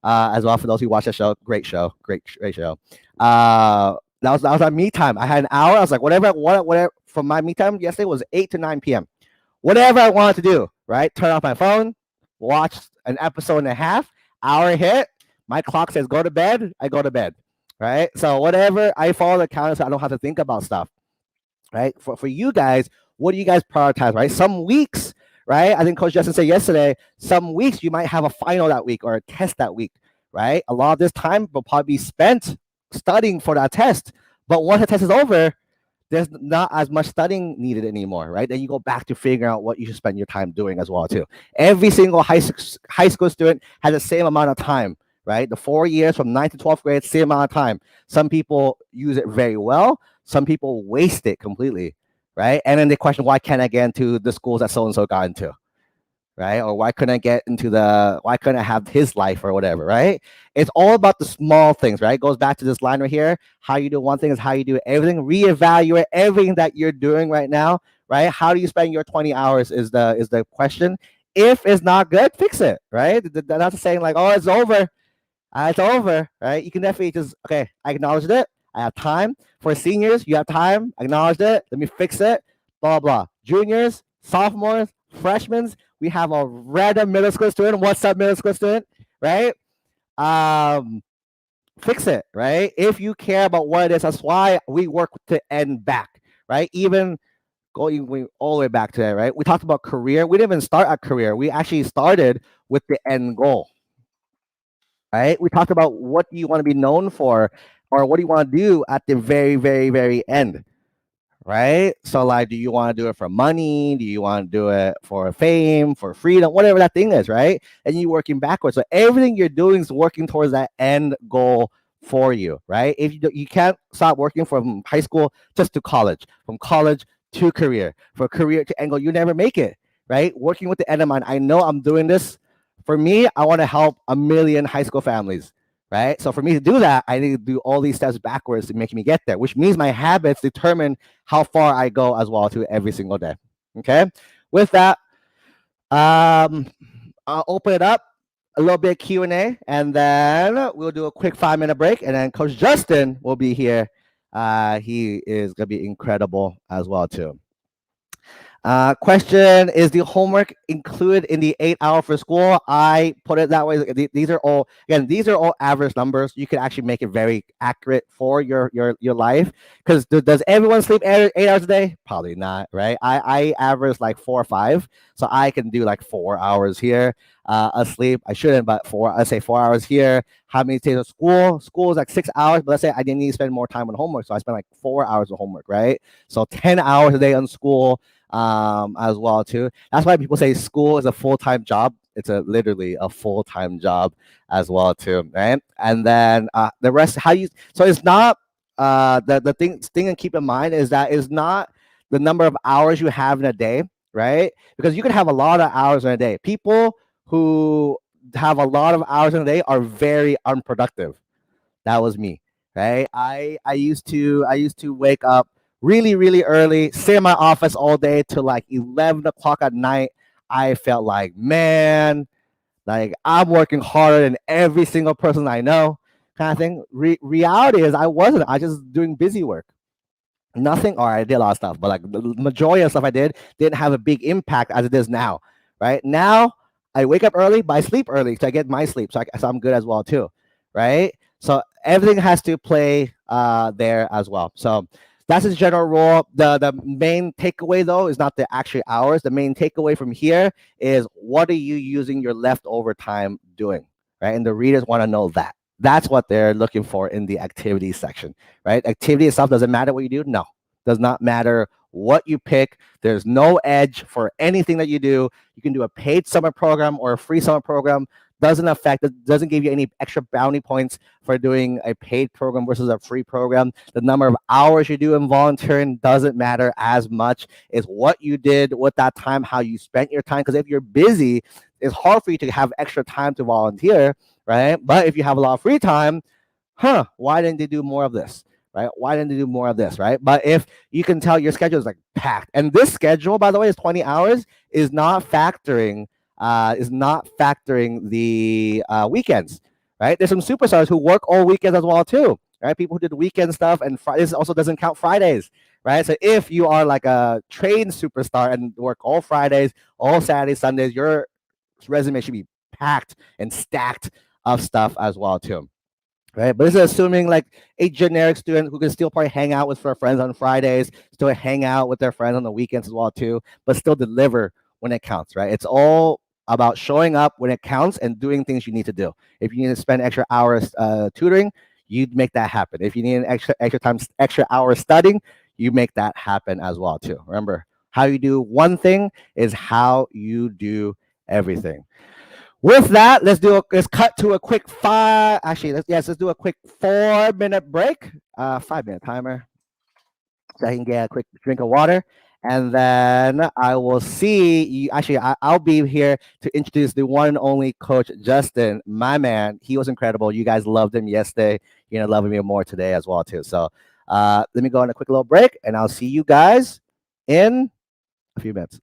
as well. For those who watch the show, great show. That was our me time. I had an hour. I was like, whatever from my me time yesterday was 8 to 9 p.m. Whatever I wanted to do, right? Turn off my phone, watch an episode and a half, hour hit. My clock says go to bed. I go to bed, right? So whatever, I follow the calendar so I don't have to think about stuff, right? For you guys, what do you guys prioritize, right? Some weeks, right? I think Coach Justin said yesterday, some weeks you might have a final that week or a test that week, right? A lot of this time will probably be spent studying for that test. But once the test is over, there's not as much studying needed anymore, right? Then you go back to figuring out what you should spend your time doing as well too. Every single high school student has the same amount of time, right? The 4 years from 9th to 12th grade, same amount of time. Some people use it very well. Some people waste it completely, right? And then they question, why can't I get into the schools that so-and-so got into? Right? Or why couldn't I have his life or whatever, right? It's all about the small things, right? It goes back to this line right here. How you do one thing is how you do everything. Reevaluate everything that you're doing right now, right? How do you spend your 20 hours is the question. If it's not good, fix it, right? They're not saying like, oh, it's over. It's over, right? You can definitely just, okay, I acknowledged it. I have time. For seniors, you have time. Acknowledged it. Let me fix it. Blah, blah. Juniors, sophomores, freshmen, we have a random middle school student. What's up, middle school student? Right? Fix it, right? If you care about what it is, that's why we work to end back, right? Even going all the way back to that, right? We talked about career. We didn't even start at career. We actually started with the end goal, right? We talked about what do you want to be known for, or what do you want to do at the very, very, very end, right? So like, do you want to do it for money? Do you want to do it for fame, for freedom, whatever that thing is, right? And you're working backwards. So everything you're doing is working towards that end goal for you, right? If you can't stop working from high school just to college, from college to career, from career to end goal, you never make it, right? Working with the end in mind. I know I'm doing this. For me, I want to help 1 million high school families, right? So for me to do that, I need to do all these steps backwards to make me get there, which means my habits determine how far I go as well to every single day. Okay. With that, I'll open it up a little bit of Q&A, and then we'll do a quick 5-minute break, and then Coach Justin will be here. He is gonna be incredible as well too. Question: is the homework included in the 8 hour for school? I put it that way. These are all, again, these are all average numbers. You could actually make it very accurate for your life. Because does everyone sleep 8 hours a day? Probably not, right? I average like 4 or 5, so I can do like 4 hours here asleep. I shouldn't, but let's say 4 hours here. How many days of school? School is like 6 hours, but let's say I didn't need to spend more time on homework, so I spent like 4 hours of homework, right? So 10 hours a day on school as well too. That's why people say school is a full-time job. It's literally a full-time job as well too, right? And then the rest, how you, so it's not the thing to keep in mind is that it's not the number of hours you have in a day, right? Because you can have a lot of hours in a day. People who have a lot of hours in a day are very unproductive. That was me, right? I used to wake up really early, stay in my office all day till like 11 o'clock at night. I felt like, man, like I'm working harder than every single person I know, kind of thing. Reality is I wasn't. I just doing busy work. Nothing, or I did a lot of stuff, but like the majority of stuff I didn't have a big impact as it is now. Right now, I wake up early, but I sleep early, so I get my sleep, so I'm good as well too. Right, so everything has to play there as well. So that's his general rule. The main takeaway though is not the actual hours. The main takeaway from here is what are you using your leftover time doing, right? And the readers want to know that. That's what they're looking for in the activities section, right? Activity itself doesn't matter what you do. No, does not matter what you pick. There's no edge for anything that you do. You can do a paid summer program or a free summer program. Doesn't affect it, doesn't give you any extra bounty points for doing a paid program versus a free program. The number of hours you do in volunteering doesn't matter as much. It's what you did with that time, how you spent your time. Because if you're busy, it's hard for you to have extra time to volunteer, right? But if you have a lot of free time, why didn't they do more of this? Right? Why didn't they do more of this? Right? But if you can tell your schedule is like packed, and this schedule, by the way, is 20 hours, is not factoring the weekends. Right? There's some superstars who work all weekends as well too. Right? People who did weekend stuff, and this also doesn't count Fridays. Right? So if you are like a trained superstar and work all Fridays, all Saturdays, Sundays, your resume should be packed and stacked of stuff as well too, right? But this is assuming like a generic student who can still probably hang out with their friends on Fridays, still hang out with their friends on the weekends as well too, but still deliver when it counts, right? It's all about showing up when it counts and doing things you need to do. If you need to spend extra hours tutoring, you'd make that happen. If you need an extra hour studying, you make that happen as well too. Remember, how you do one thing is how you do everything. With that, let's cut to a quick five. Actually, let's do a quick 4 minute break. 5 minute timer, so I can get a quick drink of water, and then I will see you. Actually, I'll be here to introduce the one and only Coach Justin, my man. He was incredible. You guys loved him yesterday. You're gonna love him even more today as well too. So, let me go on a quick little break, and I'll see you guys in a few minutes.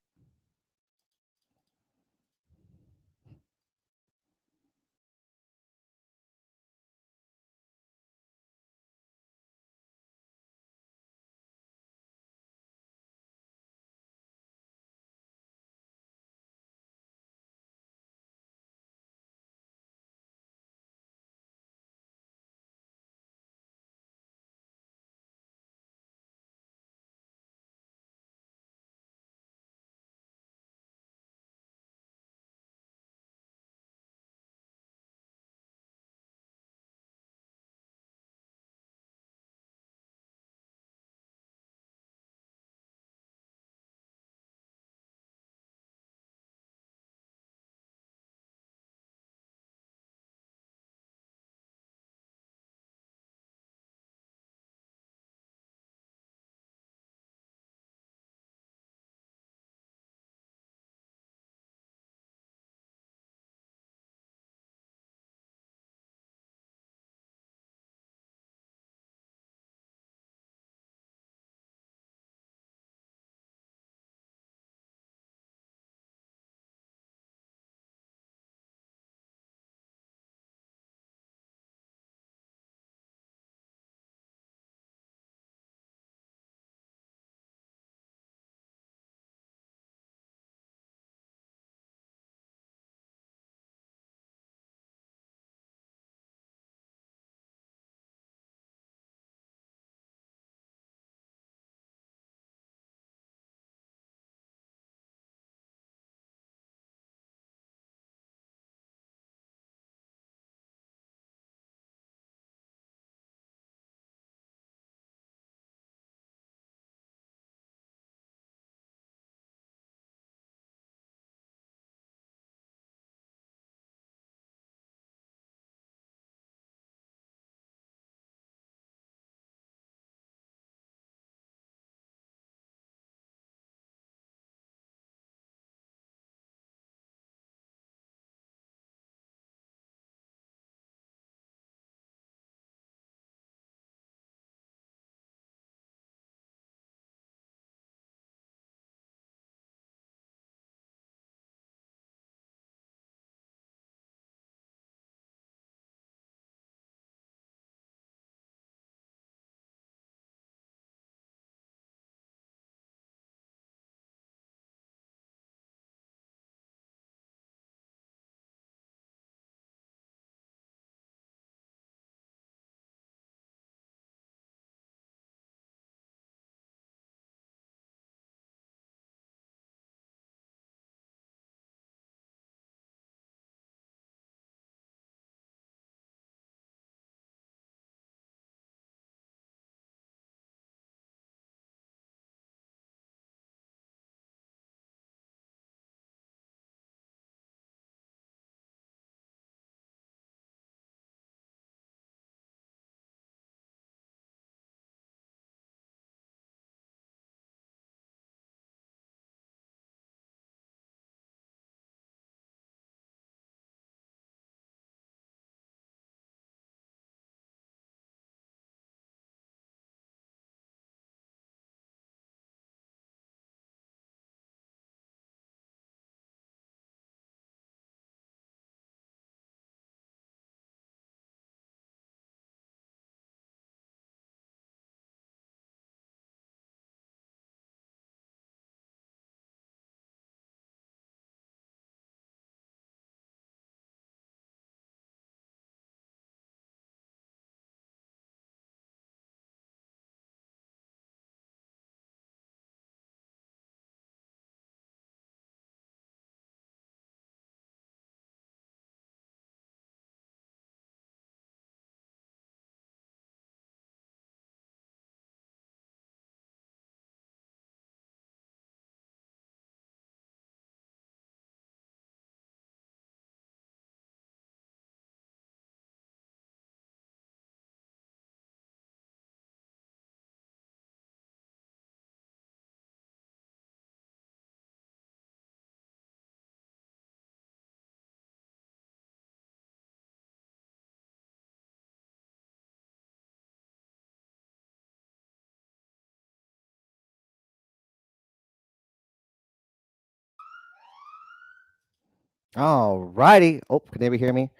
All righty. Oh, can anybody hear me?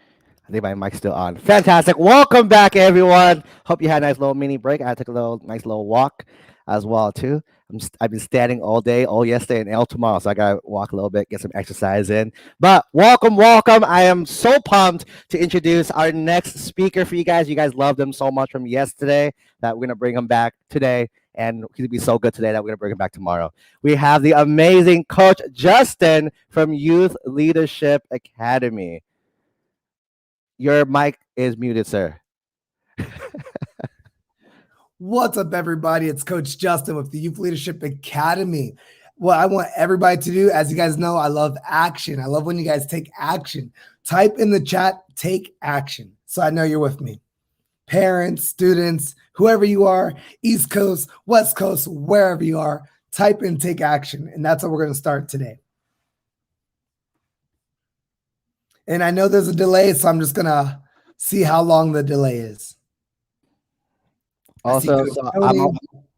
I think my mic's still on. Fantastic. Welcome back, everyone. Hope you had a nice little mini break. I took a nice little walk as well too. I've been standing all day, all yesterday, and all tomorrow, so I gotta walk a little bit, get some exercise in. But welcome, welcome. I am so pumped to introduce our next speaker for you guys. You guys loved him so much from yesterday that we're gonna bring him back today, and he's gonna be so good today that we're gonna bring him back tomorrow. We have the amazing Coach Justin from Youth Leadership Academy. Your mic is muted, sir. What's up, everybody? It's Coach Justin with the Youth Leadership Academy. What I want everybody to do, as you guys know, I love action. I love when you guys take action. Type in the chat, take action. So I know you're with me. Parents, students, whoever you are, East Coast, West Coast, wherever you are, type in take action. And that's how we're going to start today. And I know there's a delay, so I'm just going to see how long the delay is. Also, so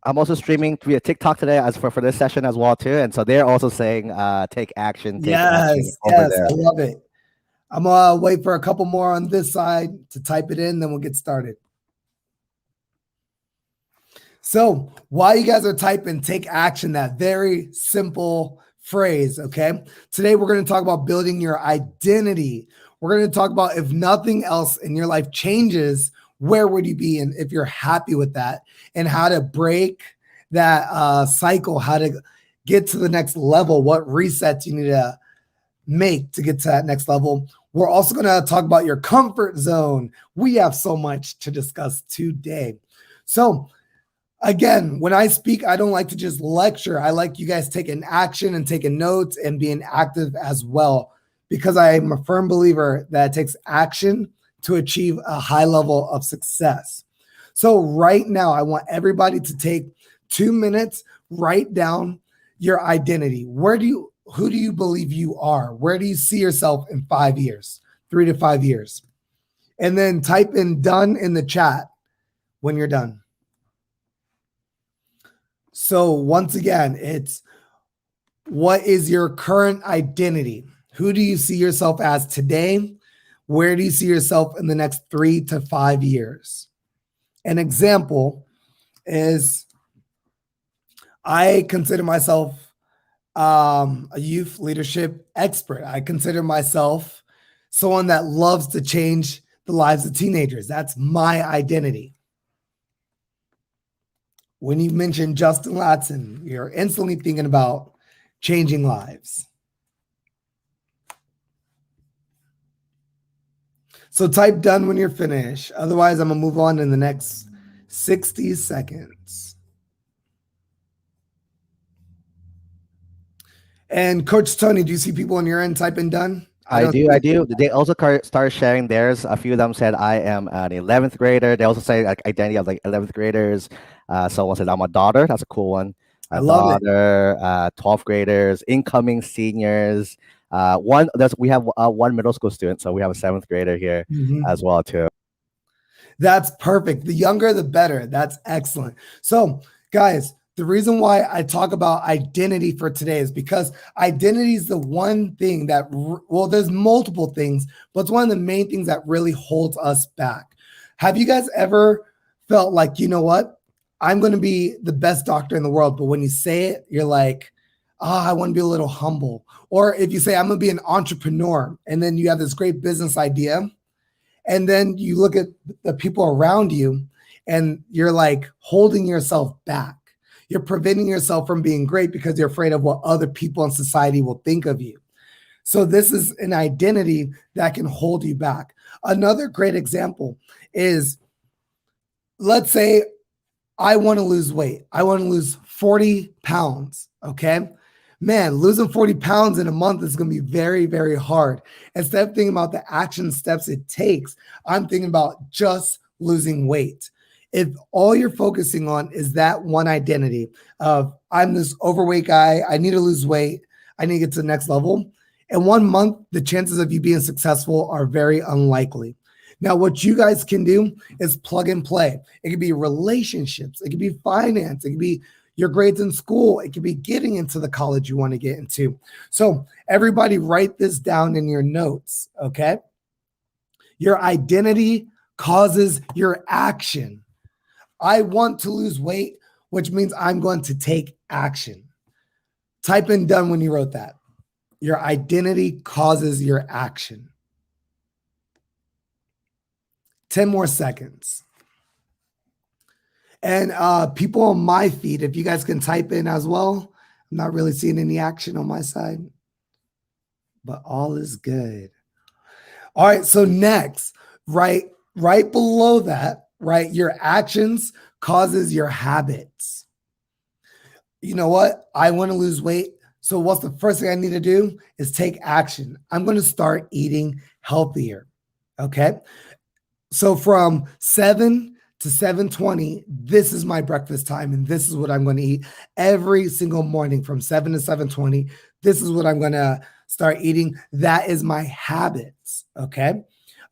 I'm also streaming via TikTok today as for this session as well too, and so they're also saying take action. Take action over there. I love it. I'm gonna wait for a couple more on this side to type it in, then we'll get started. So while you guys are typing, take action, that very simple phrase, okay? Today we're going to talk about building your identity. We're going to talk about if nothing else in your life changes, where would you be, and if you're happy with that, and how to break that cycle, how to get to the next level, what resets you need to make to get to that next level. We're also going to talk about your comfort zone. We have so much to discuss today. So again, when I speak, I don't like to just lecture. I like you guys taking action and taking notes and being active as well, because I am a firm believer that it takes action to achieve a high level of success. So right now, I want everybody to take 2 minutes, write down your identity. Who do you believe you are? Where do you see yourself in 5 years, 3 to 5 years? And then type in done in the chat when you're done. So once again, it's what is your current identity? Who do you see yourself as today? Where do you see yourself in the next 3 to 5 years? An example is I consider myself a youth leadership expert. I consider myself someone that loves to change the lives of teenagers. That's my identity. When you mention Justin Latson, you're instantly thinking about changing lives. So type done when you're finished. Otherwise, I'm going to move on in the next 60 seconds. And Coach Tony, do you see people on your end typing done? I do. They also started sharing theirs. A few of them said, I am an 11th grader. They also say like identity of like 11th graders. Someone said, I'm a daughter. That's a cool one. I love it. 12th graders, incoming seniors. We have one middle school student, so we have a 7th grader here as well too. That's perfect. The younger, the better. That's excellent. So, guys, the reason why I talk about identity for today is because identity is the one thing that, well, there's multiple things, but it's one of the main things that really holds us back. Have you guys ever felt like, you know what? I'm going to be the best doctor in the world, but when you say it, you're like, I want to be a little humble. Or if you say, I'm going to be an entrepreneur, and then you have this great business idea, and then you look at the people around you, and you're like holding yourself back. You're preventing yourself from being great because you're afraid of what other people in society will think of you. So this is an identity that can hold you back. Another great example is, let's say I want to lose weight. I want to lose 40 pounds, okay? Man, losing 40 pounds in a month is going to be very, very hard. Instead of thinking about the action steps it takes, I'm thinking about just losing weight. If all you're focusing on is that one identity of I'm this overweight guy, I need to lose weight, I need to get to the next level, in 1 month, the chances of you being successful are very unlikely. Now, what you guys can do is plug and play. It could be relationships. It could be finance. It could be your grades in school. It could be getting into the college you want to get into. So everybody write this down in your notes, okay? Your identity causes your action. I want to lose weight, which means I'm going to take action. Type in done when you wrote that. Your identity causes your action. 10 more seconds. And people on my feed, if you guys can type in as well. I'm not really seeing any action on my side, but all is good. All right, so next, right below that, right, your actions causes your habits. You know what? I want to lose weight. So what's the first thing I need to do is take action. I'm going to start eating healthier. Okay. So from 7 to 7:20, this is my breakfast time. And this is what I'm going to eat every single morning from 7 to 7:20. This is what I'm going to start eating. That is my habits. Okay.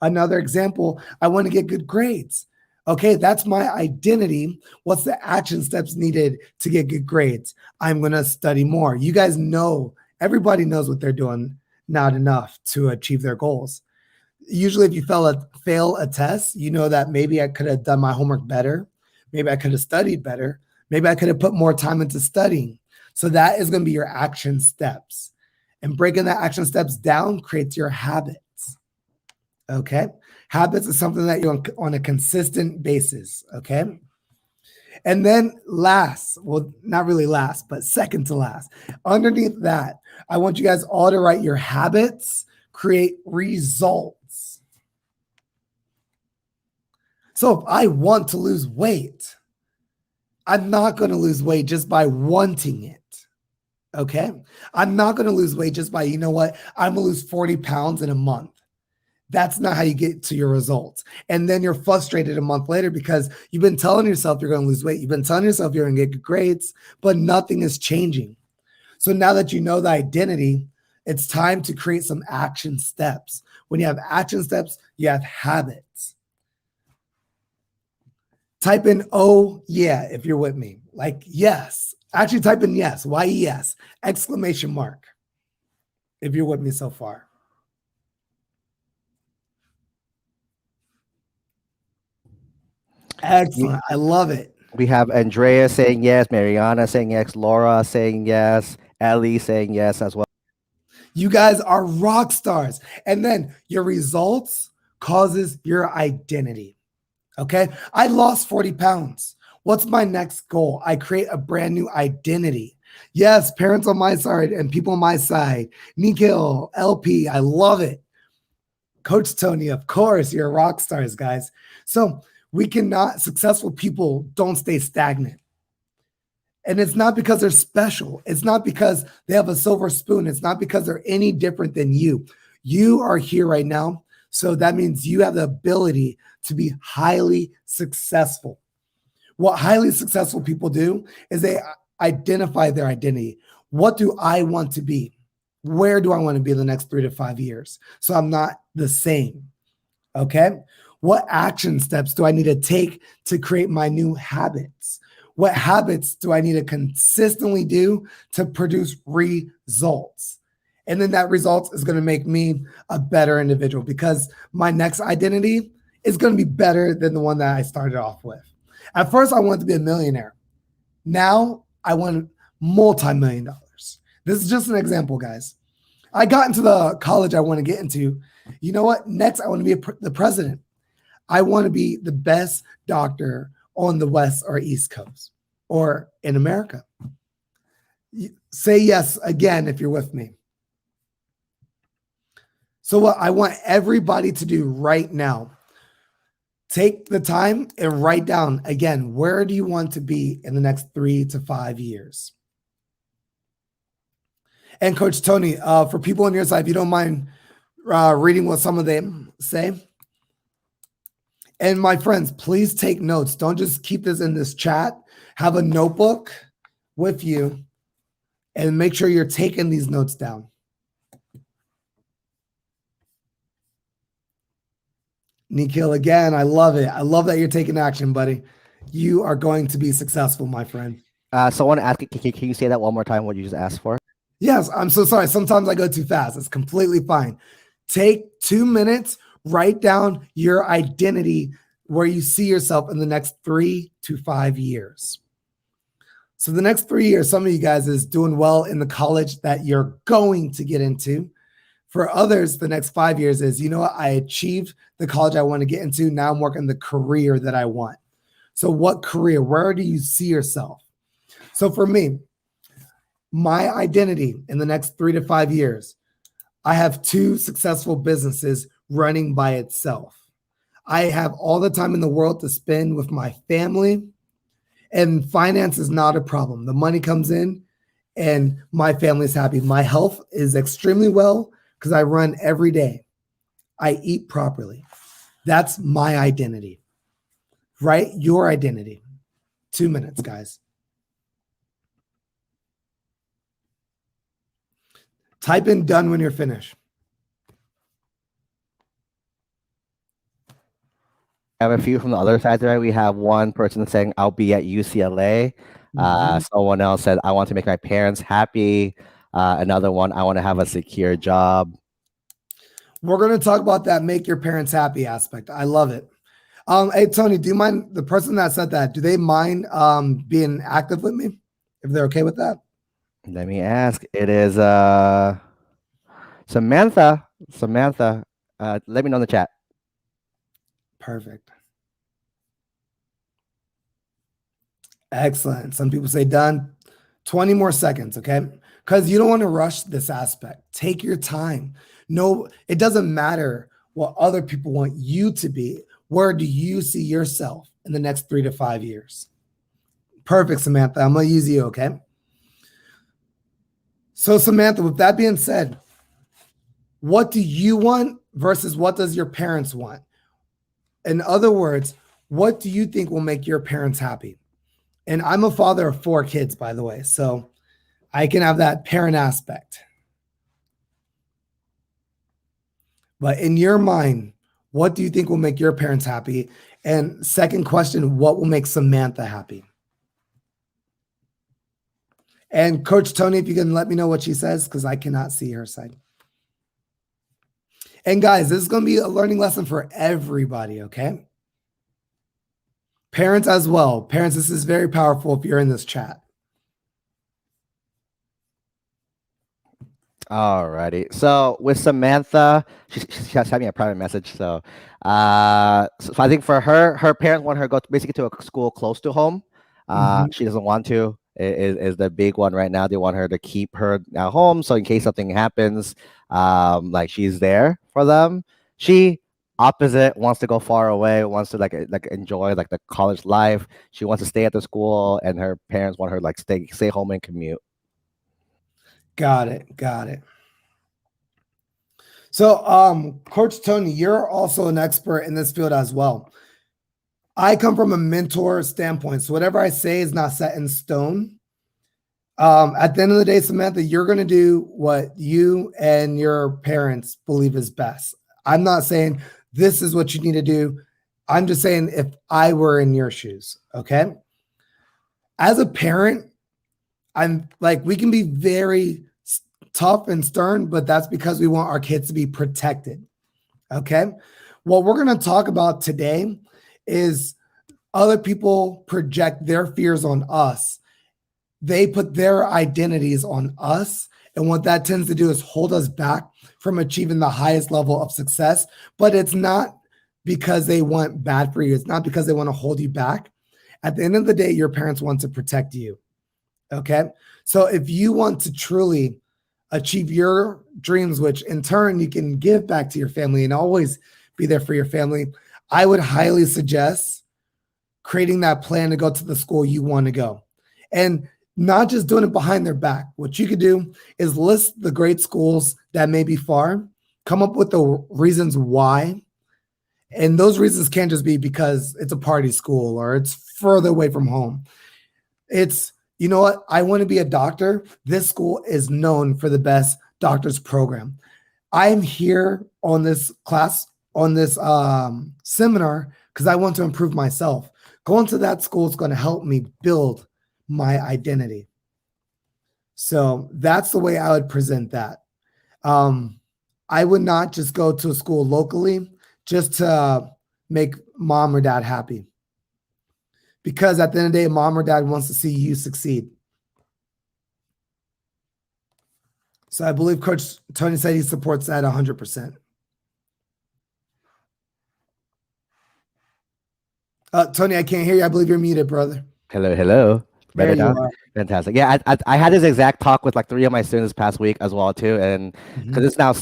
Another example, I want to get good grades. Okay, that's my identity. What's the action steps needed to get good grades? I'm going to study more. You guys know, everybody knows what they're doing, not enough to achieve their goals. Usually if you fail a test, you know that maybe I could have done my homework better. Maybe I could have studied better. Maybe I could have put more time into studying. So that is going to be your action steps. And breaking the action steps down creates your habits. Okay? Habits is something that you're on a consistent basis, okay? And then last, well, not really last, but second to last, underneath that, I want you guys all to write your habits, create results. So if I want to lose weight, I'm not going to lose weight just by wanting it, okay? I'm not going to lose weight just by, you know what, I'm going to lose 40 pounds in a month. That's not how you get to your results. And then you're frustrated a month later because you've been telling yourself you're going to lose weight. You've been telling yourself you're going to get good grades, but nothing is changing. So now that you know the identity, it's time to create some action steps. When you have action steps, you have habits. Type in, oh, yeah, if you're with me. Like, yes. Actually, type in yes. Why yes? Exclamation mark. If you're with me so far. Excellent. I love it. We have Andrea saying yes, Mariana saying yes, Laura saying yes, Ellie saying yes as well. You guys are rock stars. And then your results causes your identity. Okay. I lost 40 pounds. What's my next goal? I create a brand new identity. Yes, parents on my side and people on my side. Nikhil, LP, I love it. Coach Tony, of course, you're rock stars, guys. So successful people don't stay stagnant. And it's not because they're special. It's not because they have a silver spoon. It's not because they're any different than you. You are here right now. So that means you have the ability to be highly successful. What highly successful people do is they identify their identity. What do I want to be? Where do I want to be in the next 3 to 5 years? So I'm not the same. Okay. What action steps do I need to take to create my new habits? What habits do I need to consistently do to produce results? And then that result is going to make me a better individual because my next identity is going to be better than the one that I started off with. At first, I wanted to be a millionaire. Now I want multi-million dollars. This is just an example, guys. I got into the college I want to get into. You know what? Next, I want to be the president. I want to be the best doctor on the West or East Coast or in America. Say yes again if you're with me. So what I want everybody to do right now, take the time and write down again, where do you want to be in the next 3 to 5 years? And Coach Tony, for people on your side, if you don't mind reading what some of them say. And my friends, please take notes. Don't just keep this in this chat. Have a notebook with you and make sure you're taking these notes down. Nikhil, again, I love it. I love that you're taking action, buddy. You are going to be successful, my friend. Someone asked, can you say that one more time? What you just asked for? Yes, I'm so sorry. Sometimes I go too fast. It's completely fine. Take 2 minutes, write down your identity where you see yourself in the next 3 to 5 years. So, the next 3 years, some of you guys is doing well in the college that you're going to get into. For others, the next 5 years is, you know what? I achieved the college I want to get into. Now I'm working the career that I want. So, what career? Where do you see yourself? So, for me, my identity in the next 3 to 5 years, I have 2 successful businesses running by itself. I have all the time in the world to spend with my family, and finance is not a problem. The money comes in and my family is happy. My health is extremely well because I run every day. I eat properly. That's my identity. Write your identity. 2 minutes, guys. Type in done when you're finished. I have a few from the other side there. We have one person saying, I'll be at UCLA. Someone else said, I want to make my parents happy. Another one, I want to have a secure job. We're going to talk about that make your parents happy aspect. I love it. Hey, Tony, do you mind, the person that said that, do they mind being active with me if they're okay with that? Let me ask. It is Samantha. Samantha, let me know in the chat. Perfect. Excellent. Some people say done. 20 more seconds, okay? Because you don't want to rush this aspect. Take your time. No, it doesn't matter what other people want you to be. Where do you see yourself in the next 3 to 5 years? Perfect, Samantha. I'm going to use you, okay? So, Samantha, with that being said, what do you want versus what does your parents want? In other words, what do you think will make your parents happy? And I'm a father of 4 kids, by the way, so I can have that parent aspect. But in your mind, what do you think will make your parents happy? And second question, what will make Samantha happy? And Coach Tony, if you can let me know what she says, because I cannot see her side. And guys, this is going to be a learning lesson for everybody, okay? Parents as well. Parents, this is very powerful if you're in this chat. Alrighty. So with Samantha, she sent me a private message. So I think for her parents want her to go basically to a school close to home. She doesn't want to. Is the big one right now. They want her to keep her at home, so in case something happens, like she's there for them. She opposite wants to go far away, wants to like enjoy like the college life. She wants to stay at the school, and her parents want her like stay home and commute. Got it. Got it. So, Coach Tony, you're also an expert in this field as well. I come from a mentor standpoint, so whatever I say is not set in stone. At the end of the day, Samantha, you're going to do what you and your parents believe is best. I'm not saying this is what you need to do. I'm just saying if I were in your shoes, okay? As a parent, I'm like, we can be very tough and stern, but that's because we want our kids to be protected, okay? What we're going to talk about today is other people project their fears on us. They put their identities on us. And what that tends to do is hold us back from achieving the highest level of success. But it's not because they want bad for you. It's not because they want to hold you back. At the end of the day, your parents want to protect you. Okay. So if you want to truly achieve your dreams, which in turn you can give back to your family and always be there for your family, I would highly suggest creating that plan to go to the school you want to go. And not just doing it behind their back. What you could do is list the great schools that may be far, come up with the reasons why. And those reasons can't just be because it's a party school or it's further away from home. It's, you know what? I want to be a doctor. This school is known for the best doctor's program. I'm here on this class, on this seminar, because I want to improve myself. Going to that school is going to help me build my identity. So that's the way I would present that. I would not just go to a school locally just to make mom or dad happy. Because at the end of the day, mom or dad wants to see you succeed. So I believe Coach Tony said he supports that 100%. Tony, I can't hear you. I believe you're muted, brother. Hello. There Better you now? are. Fantastic. Yeah, I had this exact talk with like 3 of my students this past week as well too, and because it's now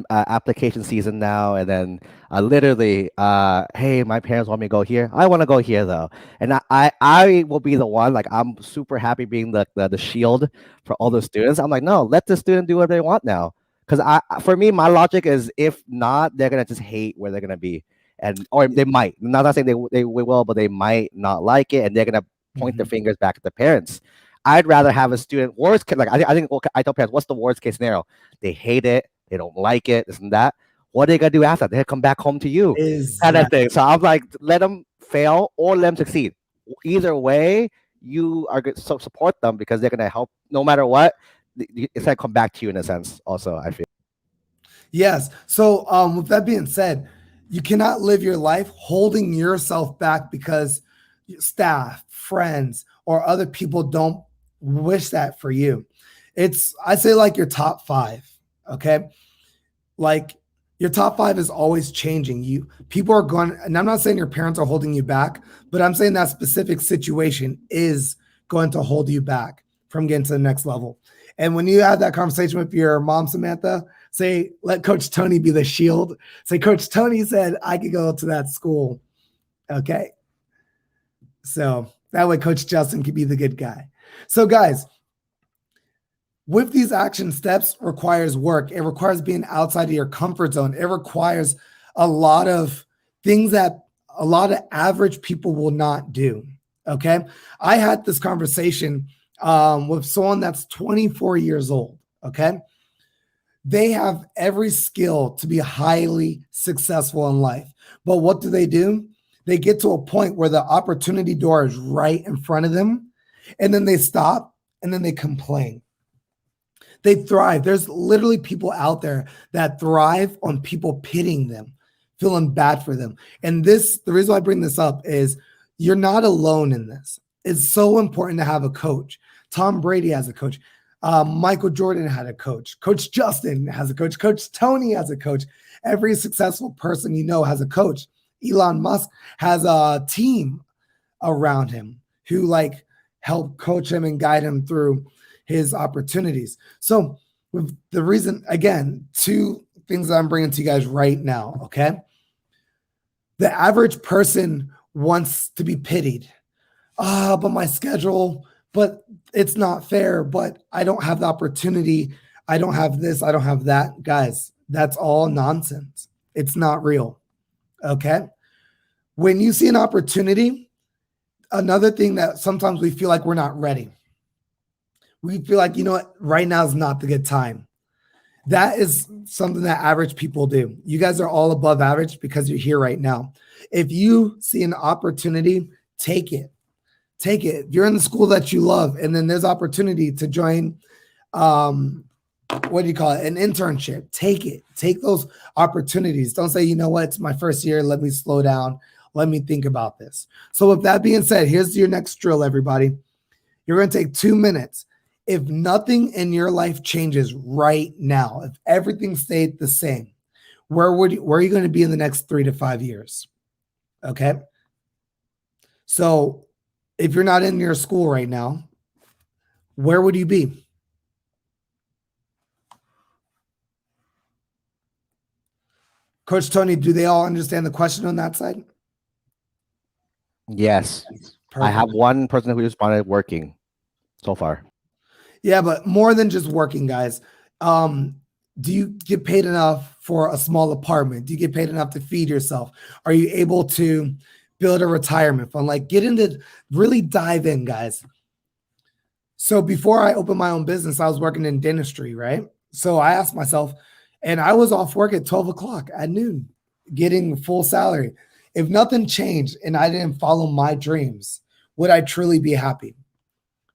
application season now, and then literally, hey, my parents want me to go here. I want to go here though, and I will be the one, like I'm super happy being the shield for all the students. I'm like, no, let the student do what they want now, because for me, my logic is if not, they're gonna just hate where they're gonna be, and or they might. I'm not saying they will, but they might not like it, and they're gonna point their fingers back at the parents. I'd rather have a student worst case, like I think I tell parents, what's the worst case scenario? They hate it, they don't like it, this and that. What are they gonna do after? They'll come back home to you, kind of thing. So I'm like, let them fail or let them succeed. Either way, you are going to support them because they're gonna help no matter what. It's gonna come back to you in a sense. Also, I feel. Yes. So with that being said, you cannot live your life holding yourself back because staff, friends, or other people don't wish that for you. I say like your top 5, okay? Like your top 5 is always changing. People are going, and I'm not saying your parents are holding you back, but I'm saying that specific situation is going to hold you back from getting to the next level. And when you have that conversation with your mom, Samantha, say, let Coach Tony be the shield. Say, Coach Tony said I could go to that school. Okay. So that way Coach Justin could be the good guy. So guys, with these action steps requires work. It requires being outside of your comfort zone. It requires a lot of things that a lot of average people will not do. Okay. I had this conversation with someone that's 24 years old. Okay. They have every skill to be highly successful in life. But what do? They get to a point where the opportunity door is right in front of them, and then they stop, and then they complain. They thrive. There's literally people out there that thrive on people pitying them, feeling bad for them. And the reason why I bring this up is you're not alone in this. It's so important to have a coach. Tom Brady has a coach. Michael Jordan had a coach. Coach Justin has a coach. Coach Tony has a coach. Every successful person you know has a coach. Elon Musk has a team around him who like help coach him and guide him through his opportunities. So with the reason, again, 2 things that I'm bringing to you guys right now, okay? The average person wants to be pitied. But my schedule, but it's not fair, but I don't have the opportunity. I don't have this, I don't have that. Guys, that's all nonsense. It's not real. Okay. When you see an opportunity, another thing that sometimes we feel like we're not ready. We feel like, you know what, right now is not the good time. That is something that average people do. You guys are all above average because you're here right now. If you see an opportunity, take it. Take it. If you're in the school that you love, and then there's opportunity to join, what do you call it? An internship. Take it. Take those opportunities. Don't say, you know what, it's my first year. Let me slow down. Let me think about this. So with that being said, here's your next drill, everybody. You're going to take 2 minutes. If nothing in your life changes right now, if everything stayed the same, where are you going to be in the next 3 to 5 years? Okay. So if you're not in your school right now, where would you be? Coach Tony, do they all understand the question on that side? Yes. Perfect. I have one person who responded working so far. Yeah, but more than just working, guys. Do you get paid enough for a small apartment? Do you get paid enough to feed yourself? Are you able to build a retirement fund? Like, get into, really dive in, guys. So before I opened my own business, I was working in dentistry, right? So I asked myself, and I was off work at 12 o'clock at noon, getting full salary. If nothing changed and I didn't follow my dreams, would I truly be happy?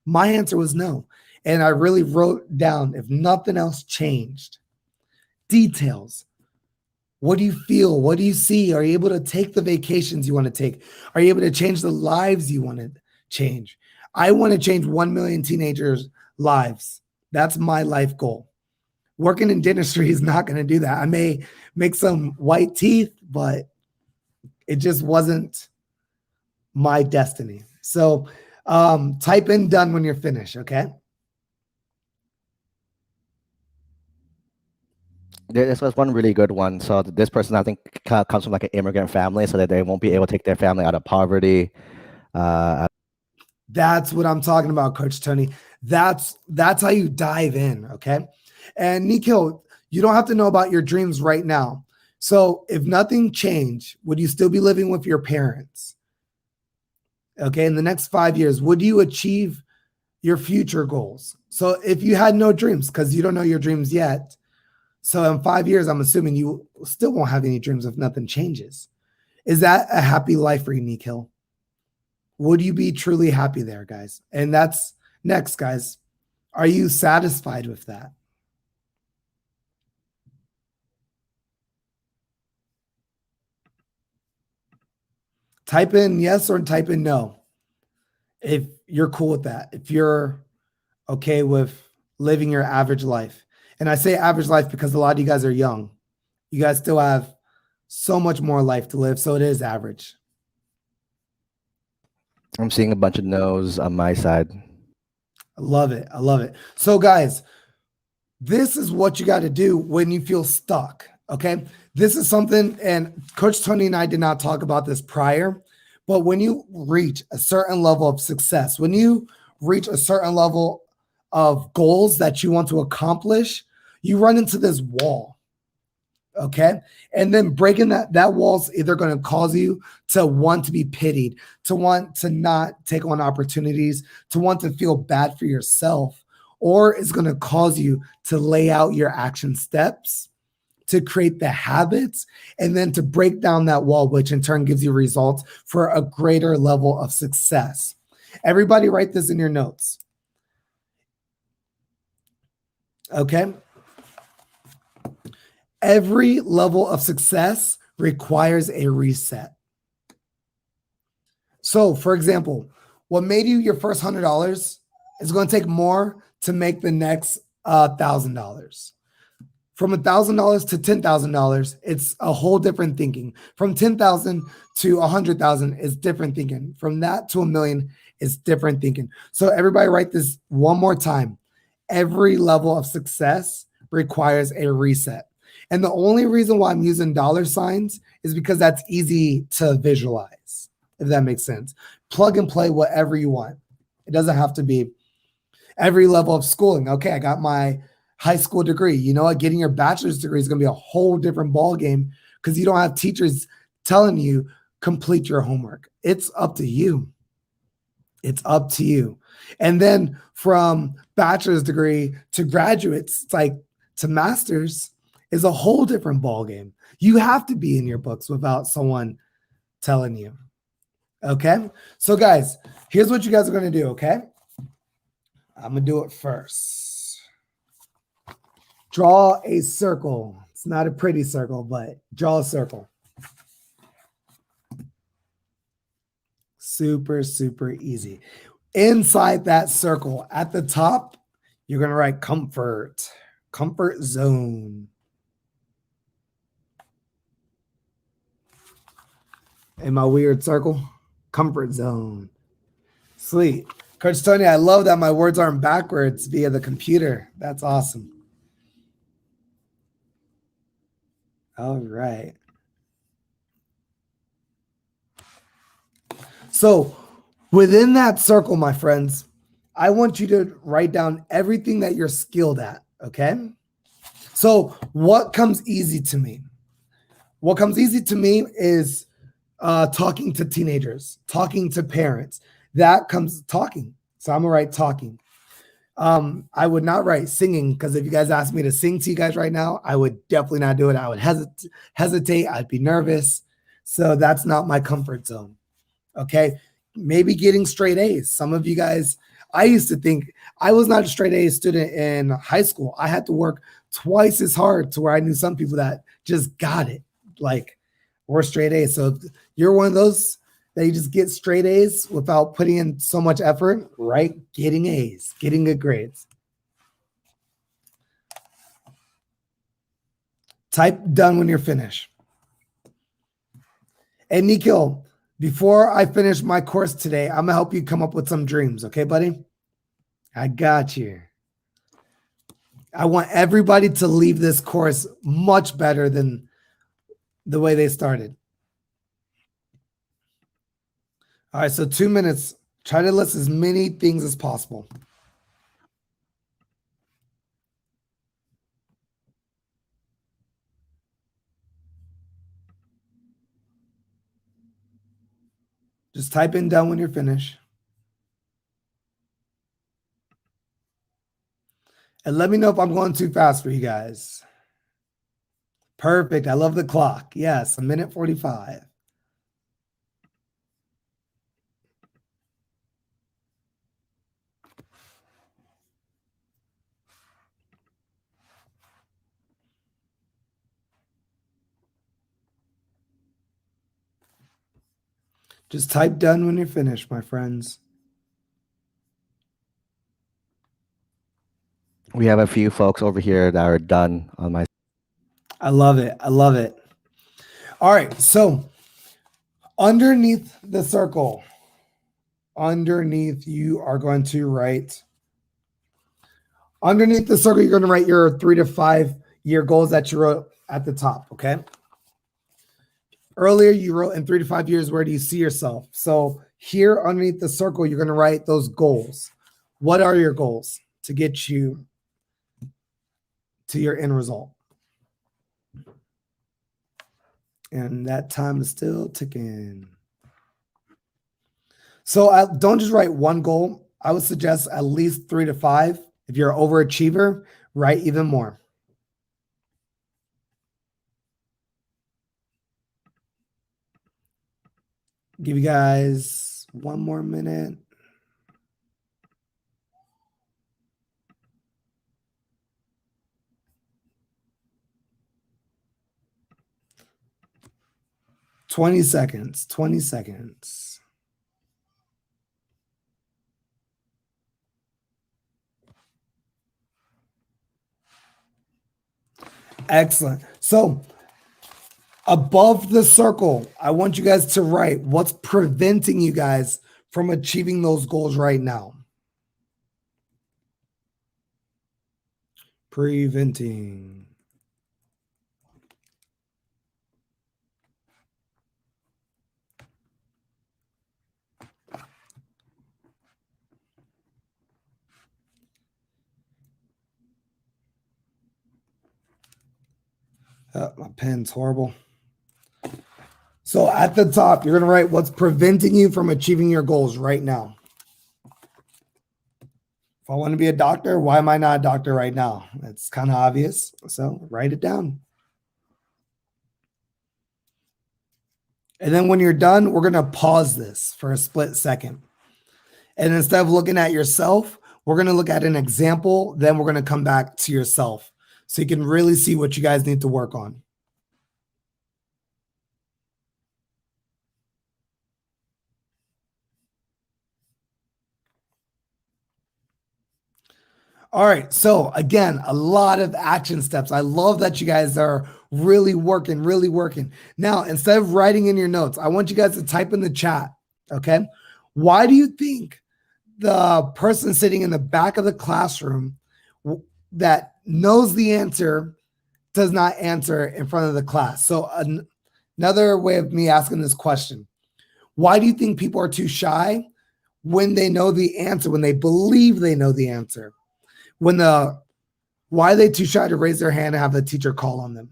My answer was no. And I really wrote down, if nothing else changed, details. What do you feel? What do you see? Are you able to take the vacations you want to take? Are you able to change the lives you want to change? I want to change 1 million teenagers' lives. That's my life goal. Working in dentistry is not going to do that. I may make some white teeth, but it just wasn't my destiny. So type in done when you're finished, okay? This was one really good one. So this person, I think, comes from like an immigrant family, so that they won't be able to take their family out of poverty. That's what I'm talking about, Coach Tony. That's how you dive in, okay? And Nikhil, you don't have to know about your dreams right now. So if nothing changed, would you still be living with your parents? Okay, in the next 5 years, would you achieve your future goals? So if you had no dreams, because you don't know your dreams yet, so in 5 years, I'm assuming you still won't have any dreams if nothing changes. Is that a happy life for you, Nikhil? Would you be truly happy there, guys? And that's next, guys. Are you satisfied with that? Type in yes or type in no if you're cool with that. If you're okay with living your average life. And I say average life because a lot of you guys are young. You guys still have so much more life to live, so it is average. I'm seeing a bunch of no's on my side. I love it. I love it. So, guys, this is what you got to do when you feel stuck. Okay. This is something, and Coach Tony and I did not talk about this prior, but when you reach a certain level of success, when you reach a certain level of goals that you want to accomplish, you run into this wall. Okay. And then breaking that wall's either going to cause you to want to be pitied, to want to not take on opportunities, to want to feel bad for yourself, or it's going to cause you to lay out your action steps to create the habits and then to break down that wall, which in turn gives you results for a greater level of success. Everybody write this in your notes. Okay. Every level of success requires a reset. So, for example, what made you your first $100 is going to take more to make the next $1,000. From $1,000 to $10,000, it's a whole different thinking. From 10,000 to 100,000 is different thinking. From that to 1 million is different thinking. So everybody write this one more time. Every level of success requires a reset. And the only reason why I'm using dollar signs is because that's easy to visualize, if that makes sense. Plug and play whatever you want. It doesn't have to be every level of schooling. Okay, I got my high school degree. You know what? Getting your bachelor's degree is going to be a whole different ball game because you don't have teachers telling you complete your homework. It's up to you. It's up to you. And then from bachelor's degree to graduates, it's like to master's is a whole different ball game. You have to be in your books without someone telling you. Okay? So guys, here's what you guys are going to do, okay? I'm going to do it first. Draw a circle. It's not a pretty circle, but draw a circle. Super, super easy. Inside that circle, at the top, you're going to write comfort, comfort zone. In my weird circle, comfort zone. Sweet. Coach Tony, I love that my words aren't backwards via the computer. That's awesome. All right. So within that circle, my friends, I want you to write down everything that you're skilled at, okay? So what comes easy to me? What comes easy to me is talking to teenagers, talking to parents. That comes talking. So I'm going to write talking. I would not write singing because if you guys asked me to sing to you guys right now, I would definitely not do it. I would hesitate. I'd be nervous. So that's not my comfort zone. Okay. Maybe getting straight A's. Some of you guys I used to think I was not a straight A student in high school. I had to work twice as hard to where I knew some people that just got it, like we're straight A's. So if you're one of those that you just get straight A's without putting in so much effort, right? Getting A's, getting good grades. Type done when you're finished. And Nikhil, before I finish my course today, I'm gonna help you come up with some dreams, okay, buddy? I got you. I want everybody to leave this course much better than the way they started. All right, so 2 minutes. Try to list as many things as possible. Just type in done when you're finished. And let me know if I'm going too fast for you guys. Perfect. I love the clock. Yes, 1:45. Just type done when you're finished, my friends. We have a few folks over here that are done on my. I love it. I love it. All right. So underneath the circle, underneath you are going to write, underneath the circle, you're going to write your 3 to 5 year goals that you wrote at the top. Okay. Earlier, you wrote in 3 to 5 years, where do you see yourself? So here underneath the circle, you're going to write those goals. What are your goals to get you to your end result? And that time is still ticking. So don't just write one goal. I would suggest at least 3 to 5. If you're an overachiever, write even more. Give you guys 1 more minute. $20 seconds. 20 seconds. Excellent. So above the circle, I want you guys to write what's preventing you guys from achieving those goals right now. Preventing. My pen's horrible. So at the top, you're going to write what's preventing you from achieving your goals right now. If I want to be a doctor, why am I not a doctor right now? It's kind of obvious. So write it down. And then when you're done, we're going to pause this for a split second. And instead of looking at yourself, we're going to look at an example. Then we're going to come back to yourself so you can really see what you guys need to work on. All right. So again, a lot of action steps. I love that you guys are really working, really working. Now, instead of writing in your notes, I want you guys to type in the chat. Okay. Why do you think the person sitting in the back of the classroom that knows the answer does not answer in front of the class? So another way of me asking this question, why do you think people are too shy when they know the answer, when they believe they know the answer? Why are they too shy to raise their hand and have the teacher call on them?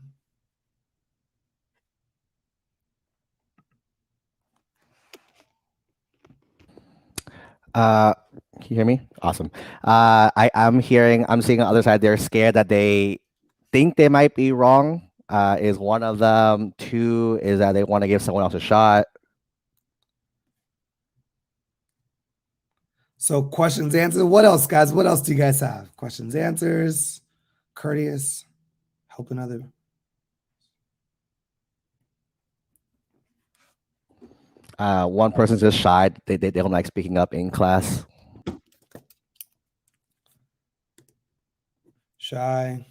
Can you hear me? Awesome. I'm seeing on the other side, they're scared that they think they might be wrong. Is one of them. 2 is that they want to give someone else a shot. So questions, answers. What else, guys? What else do you guys have? Questions, answers, courteous, helping other. One person's just shy. They don't like speaking up in class. Shy.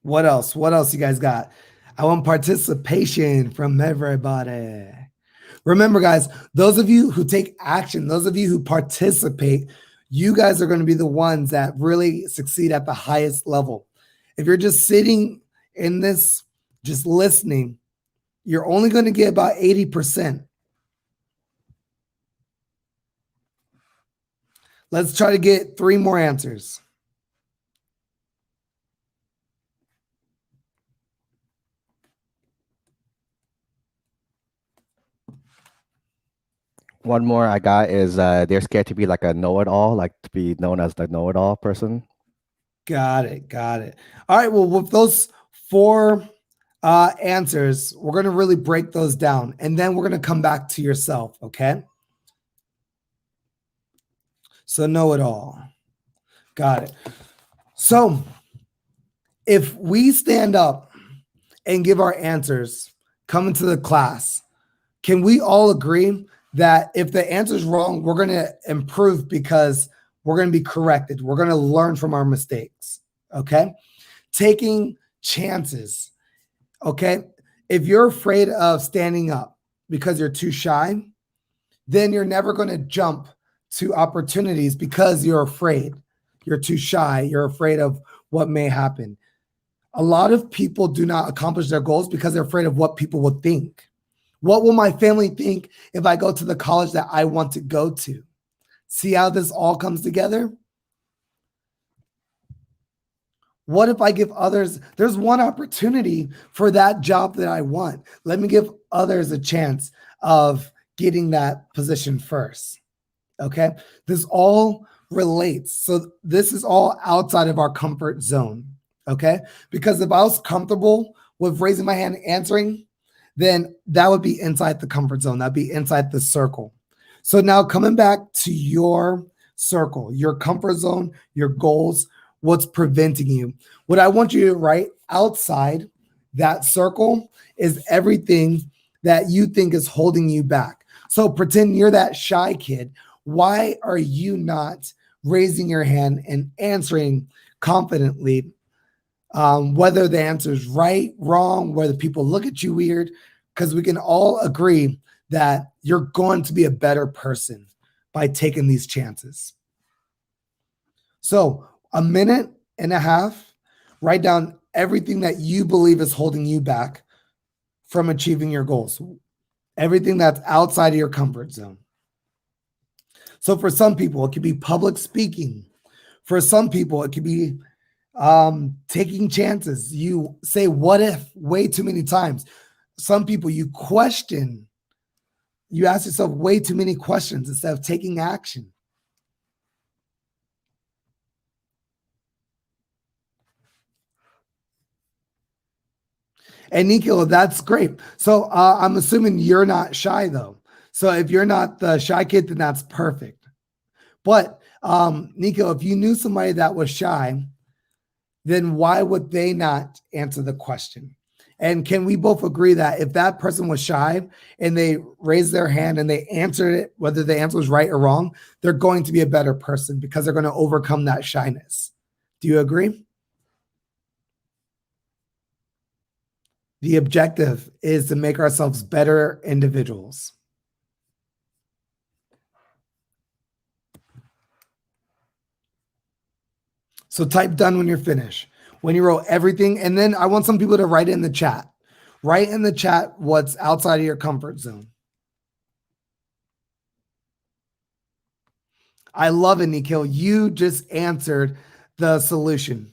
What else? What else you guys got? I want participation from everybody. Remember, guys, those of you who take action, those of you who participate, you guys are going to be the ones that really succeed at the highest level. If you're just sitting in this, just listening, you're only going to get about 80%. Let's try to get 3 more answers. One more I got is they're scared to be like a know-it-all, like to be known as the know-it-all person. Got it. Got it. All right. Well, with those 4 answers, we're going to really break those down, and then we're going to come back to yourself. Okay. So know it all. Got it. So if we stand up and give our answers coming to the class, can we all agree that if the answer is wrong, we're going to improve because we're going to be corrected. We're going to learn from our mistakes. Okay. Taking chances. Okay. If you're afraid of standing up because you're too shy, then you're never going to jump to opportunities because you're afraid. You're too shy. You're afraid of what may happen. A lot of people do not accomplish their goals because they're afraid of what people will think. What will my family think if I go to the college that I want to go to? See how this all comes together? What if I give others, there's one opportunity for that job that I want. Let me give others a chance of getting that position first. Okay. This all relates. So this is all outside of our comfort zone. Okay. Because if I was comfortable with raising my hand and answering, then that would be inside the comfort zone. That'd be inside the circle. So now coming back to your circle, your comfort zone, your goals, what's preventing you. What I want you to write outside that circle is everything that you think is holding you back. So pretend you're that shy kid. Why are you not raising your hand and answering confidently? Whether the answer is right, wrong, whether people look at you weird, because we can all agree that you're going to be a better person by taking these chances. So 1.5 minutes, write down everything that you believe is holding you back from achieving your goals, everything that's outside of your comfort zone. So for some people, it could be public speaking. For some people, it could be taking chances. You say what if way too many times. Some people you question, you ask yourself way too many questions instead of taking action. And Nikhil, that's great. So I'm assuming you're not shy though. So if you're not the shy kid, then that's perfect. But Nikhil, if you knew somebody that was shy, then why would they not answer the question? And can we both agree that if that person was shy and they raised their hand and they answered it, whether the answer was right or wrong, they're going to be a better person because they're going to overcome that shyness. Do you agree? The objective is to make ourselves better individuals. So type done when you're finished. When you wrote everything, and then I want some people to write in the chat. Write in the chat what's outside of your comfort zone. I love it, Nikhil. You just answered the solution.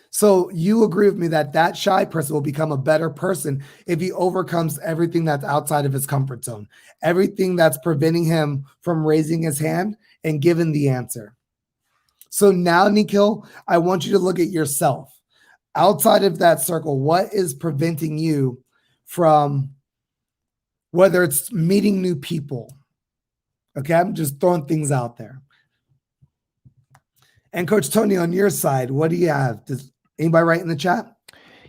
So you agree with me that that shy person will become a better person if he overcomes everything that's outside of his comfort zone, everything that's preventing him from raising his hand and giving the answer. So now, Nikhil, I want you to look at yourself. Outside of that circle, what is preventing you from, whether it's meeting new people? Okay, I'm just throwing things out there. And Coach Tony, on your side, what do you have? Does anybody write in the chat?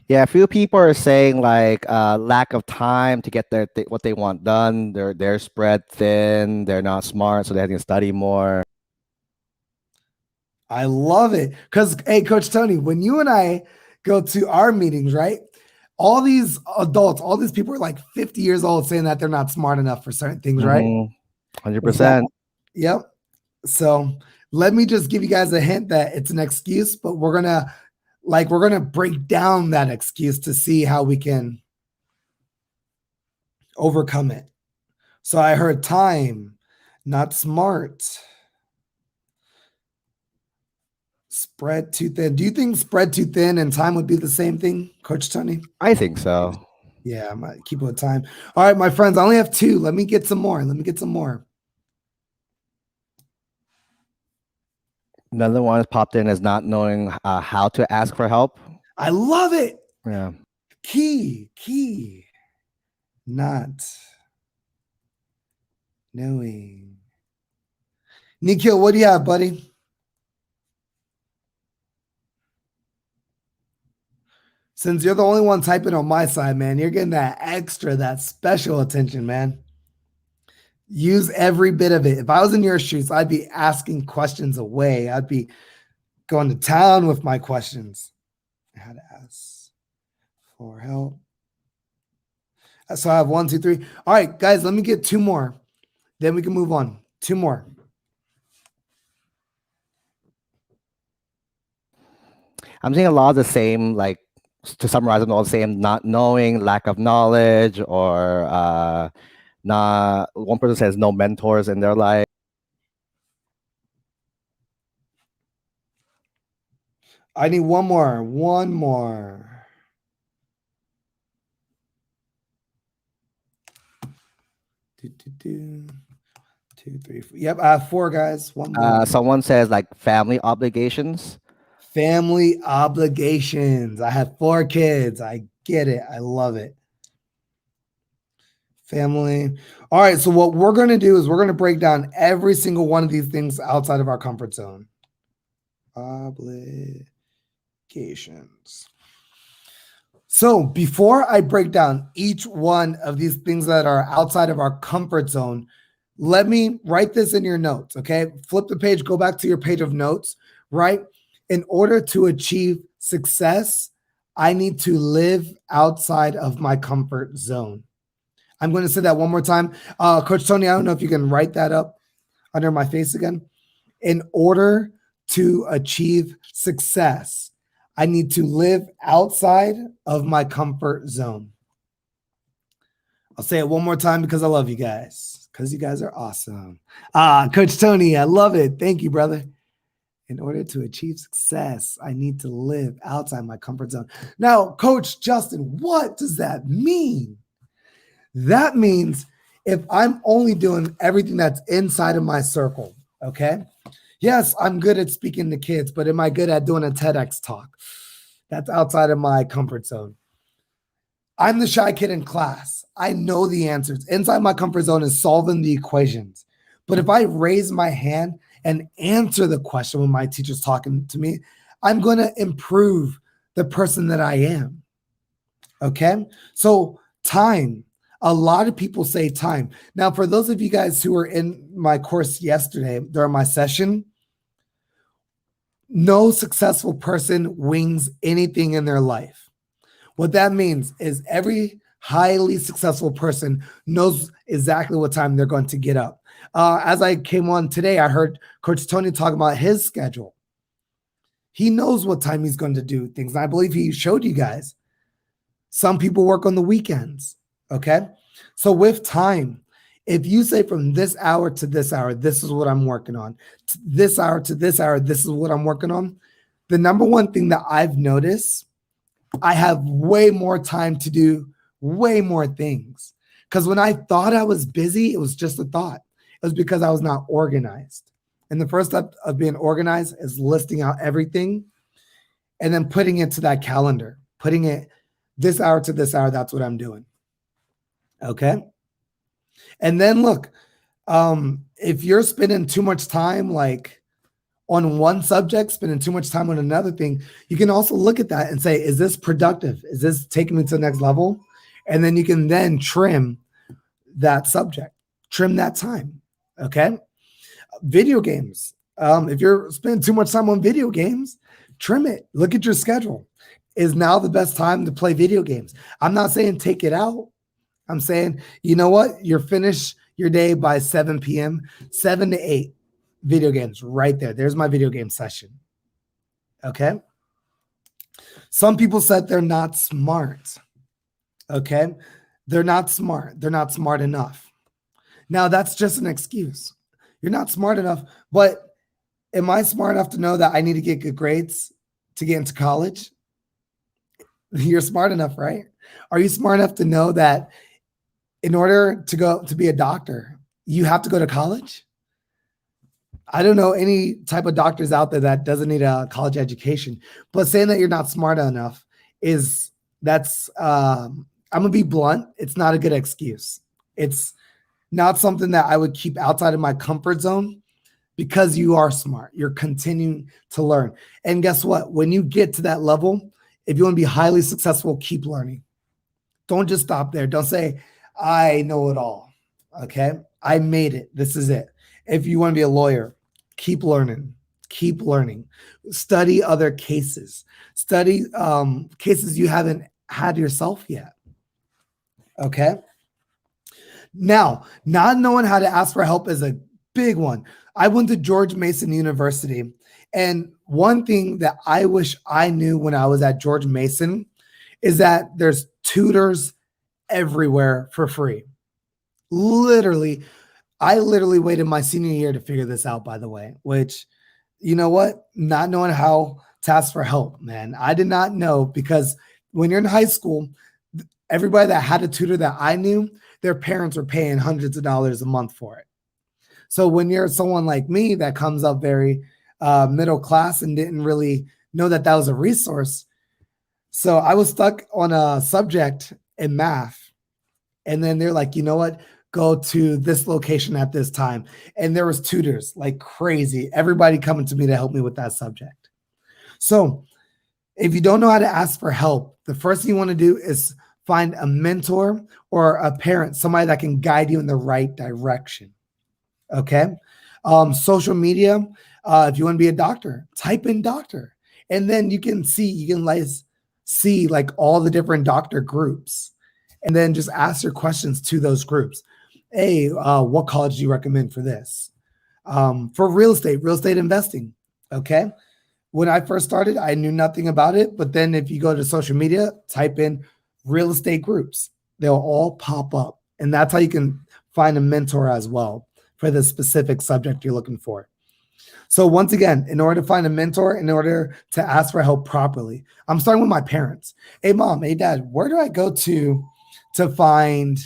Yeah, a few people are saying like lack of time to get what they want done. They're spread thin. They're not smart, so they have to study more. I love it. Because, hey, Coach Tony, when you and I go to our meetings, right? All these adults, all these people are like 50 years old saying that they're not smart enough for certain things, right? 100%. Yep. So let me just give you guys a hint that it's an excuse, but we're gonna break down that excuse to see how we can overcome it. So I heard time, not smart. Spread too thin. Do you think spread too thin and time would be the same thing, Coach Tony? I think so. Yeah, I might keep it with time. All right, my friends, I only have 2. Let me get some more. Another one has popped in as not knowing how to ask for help. I love it. Yeah. Key. Not knowing. Nikhil, what do you have, buddy? Since you're the only one typing on my side, man, you're getting that extra, that special attention, man. Use every bit of it. If I was in your shoes, I'd be asking questions away. I'd be going to town with my questions. How to ask for help. So I have 1, 2, 3. All right, guys, let me get 2 more. Then we can move on. 2 more. I'm seeing a lot of the same, like, to summarize them all the same, not knowing, lack of knowledge, or not. One person says no mentors in their life. I need one more. 1 more. 2, 3, 4. Yep, I have 4, guys. 1 more. Someone says like family obligations. Family obligations. I have 4 kids. I get it. I love it. Family. All right. So what we're going to do is we're going to break down every single one of these things outside of our comfort zone. Obligations. So before I break down each one of these things that are outside of our comfort zone, let me write this in your notes. Okay. Flip the page, go back to your page of notes, right? In order to achieve success, I need to live outside of my comfort zone. I'm going to say that one more time. Coach Tony, I don't know if you can write that up under my face again. In order to achieve success, I need to live outside of my comfort zone. I'll say it one more time because I love you guys, because you guys are awesome. Coach Tony, I love it. Thank you, brother. In order to achieve success, I need to live outside my comfort zone. Now, Coach Justin, what does that mean? That means if I'm only doing everything that's inside of my circle, okay? Yes, I'm good at speaking to kids, but am I good at doing a TEDx talk? That's outside of my comfort zone. I'm the shy kid in class. I know the answers. Inside my comfort zone is solving the equations. But if I raise my hand and answer the question when my teacher's talking to me, I'm going to improve the person that I am. Okay? So time. A lot of people say time. Now, for those of you guys who were in my course yesterday during my session, no successful person wings anything in their life. What that means is every highly successful person knows exactly what time they're going to get up. As I came on today, I heard Coach Tony talk about his schedule. He knows what time he's going to do things. And I believe he showed you guys. Some people work on the weekends. Okay. So with time, if you say from this hour to this hour, this is what I'm working on, this hour to this hour, this is what I'm working on. The number one thing that I've noticed, I have way more time to do way more things. Because when I thought I was busy, it was just a thought. It was because I was not organized. And the first step of being organized is listing out everything and then putting it to that calendar, putting it this hour to this hour. That's what I'm doing. Okay. And then look, if you're spending too much time like on one subject, spending too much time on another thing, you can also look at that and say, is this productive? Is this taking me to the next level? And then you can then trim that subject, trim that time. Okay. Video games. If you're spending too much time on video games, trim it. Look at your schedule. Is now the best time to play video games? I'm not saying take it out. I'm saying, you know what? You're finished your day by 7 p.m., 7 to 8 video games right there. There's my video game session. Okay. Some people said they're not smart. Okay. They're not smart. They're not smart enough. Now that's just an excuse. You're not smart enough, but am I smart enough to know that I need to get good grades to get into college? You're smart enough, right? Are you smart enough to know that in order to go to be a doctor, you have to go to college? I don't know any type of doctors out there that doesn't need a college education, but saying that you're not smart enough I'm going to be blunt. It's not a good excuse. It's not something that I would keep outside of my comfort zone because you are smart. You're continuing to learn. And guess what? When you get to that level, if you want to be highly successful, keep learning. Don't just stop there. Don't say, I know it all. Okay. I made it. This is it. If you want to be a lawyer, keep learning. Keep learning. Study other cases. Study cases you haven't had yourself yet. Okay. Now, not knowing how to ask for help is a big one. I went to George Mason University, and one thing that I wish I knew when I was at George Mason is that there's tutors everywhere for free. I literally waited my senior year to figure this out, by the way, which, you know what? Not knowing how to ask for help, man. I did not know, because when you're in high school, everybody that had a tutor that I knew, their parents were paying hundreds of dollars a month for it. So when you're someone like me that comes up very middle class and didn't really know that that was a resource, so I was stuck on a subject in math. And then they're like, you know what? Go to this location at this time. And there was tutors like crazy. Everybody coming to me to help me with that subject. So if you don't know how to ask for help, the first thing you want to do is find a mentor or a parent, somebody that can guide you in the right direction. Okay. Social media. If you want to be a doctor, type in doctor. And then you can see like all the different doctor groups. And then just ask your questions to those groups. Hey, what college do you recommend for this? For real estate investing. Okay. When I first started, I knew nothing about it. But then if you go to social media, type in real estate groups, they'll all pop up. And that's how you can find a mentor as well for the specific subject you're looking for. So once again, in order to find a mentor, in order to ask for help properly, I'm starting with my parents. Hey, mom, hey, dad, where do I go to find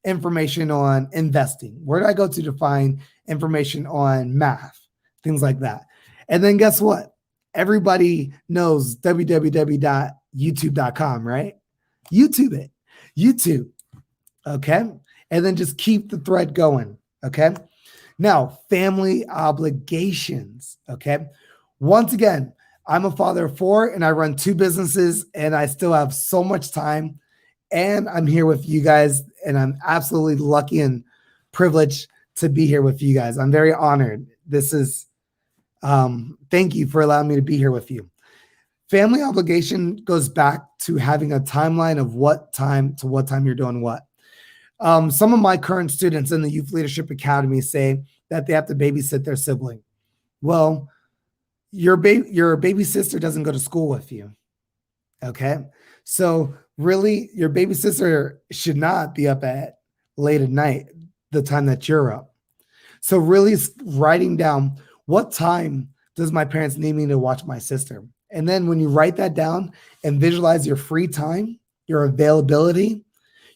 information on investing? Where do I go to find information on math? Things like that. And then guess what? Everybody knows www.youtube.com, right? YouTube it. YouTube. Okay. And then just keep the thread going. Okay. Now, family obligations. Okay. Once again, I'm a father of 4 and I run 2 businesses and I still have so much time. And I'm here with you guys, and I'm absolutely lucky and privileged to be here with you guys. I'm very honored. This is, thank you for allowing me to be here with you. Family obligation goes back to having a timeline of what time to what time you're doing what. Some of my current students in the Youth Leadership Academy say that they have to babysit their sibling. Well, your baby sister doesn't go to school with you. Okay. So really, your baby sister should not be up at late at night, the time that you're up. So really writing down, what time does my parents need me to watch my sister? And then when you write that down and visualize your free time, your availability,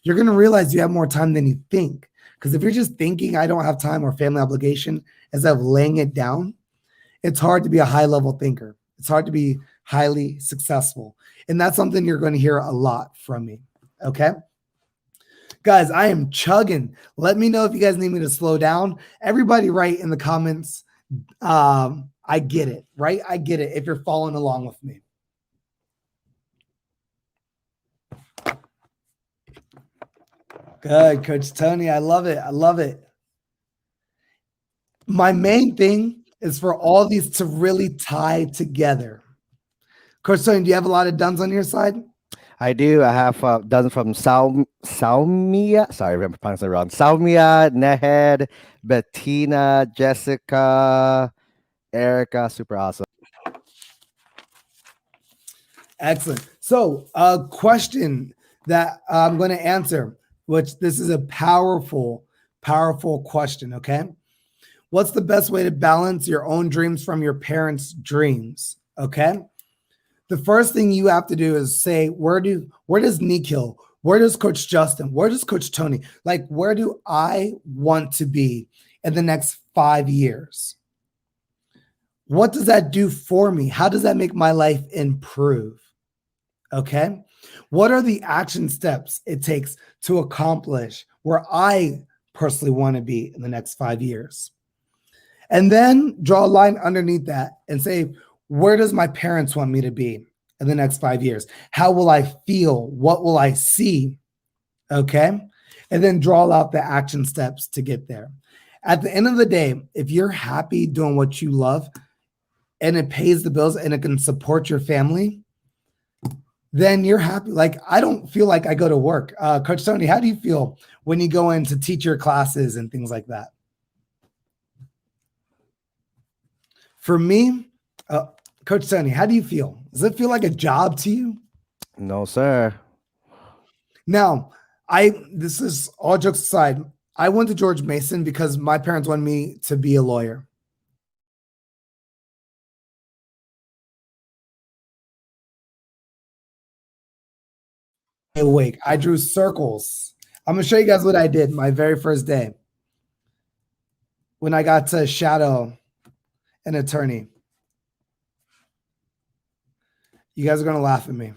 you're going to realize you have more time than you think. Because if you're just thinking, I don't have time or family obligation, instead of laying it down, it's hard to be a high-level thinker. It's hard to be highly successful. And that's something you're going to hear a lot from me. Okay. Guys, I am chugging. Let me know if you guys need me to slow down. Everybody write in the comments. I I get it, right? I get it if you're following along with me. Good, Coach Tony. I love it. I love it. My main thing is for all these to really tie together. Coach Tony, do you have a lot of duns on your side? I do. I have done from Salmia. Sorry if I'm pronouncing it wrong. Salmia, Nehed, Bettina, Jessica, Erica. Super awesome. Excellent. So, a question that I'm going to answer, which this is a powerful, powerful question. Okay. What's the best way to balance your own dreams from your parents' dreams? Okay. The first thing you have to do is say, where does Nikhil, where does Coach Justin, where does Coach Tony, like, where do I want to be in the next 5 years? What does that do for me? How does that make my life improve? Okay. What are the action steps it takes to accomplish where I personally want to be in the next 5 years? And then draw a line underneath that and say, where does my parents want me to be in the next 5 years? How will I feel? What will I see? Okay. And then draw out the action steps to get there. At the end of the day, if you're happy doing what you love and it pays the bills and it can support your family, then you're happy. Like, I don't feel like I go to work. Coach Tony, how do you feel when you go in to teach your classes and things like that? For me, Coach Tony, how do you feel? Does it feel like a job to you? No, sir. Now, this is all jokes aside. I went to George Mason because my parents wanted me to be a lawyer. Awake. I drew circles. I'm going to show you guys what I did my very first day when I got to shadow an attorney. You guys are going to laugh at me.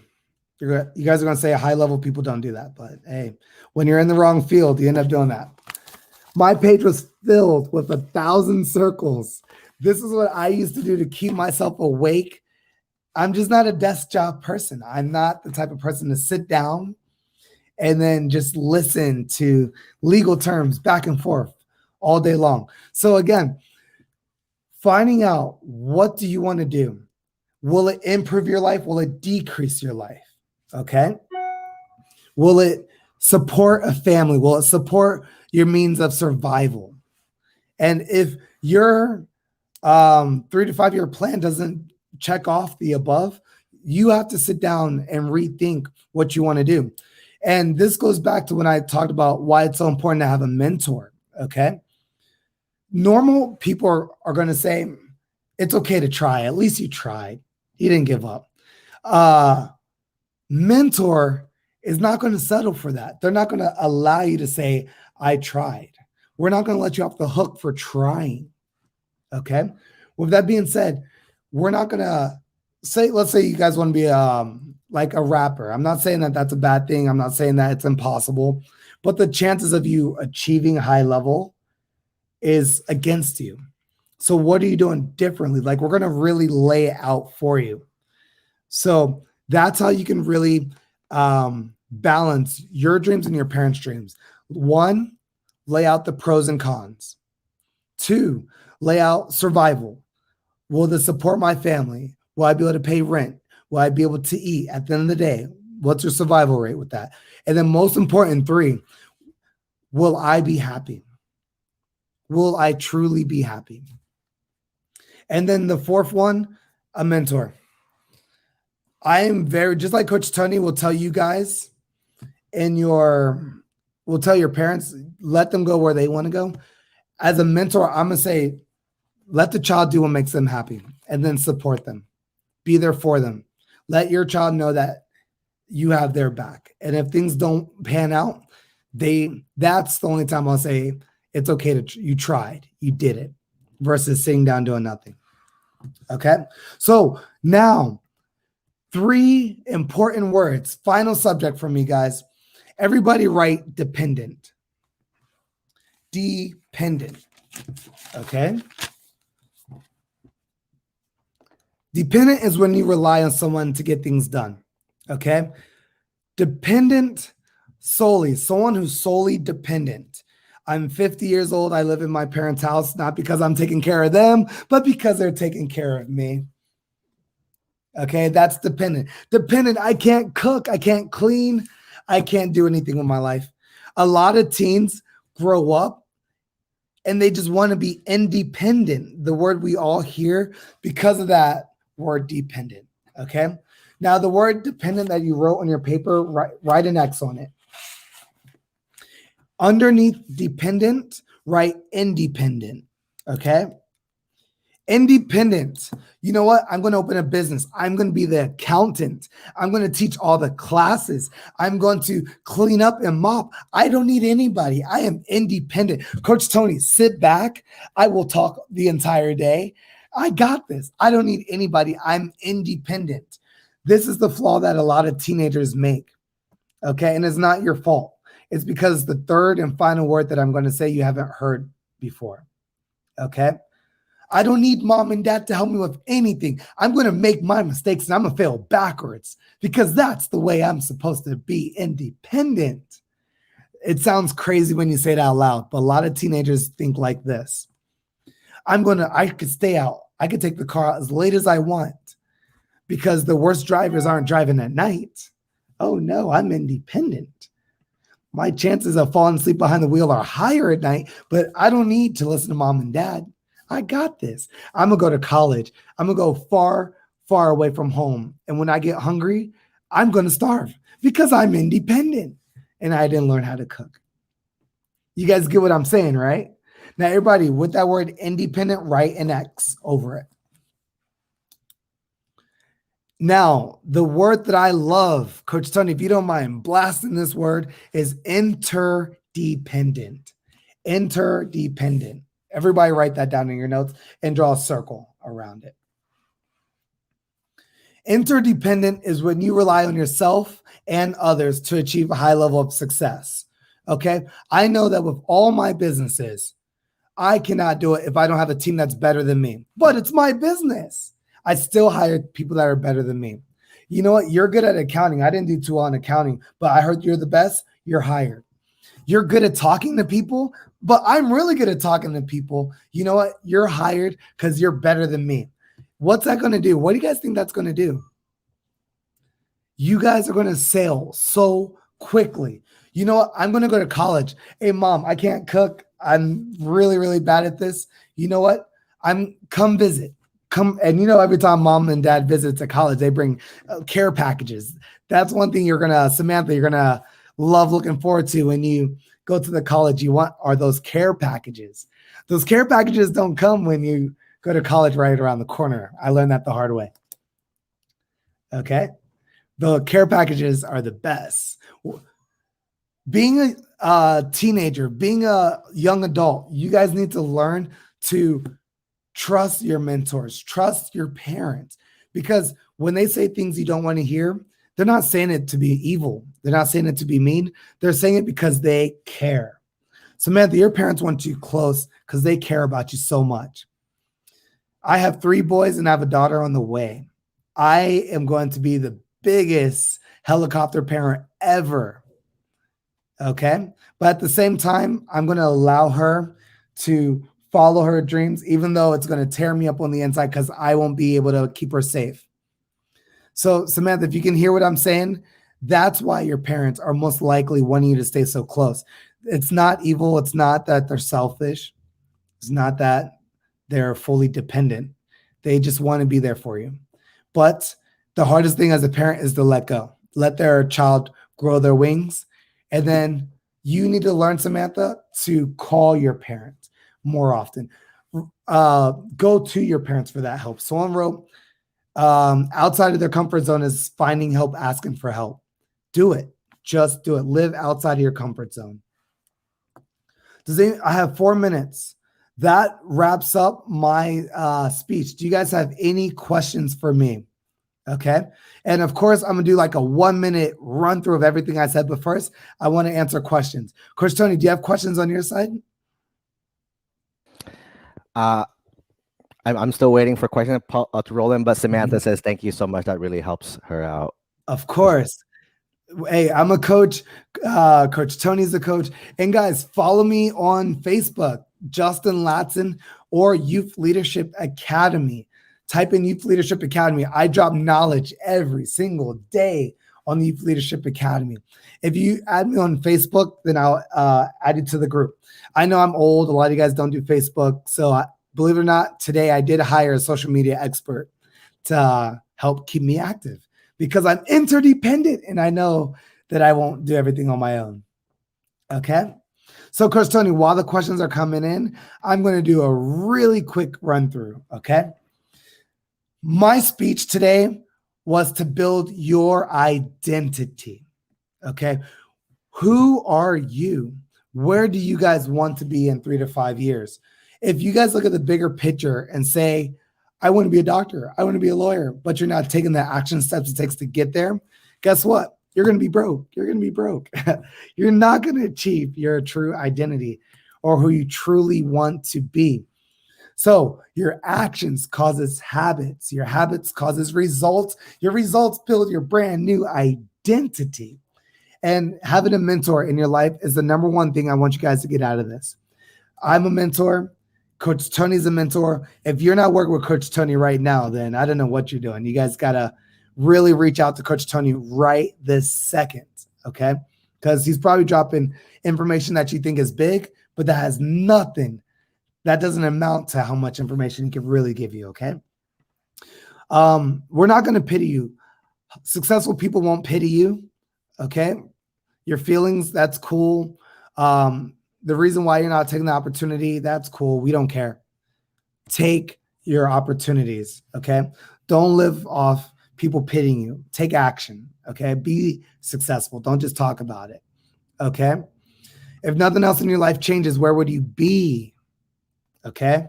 You guys are going to say high level people don't do that. But hey, when you're in the wrong field, you end up doing that. My page was filled with 1,000 circles. This is what I used to do to keep myself awake. I'm just not a desk job person. I'm not the type of person to sit down and then just listen to legal terms back and forth all day long. So again, finding out, what do you want to do? Will it improve your life? Will it decrease your life? Okay. Will it support a family? Will it support your means of survival? And if your 3 to 5 year plan doesn't check off the above, you have to sit down and rethink what you want to do. And this goes back to when I talked about why it's so important to have a mentor. Okay. Normal people are going to say, it's okay to try. At least you tried. You didn't give up. Mentor is not going to settle for that. They're not going to allow you to say, I tried. We're not going to let you off the hook for trying. Okay. With that being said, we're not going to say, let's say you guys want to be like a rapper. I'm not saying that that's a bad thing. I'm not saying that it's impossible, but the chances of you achieving high level is against you. So what are you doing differently? Like, we're going to really lay it out for you. So that's how you can really balance your dreams and your parents' dreams. 1, lay out the pros and cons. 2, lay out survival. Will this support my family? Will I be able to pay rent? Will I be able to eat at the end of the day? What's your survival rate with that? And then most important, 3, will I be happy? Will I truly be happy? And then the 4th one, a mentor. I am very, just like Coach Tony will tell you guys will tell your parents, let them go where they want to go. As a mentor, I'm going to say, let the child do what makes them happy and then support them. Be there for them. Let your child know that you have their back. And if things don't pan out, that's the only time I'll say it's okay you tried, you did it, versus sitting down doing nothing. Okay. So now 3 important words, final subject for me, guys. Everybody write dependent. Dependent. Okay. Dependent is when you rely on someone to get things done. Okay. Dependent solely, someone who's solely dependent. I'm 50 years old. I live in my parents' house, not because I'm taking care of them, but because they're taking care of me. Okay, that's dependent. Dependent, I can't cook, I can't clean, I can't do anything with my life. A lot of teens grow up and they just want to be independent, the word we all hear because of that word dependent. Okay, now the word dependent that you wrote on your paper, write an X on it. Underneath dependent, write independent. Okay. Independent. You know what? I'm going to open a business. I'm going to be the accountant. I'm going to teach all the classes. I'm going to clean up and mop. I don't need anybody. I am independent. Coach Tony, sit back. I will talk the entire day. I got this. I don't need anybody. I'm independent. This is the flaw that a lot of teenagers make. Okay. And it's not your fault. It's because the third and final word that I'm going to say you haven't heard before. Okay. I don't need mom and dad to help me with anything. I'm going to make my mistakes and I'm going to fail backwards because that's the way I'm supposed to be independent. It sounds crazy when you say it out loud, but a lot of teenagers think like this. I could stay out. I could take the car out as late as I want because the worst drivers aren't driving at night. Oh no, I'm independent. My chances of falling asleep behind the wheel are higher at night, but I don't need to listen to mom and dad. I got this. I'm going to go to college. I'm going to go far, far away from home. And when I get hungry, I'm going to starve because I'm independent and I didn't learn how to cook. You guys get what I'm saying, right? Now, everybody, with that word independent, write an X over it. Now, the word that I love, Coach Tony, if you don't mind blasting this word, is interdependent. Interdependent. Everybody write that down in your notes and draw a circle around it. Interdependent is when you rely on yourself and others to achieve a high level of success. Okay. I know that with all my businesses, I cannot do it if I don't have a team that's better than me, but it's my business. I still hire people that are better than me. You know what? You're good at accounting. I didn't do too well in accounting, but I heard you're the best. You're hired. You're good at talking to people, but I'm really good at talking to people. You know what? You're hired because you're better than me. What's that going to do? What do you guys think that's going to do? You guys are going to sail so quickly. You know what? I'm going to go to college. Hey, mom, I can't cook. I'm really, really bad at this. You know what? Come visit. Come. And you know, every time mom and dad visit to college, they bring care packages. That's one thing Samantha, you're going to love looking forward to when you go to the college you want are those care packages. Those care packages don't come when you go to college right around the corner. I learned that the hard way. Okay. The care packages are the best. Being a teenager, being a young adult, you guys need to learn to trust your mentors, trust your parents, because when they say things you don't want to hear, they're not saying it to be evil. They're not saying it to be mean. They're saying it because they care. Samantha, your parents want you close because they care about you so much. I have 3 boys and I have a daughter on the way. I am going to be the biggest helicopter parent ever. Okay. But at the same time, I'm going to allow her to follow her dreams, even though it's going to tear me up on the inside because I won't be able to keep her safe. So Samantha, if you can hear what I'm saying, that's why your parents are most likely wanting you to stay so close. It's not evil. It's not that they're selfish. It's not that they're fully dependent. They just want to be there for you. But the hardest thing as a parent is to let go. Let their child grow their wings. And then you need to learn, Samantha, to call your parents more often. Go to your parents for that help. Someone wrote, outside of their comfort zone is finding help, asking for help. Do it. Just do it. Live outside of your comfort zone. I have 4 minutes. That wraps up my speech. Do you guys have any questions for me? Okay. And of course, I'm going to do like a 1-minute run through of everything I said. But first, I want to answer questions. Coach Tony, do you have questions on your side? I'm still waiting for questions to roll in, but Samantha says thank you so much. That really helps her out. Of course. Hey, I'm a coach. Coach Tony's a coach. And guys, follow me on Facebook, Justin Latson, or Youth Leadership Academy. Type in Youth Leadership Academy. I drop knowledge every single day on the Youth Leadership Academy. If you add me on Facebook, then I'll add you to the group. I know I'm old. A lot of you guys don't do Facebook. So believe it or not, today I did hire a social media expert to help keep me active, because I'm interdependent and I know that I won't do everything on my own. Okay. So Coach Tony, while the questions are coming in, I'm going to do a really quick run through. Okay. My speech today was to build your identity. Okay. Who are you? Where do you guys want to be in 3 to 5 years? If you guys look at the bigger picture and say, I want to be a doctor, I want to be a lawyer, but you're not taking the action steps it takes to get there, guess what? You're going to be broke. You're going to be broke. You're not going to achieve your true identity or who you truly want to be. So your actions causes habits. Your habits causes results. Your results build your brand new identity. And having a mentor in your life is the number one thing I want you guys to get out of this. I'm a mentor. Coach Tony's a mentor. If you're not working with Coach Tony right now, then I don't know what you're doing. You guys got to really reach out to Coach Tony right this second, okay? Because he's probably dropping information that you think is big, but that has nothing. That doesn't amount to how much information he can really give you, okay? We're not going to pity you. Successful people won't pity you, okay? Your feelings, that's cool. The reason why you're not taking the opportunity, that's cool. We don't care. Take your opportunities, okay? Don't live off people pitying you. Take action, okay? Be successful. Don't just talk about it, okay? If nothing else in your life changes, where would you be, okay?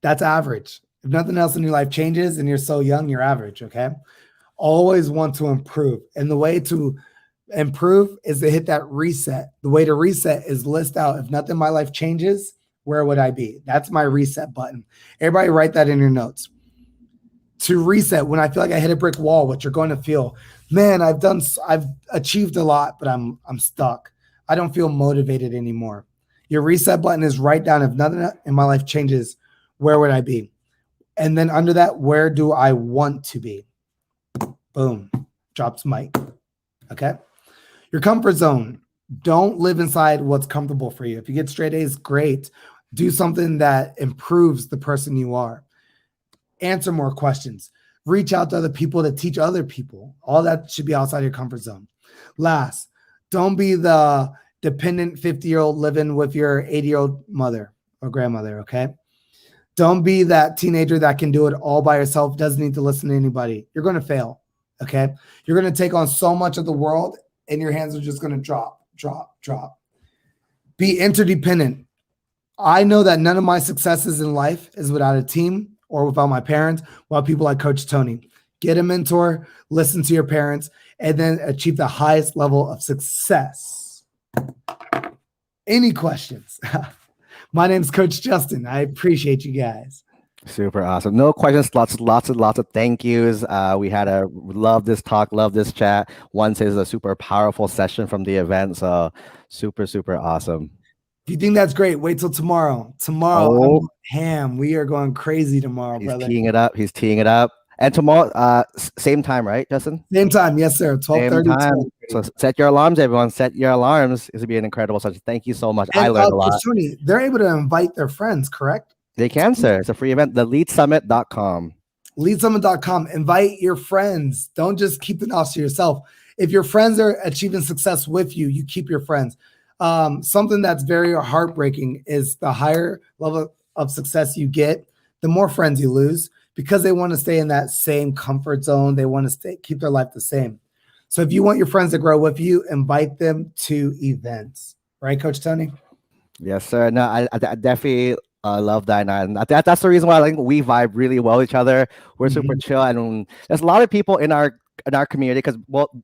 That's average. If nothing else in your life changes and you're so young, you're average, okay? Always want to improve. And the way to improve is to hit that reset. The way to reset is list out, if nothing in my life changes, where would I be? That's my reset button. Everybody write that in your notes. To reset, when I feel like I hit a brick wall, what you're going to feel, man, I've achieved a lot, but I'm stuck. I don't feel motivated anymore. Your reset button is write down, if nothing in my life changes, where would I be? And then under that, where do I want to be? Boom, drops mic. Okay. Your comfort zone. Don't live inside what's comfortable for you. If you get straight A's, great. Do something that improves the person you are. Answer more questions. Reach out to other people to teach other people. All that should be outside your comfort zone. Last, don't be the dependent 50-year-old living with your 80-year-old mother or grandmother, okay? Don't be that teenager that can do it all by yourself, doesn't need to listen to anybody. You're going to fail, okay? You're going to take on so much of the world and your hands are just going to drop. Be interdependent. I know that none of my successes in life is without a team or without my parents, without people like Coach Tony. Get a mentor, listen to your parents, and then achieve the highest level of success. Any questions? My name's Coach Justin. I appreciate you guys. Super awesome. No questions. Lots of thank yous. We had a love this talk, love this chat. One says a super powerful session from the event. So super awesome. If you think that's great, wait till tomorrow. Tomorrow, I'm we are going crazy tomorrow, He's brother. He's teeing it up. And tomorrow, same time, right, Justin? Same time, yes, sir. 12:30. So set your alarms, everyone. Set your alarms. This will be an incredible session. Thank you so much. I learned a lot. Tony, they're able to invite their friends, correct? They can, sir. It's a free event. TheLeadSummit.com. LeadSummit.com. Invite your friends. Don't just keep it off to yourself. If your friends are achieving success with you, you keep your friends. Something that's very heartbreaking is the higher level of success you get, the more friends you lose, because they want to stay in that same comfort zone. They want to keep their life the same. So if you want your friends to grow with you, invite them to events. Right, Coach Tony? Yes, sir. No, I definitely love that. And that's the reason why I think we vibe really well with each other. We're super chill. And there's a lot of people in our in our community, because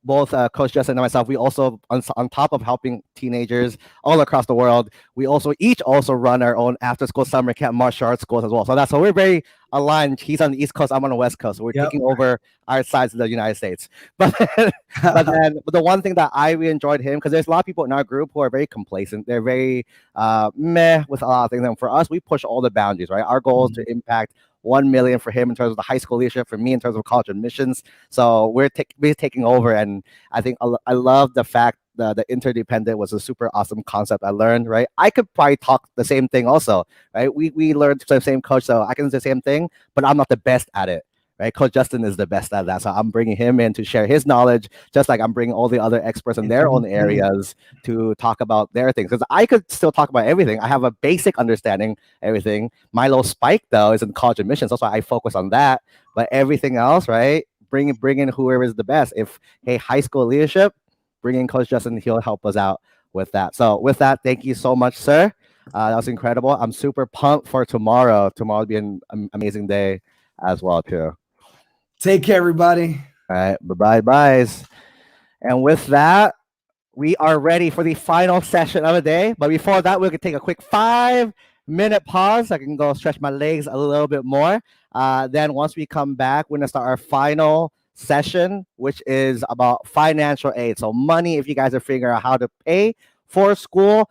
both Coach Justin and myself, we also on top of helping teenagers all across the world, we also run our own after school summer camp martial arts schools as well. So we're very aligned. He's on the East Coast, I'm on the West Coast. So we're Yep. taking over our sides of the United States. But but the one thing that I really enjoyed him, because there's a lot of people in our group who are very complacent. They're very meh with a lot of things. And for us, we push all the boundaries, right? Our goal is to impact 1 million for him in terms of the high school leadership, for me in terms of college admissions. So we're taking over, and I think I love the fact that the interdependent was a super awesome concept I learned, right? I could probably talk the same thing also, right? We learned from the same coach, so I can do the same thing, but I'm not the best at it. Right, Coach Justin is the best at that, so I'm bringing him in to share his knowledge, just like I'm bringing all the other experts in their own areas to talk about their things. Because I could still talk about everything. I have a basic understanding everything. My low spike though is in college admissions. That's why I focus on that. But everything else, right? Bring in whoever is the best. If high school leadership, bring in Coach Justin. He'll help us out with that. So with that, thank you so much, sir. That was incredible. I'm super pumped for tomorrow. Tomorrow will be an amazing day as well too. Take care, everybody. All right, bye-byes. And with that, we are ready for the final session of the day. But before that, we can take a quick 5-minute pause. I can go stretch my legs a little bit more. Then once we come back, we're gonna start our final session, which is about financial aid. So money, if you guys are figuring out how to pay for school.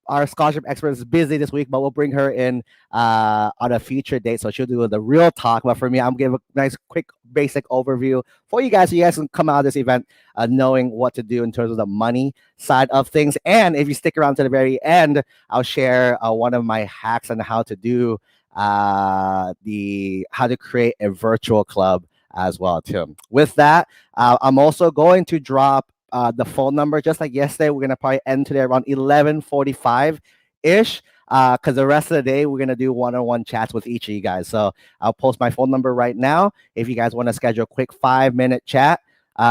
Our scholarship expert is busy this week, but we'll bring her in on a future date. So she'll do the real talk. But for me, I'm gonna give a nice, quick, basic overview for you guys, so you guys can come out of this event knowing what to do in terms of the money side of things. And if you stick around to the very end, I'll share one of my hacks on how to do how to create a virtual club as well too. With that, I'm also going to drop the phone number, just like yesterday. We're gonna probably end today around 11:45 ish, because the rest of the day we're gonna do one-on-one chats with each of you guys. So I'll post my phone number right now if you guys want to schedule a quick 5-minute chat,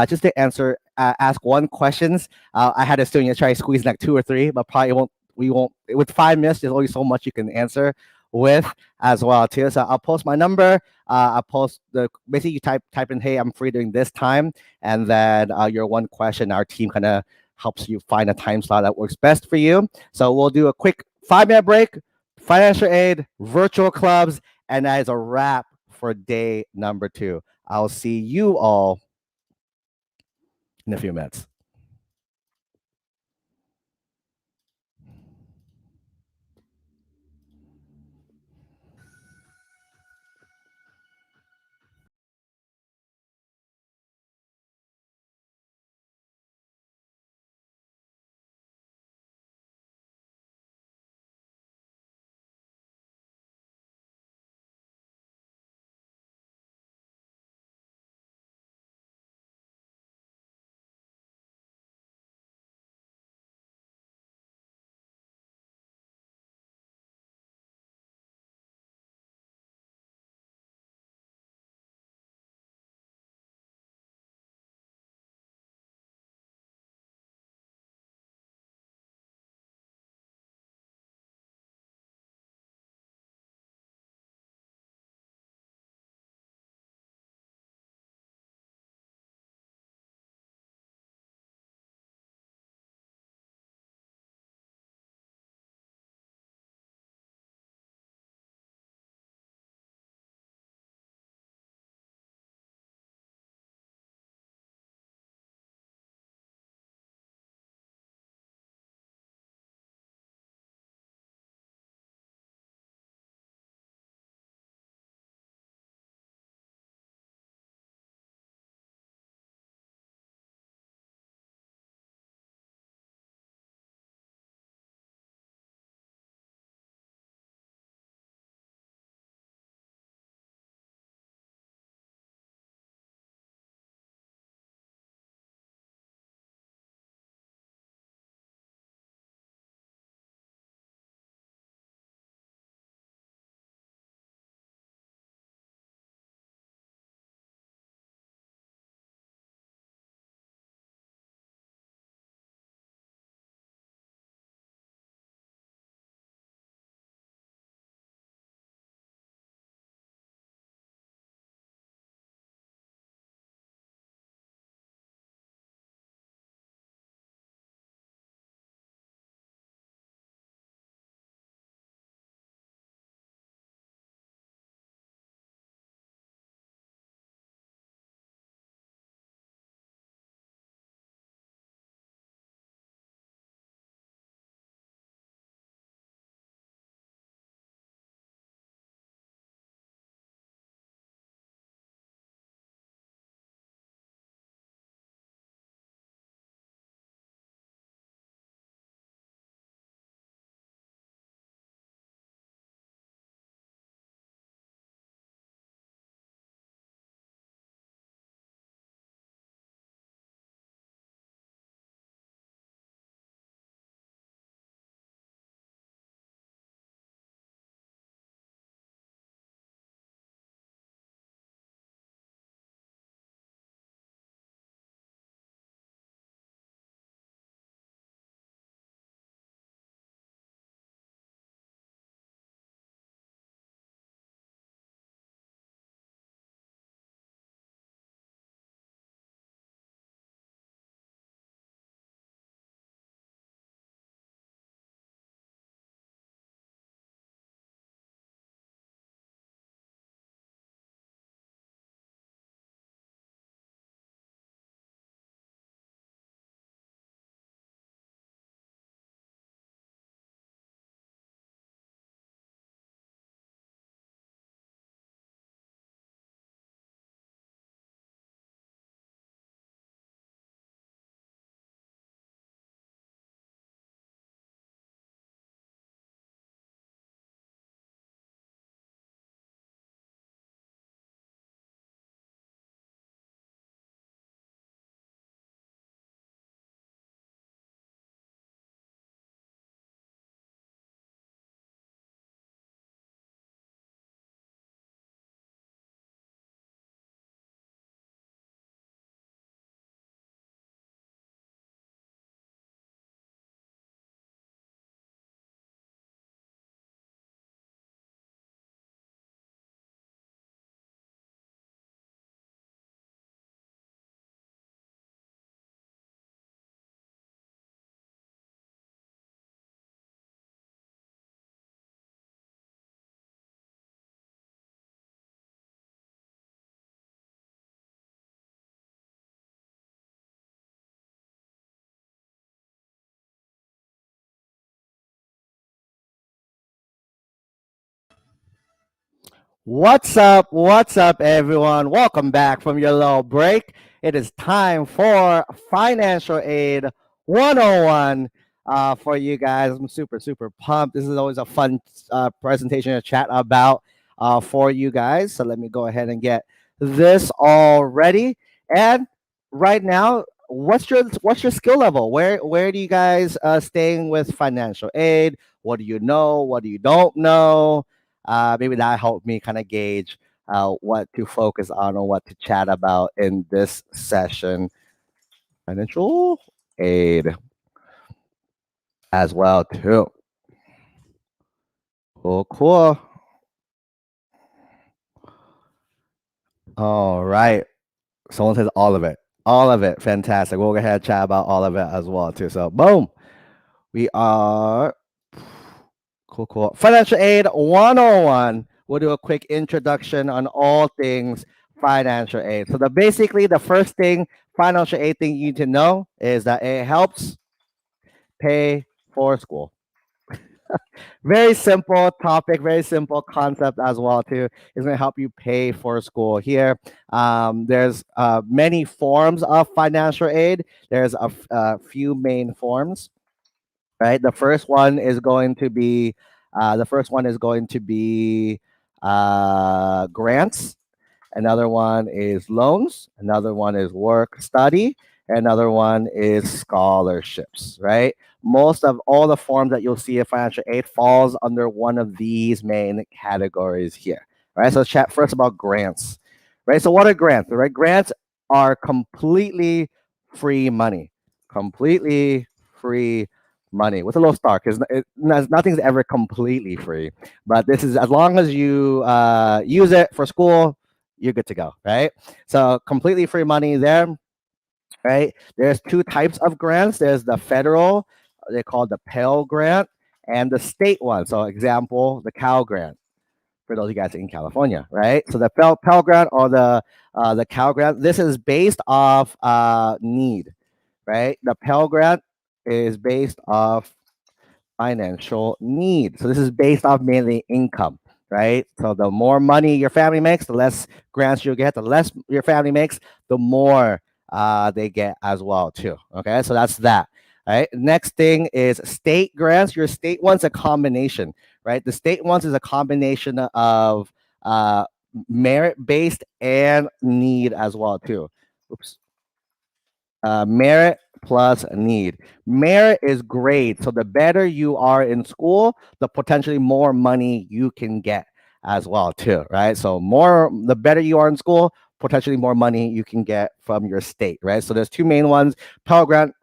just to ask one questions. I had a student try to squeeze like 2 or 3, but probably we won't with 5 minutes. There's only so much you can answer with as well too. So I'll post my number. I'll post basically you type in, hey, I'm free during this time, and then your one question, our team kind of helps you find a time slot that works best for you. So we'll do a quick 5-minute break, financial aid, virtual clubs, and that is a wrap for day number 2. I'll see you all in a few minutes. What's up? What's up, everyone? Welcome back from your little break. It is time for Financial Aid 101 for you guys. I'm super, super pumped. This is always a fun presentation to chat about for you guys. So let me go ahead and get this all ready. And right now, what's your skill level? Where do you guys staying with financial aid? What do you know? What do you don't know? Maybe that helped me kind of gauge what to focus on or what to chat about in this session. Financial aid as well too. Cool. All right. Someone says all of it. All of it. Fantastic. We'll go ahead and chat about all of it as well too. So boom. We are cool. Financial aid 101. We'll do a quick introduction on all things financial aid. So basically the first thing financial aid thing you need to know is that it helps pay for school. Very simple topic, very simple concept as well too. It's going to help you pay for school here. There's many forms of financial aid. There's a few main forms, right? The first one is going to be grants. Another one is loans. Another one is work study. Another one is scholarships, right? Most of all the forms that you'll see of financial aid falls under one of these main categories here, right? So let's chat first about grants, right? So what are grants, right? Grants are completely free money, completely free money with a little star because nothing's ever completely free. But this is as long as you use it for school, you're good to go, right? So completely free money there, right? There's two types of grants. There's the federal, they call the Pell Grant, and the state one. So example, the Cal Grant for those of you guys in California, right? So the Pell Grant or the Cal Grant, this is based off need, right? The Pell Grant is based off financial need. So this is based off mainly income, right? So the more money your family makes, the less grants you get. The less your family makes, the more they get as well too. Okay, so that's that. All right. Next thing is state grants. Your state one's a combination, right? The state ones is a combination of merit based and need as well too. Oops. Merit plus need. Merit is grade. So the better you are in school, the potentially more money you can get as well too, right? So the better you are in school, potentially more money you can get from your state, right? So there's two main ones: Pell Grant,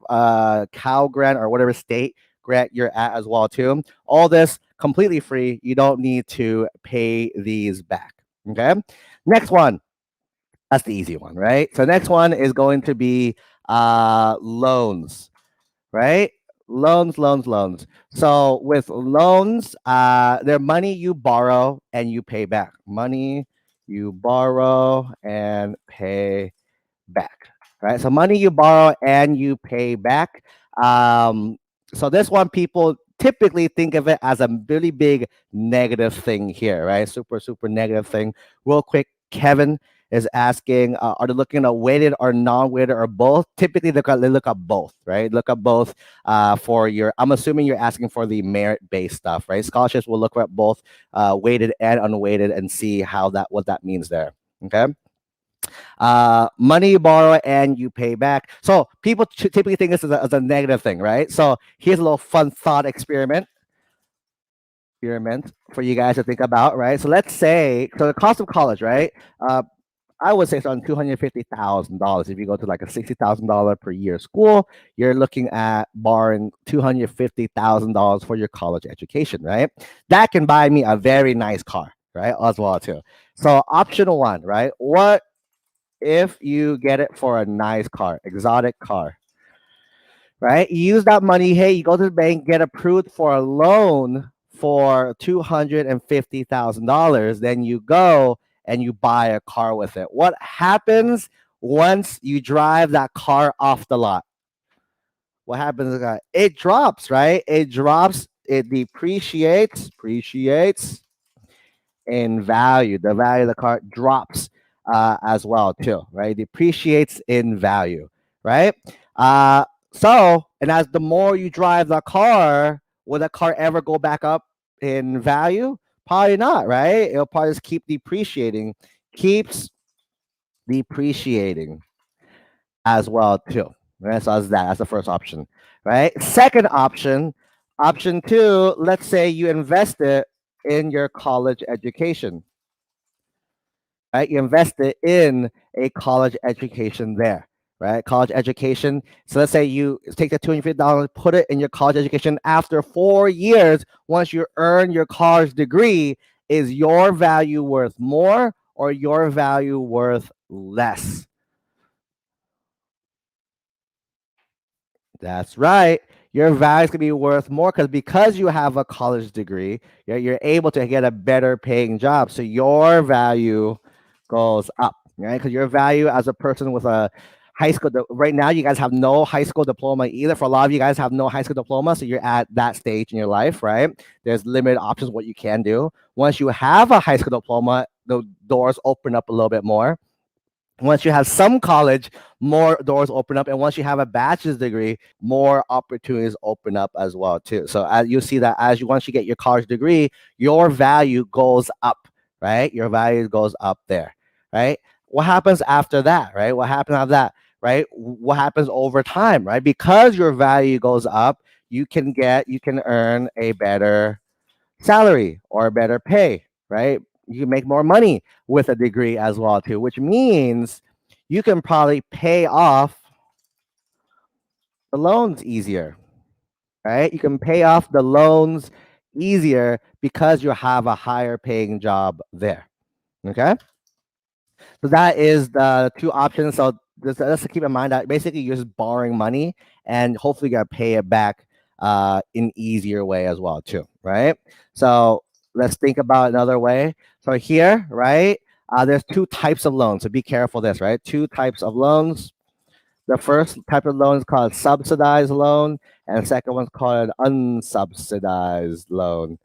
Cal Grant, or whatever state grant you're at as well too. All this completely free. You don't need to pay these back. Okay. Next one. That's the easy one, right? So next one is going to be loans, right? Loans. So with loans, they're money you borrow and you pay back. Money you borrow and pay back, right? So money you borrow and you pay back. So this one, people typically think of it as a really big negative thing here, right? Super negative thing. Real quick, Kevin is asking, are they looking at weighted or non-weighted or both? Typically, they look at both, right? Look at both for your, I'm assuming you're asking for the merit-based stuff, right? Scholarships will look at both weighted and unweighted and see what that means there, okay? Money you borrow and you pay back. So people typically think this as a negative thing, right? So here's a little fun thought experiment for you guys to think about, right? So let's say, so the cost of college, right? I would say it's around $250,000. If you go to like a $60,000 per year school, you're looking at borrowing $250,000 for your college education, right? That can buy me a very nice car, right? As well too. So option one, right? What if you get it for a nice car, exotic car, right? You use that money. Hey, you go to the bank, get approved for a loan for $250,000. Then you go and you buy a car with it. What happens once you drive that car off the lot? What happens? It drops, right? It drops. It depreciates, in value. The value of the car drops as well too, right? Depreciates in value, right? And as the more you drive the car, will the car ever go back up in value? Probably not, right? It'll probably just keep depreciating, keeps depreciating as well too. Right? So that's the first option, right? Second option, option two, let's say you invest it in your college education, right? You invest it in a college education there, right? College education. So let's say you take the $250, put it in your college education. After 4 years, once you earn your college degree, is your value worth more or your value worth less? That's right. Your value is going to be worth more because you have a college degree, you're able to get a better paying job. So your value goes up, right? Because your value as a person with a high school, right now, you guys have no high school diploma either. For a lot of you guys have no high school diploma. So you're at that stage in your life, right? There's limited options what you can do. Once you have a high school diploma, the doors open up a little bit more. Once you have some college, more doors open up, and once you have a bachelor's degree, more opportunities open up as well too. So as you see that once you get your college degree, your value goes up, right? Your value goes up there, right? What happens after that, right? What happens after that, right? What happens over time, right? Because your value goes up, you can earn a better salary or better pay, right? You can make more money with a degree as well too, which means you can probably pay off the loans easier, right? You can pay off the loans easier because you have a higher paying job there. Okay. So that is the two options. So let's keep in mind that basically you're just borrowing money and hopefully you gotta pay it back in easier way as well too, right? So let's think about another way. So here, right, there's two types of loans. So be careful of this, right? Two types of loans. The first type of loan is called subsidized loan, and the second one's called an unsubsidized loan,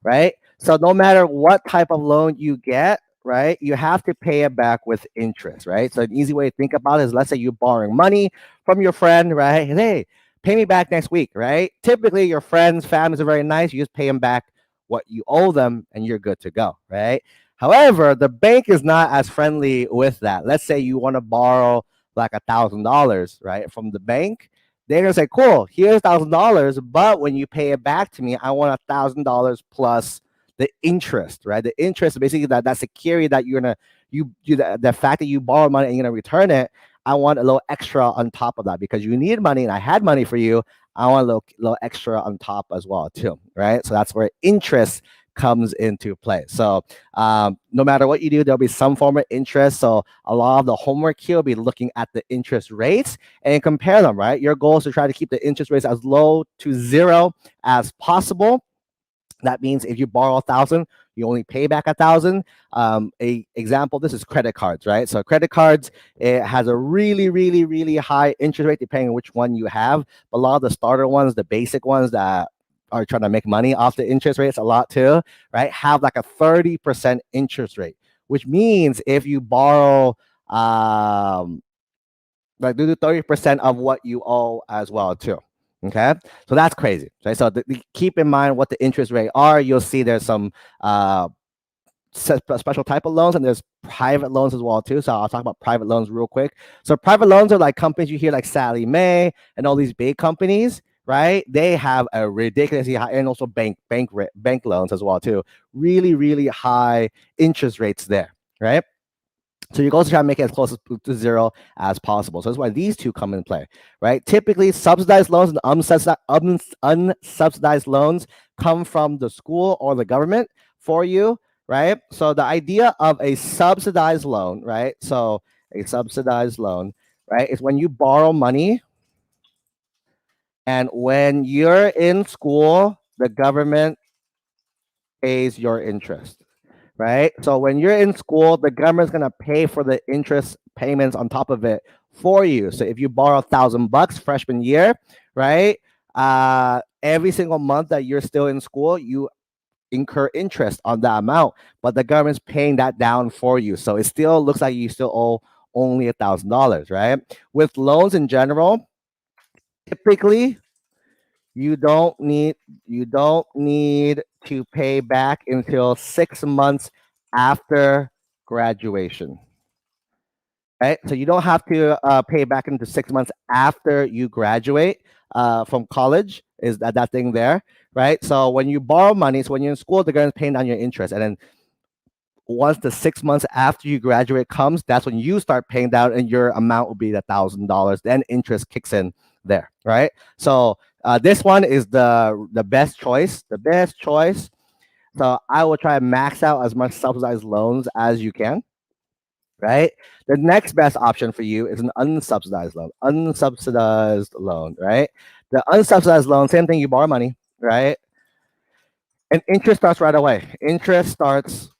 right? So no matter what type of loan you get, right, you have to pay it back with interest, right? So an easy way to think about it is, let's say you're borrowing money from your friend, right? And hey, pay me back next week, right? Typically, your friends, families are very nice. You just pay them back what you owe them, and you're good to go, right? However, the bank is not as friendly with that. Let's say you want to borrow like $1,000, right, from the bank. They're gonna say, "Cool, here's $1,000, but when you pay it back to me, I want $1,000 plus the interest, right? The interest is basically that security that you're gonna the fact that you borrow money and you're gonna return it. I want a little extra on top of that because you need money and I had money for you. I want a little extra on top as well too, right? So that's where interest comes into play. So no matter what you do, there'll be some form of interest. So a lot of the homework here will be looking at the interest rates and compare them, right? Your goal is to try to keep the interest rates as low to zero as possible. That means if you borrow 1,000, you only pay back 1,000. A example, this is credit cards, right? So credit cards, it has a really, really, really high interest rate depending on which one you have. But a lot of the starter ones, the basic ones that are trying to make money off the interest rates a lot too, right? Have like a 30% interest rate, which means if you borrow like do 30% of what you owe as well too. Okay, so that's crazy. Right? So keep in mind what the interest rate are. You'll see there's some special type of loans and there's private loans as well too. So I'll talk about private loans real quick. So private loans are like companies you hear like Sallie Mae and all these big companies, right? They have a ridiculously high, and also bank loans as well too. Really, really high interest rates there, right? So your goal is to try to make it as close to zero as possible. So that's why these two come in play, right? Typically, subsidized loans and unsubsidized loans come from the school or the government for you, right? So the idea of a subsidized loan, right? So a subsidized loan, right, is when you borrow money and when you're in school, the government pays your interest. Right? So when you're in school, the government's gonna pay for the interest payments on top of it for you. So if you borrow $1,000 freshman year, right? Every single month that you're still in school, you incur interest on that amount, but the government's paying that down for you. So it still looks like you still owe only $1,000, right? With loans in general, typically you don't need to pay back until 6 months after graduation. Right, so you don't have to pay back into 6 months after you graduate from college. Is that thing there, right? So when you borrow money, so when you're in school, the government's paying down your interest, and then once the 6 months after you graduate comes, that's when you start paying down, and your amount will be $1,000. Then interest kicks in there, right? So this one is the best choice. The best choice. So I will try to max out as much subsidized loans as you can, right? The next best option for you is an unsubsidized loan. Unsubsidized loan, right? The unsubsidized loan, same thing. You borrow money, right? And interest starts right away. Interest starts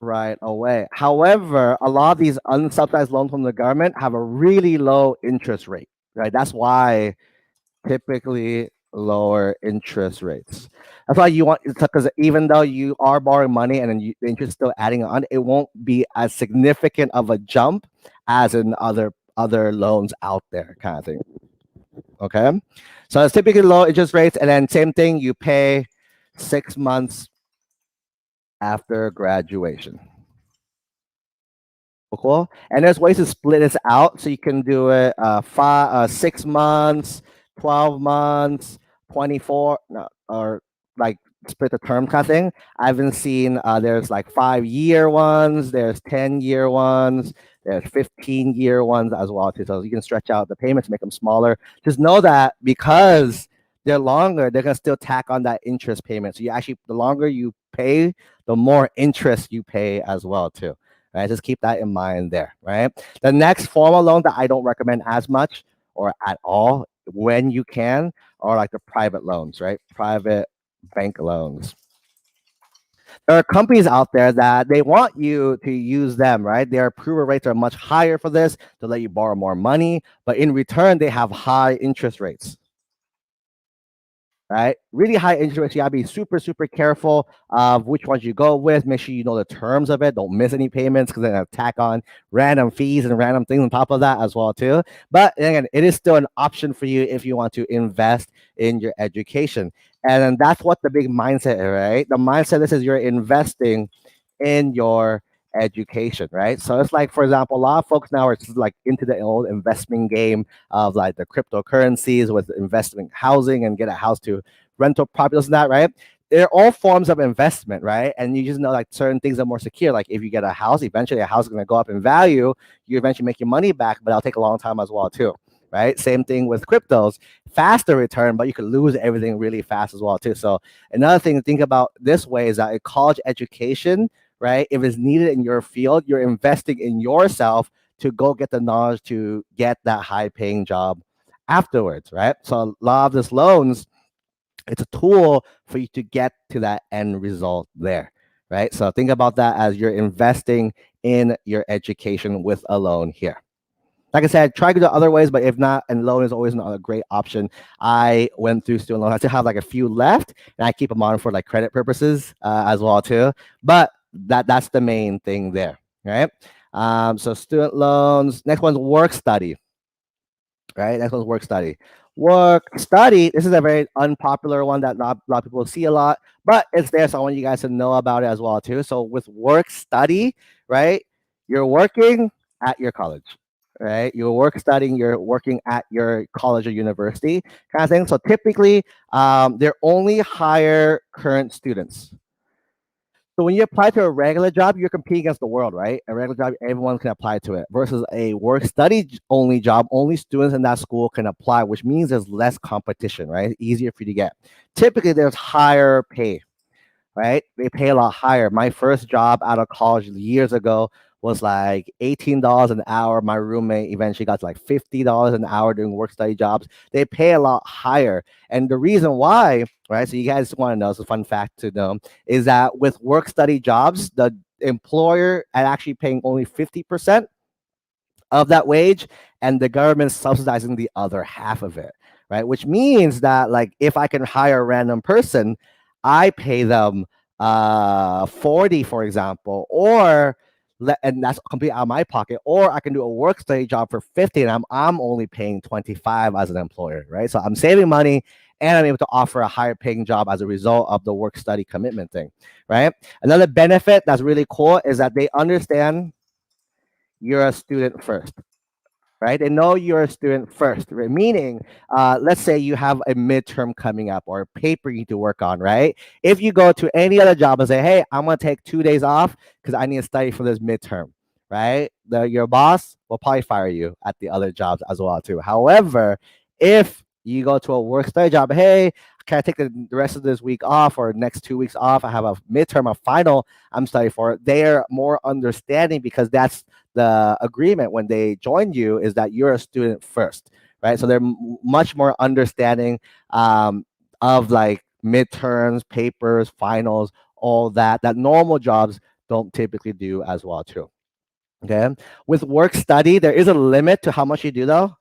right away. However, a lot of these unsubsidized loans from the government have a really low interest rate, right? That's why typically lower interest rates. That's why you want, because even though you are borrowing money and then the interest is still adding on, it won't be as significant of a jump as in other loans out there, kind of thing. Okay, so it's typically low interest rates, and then same thing, you pay 6 months after graduation. Cool. And there's ways to split this out, so you can do it 6 months, 12 months, 24, no, or like split the term kind of thing. I've been seeing there's like 5-year ones, there's 10-year ones, there's 15-year ones as well too. So you can stretch out the payments, make them smaller. Just know that because they're longer, they're gonna still tack on that interest payment. So you actually, the longer you pay, the more interest you pay as well too. Right, just keep that in mind there, right? The next formal loan that I don't recommend as much or at all when you can are like the private loans, right? Private bank loans. There are companies out there that they want you to use them, right? Their approval rates are much higher for this to let you borrow more money, but in return, they have high interest rates. Right? Really high interest rates. You gotta be super, super careful of which ones you go with. Make sure you know the terms of it. Don't miss any payments because then tack on random fees and random things on top of that as well too. But again, it is still an option for you if you want to invest in your education. And then that's what the big mindset is, right? The mindset this is you're investing in your education, right? So it's like, for example, a lot of folks now are just like into the old investment game of like the cryptocurrencies with investment housing and get a house to rental properties and that, right? They're all forms of investment, right? And you just know like certain things are more secure. Like if you get a house, eventually a house is going to go up in value. You eventually make your money back, but it'll take a long time as well too, right? Same thing with cryptos, faster return, but you could lose everything really fast as well too. So another thing to think about this way is that a college education, right? If it's needed in your field, you're investing in yourself to go get the knowledge to get that high paying job afterwards, right? So a lot of these loans, it's a tool for you to get to that end result there, right? So think about that as you're investing in your education with a loan here. Like I said, try to do other ways, but if not, and loan is always another great option. I went through student loan. I still have like a few left, and I keep them on for like credit purposes as well too. But that's the main thing there, right? So student loans. Next one's work study, right? Next one's work study. Work study. This is a very unpopular one that not a lot of people see a lot, but it's there, so I want you guys to know about it as well too. So with work study, right? You're working at your college, right? You're work studying, you're working at your college or university kind of thing. So typically, they're only hire current students. So when you apply to a regular job, you're competing against the world, right? A regular job, everyone can apply to it. Versus a work study only job, only students in that school can apply, which means there's less competition, right? Easier for you to get. Typically, there's higher pay, right? They pay a lot higher. My first job out of college years ago was like $18 an hour. My roommate eventually got to like $50 an hour doing work study jobs. They pay a lot higher. And the reason why, right? So you guys want to know, it's a fun fact to know, is that with work study jobs, the employer is actually paying only 50% of that wage, and the government subsidizing the other half of it, right? Which means that like if I can hire a random person, I pay them 40, for example, and that's completely out of my pocket, or I can do a work study job for 50 and I'm only paying 25 as an employer, right? So I'm saving money and I'm able to offer a higher paying job as a result of the work study commitment thing, right? Another benefit that's really cool is that they understand you're a student first, right? They know you're a student first, right? Meaning, let's say you have a midterm coming up or a paper you need to work on, right? If you go to any other job and say, hey, I'm going to take 2 days off because I need to study for this midterm, right? Your boss will probably fire you at the other jobs as well, too. However, if you go to a work study job, hey, can I take the rest of this week off or next 2 weeks off? I have a midterm, a final I'm studying for. They're more understanding because that's the agreement when they join you is that you're a student first, right? So they're much more understanding of like midterms, papers, finals, all that normal jobs don't typically do as well too. Okay, with work study, there is a limit to how much you do though.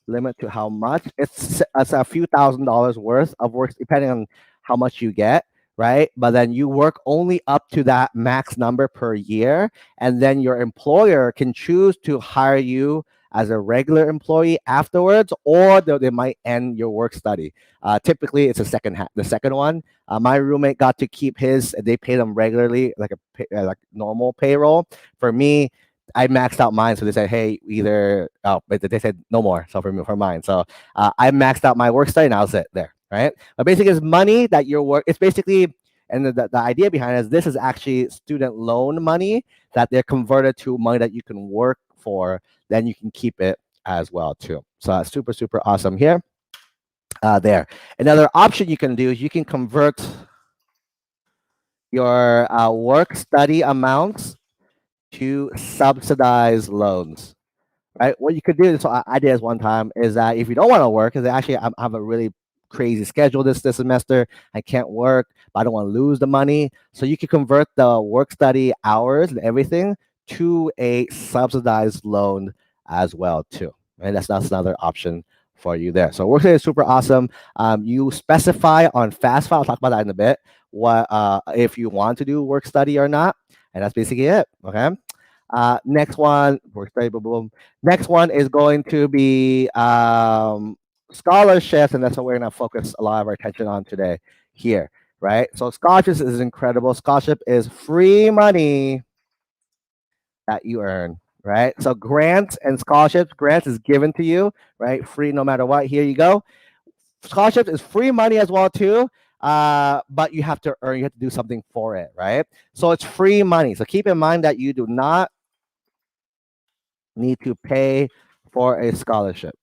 Limit to how much? It's a few $1,000s worth of work, depending on how much you get, right? But then you work only up to that max number per year, and then your employer can choose to hire you as a regular employee afterwards, or they might end your work study. Typically, it's the second one. My roommate got to keep his. They paid him regularly, like like normal payroll. For me, I maxed out mine, so they said, "Hey, but they said no more." So for mine, so I maxed out my work study, and I was it there, right? But basically, it's money that your work. It's basically, and the idea behind it is this is actually student loan money that they're converted to money that you can work for. Then you can keep it as well too. So that's super awesome here. There. Another option you can do is you can convert your work study amounts to subsidized loans, right? What you could do, so I did this one time, is that if you don't want to work, because actually I have a really crazy schedule this semester, I can't work, but I don't want to lose the money. So you can convert the work study hours and everything to a subsidized loan as well too. Right? That's another option for you there. So work study is super awesome. You specify on FastFile. I'll talk about that in a bit. What if you want to do work study or not, and that's basically it. Okay. Next one, work study, boom, boom. Next one is going to be scholarships, and that's what we're going to focus a lot of our attention on today here, right? So scholarships is incredible. Scholarship is free money that you earn, right? So grants and scholarships, grants is given to you, right? Free no matter what. Here you go. Scholarships is free money as well too. But you have to earn, you have to do something for it, right? So it's free money. So keep in mind that you do not need to pay for a scholarship.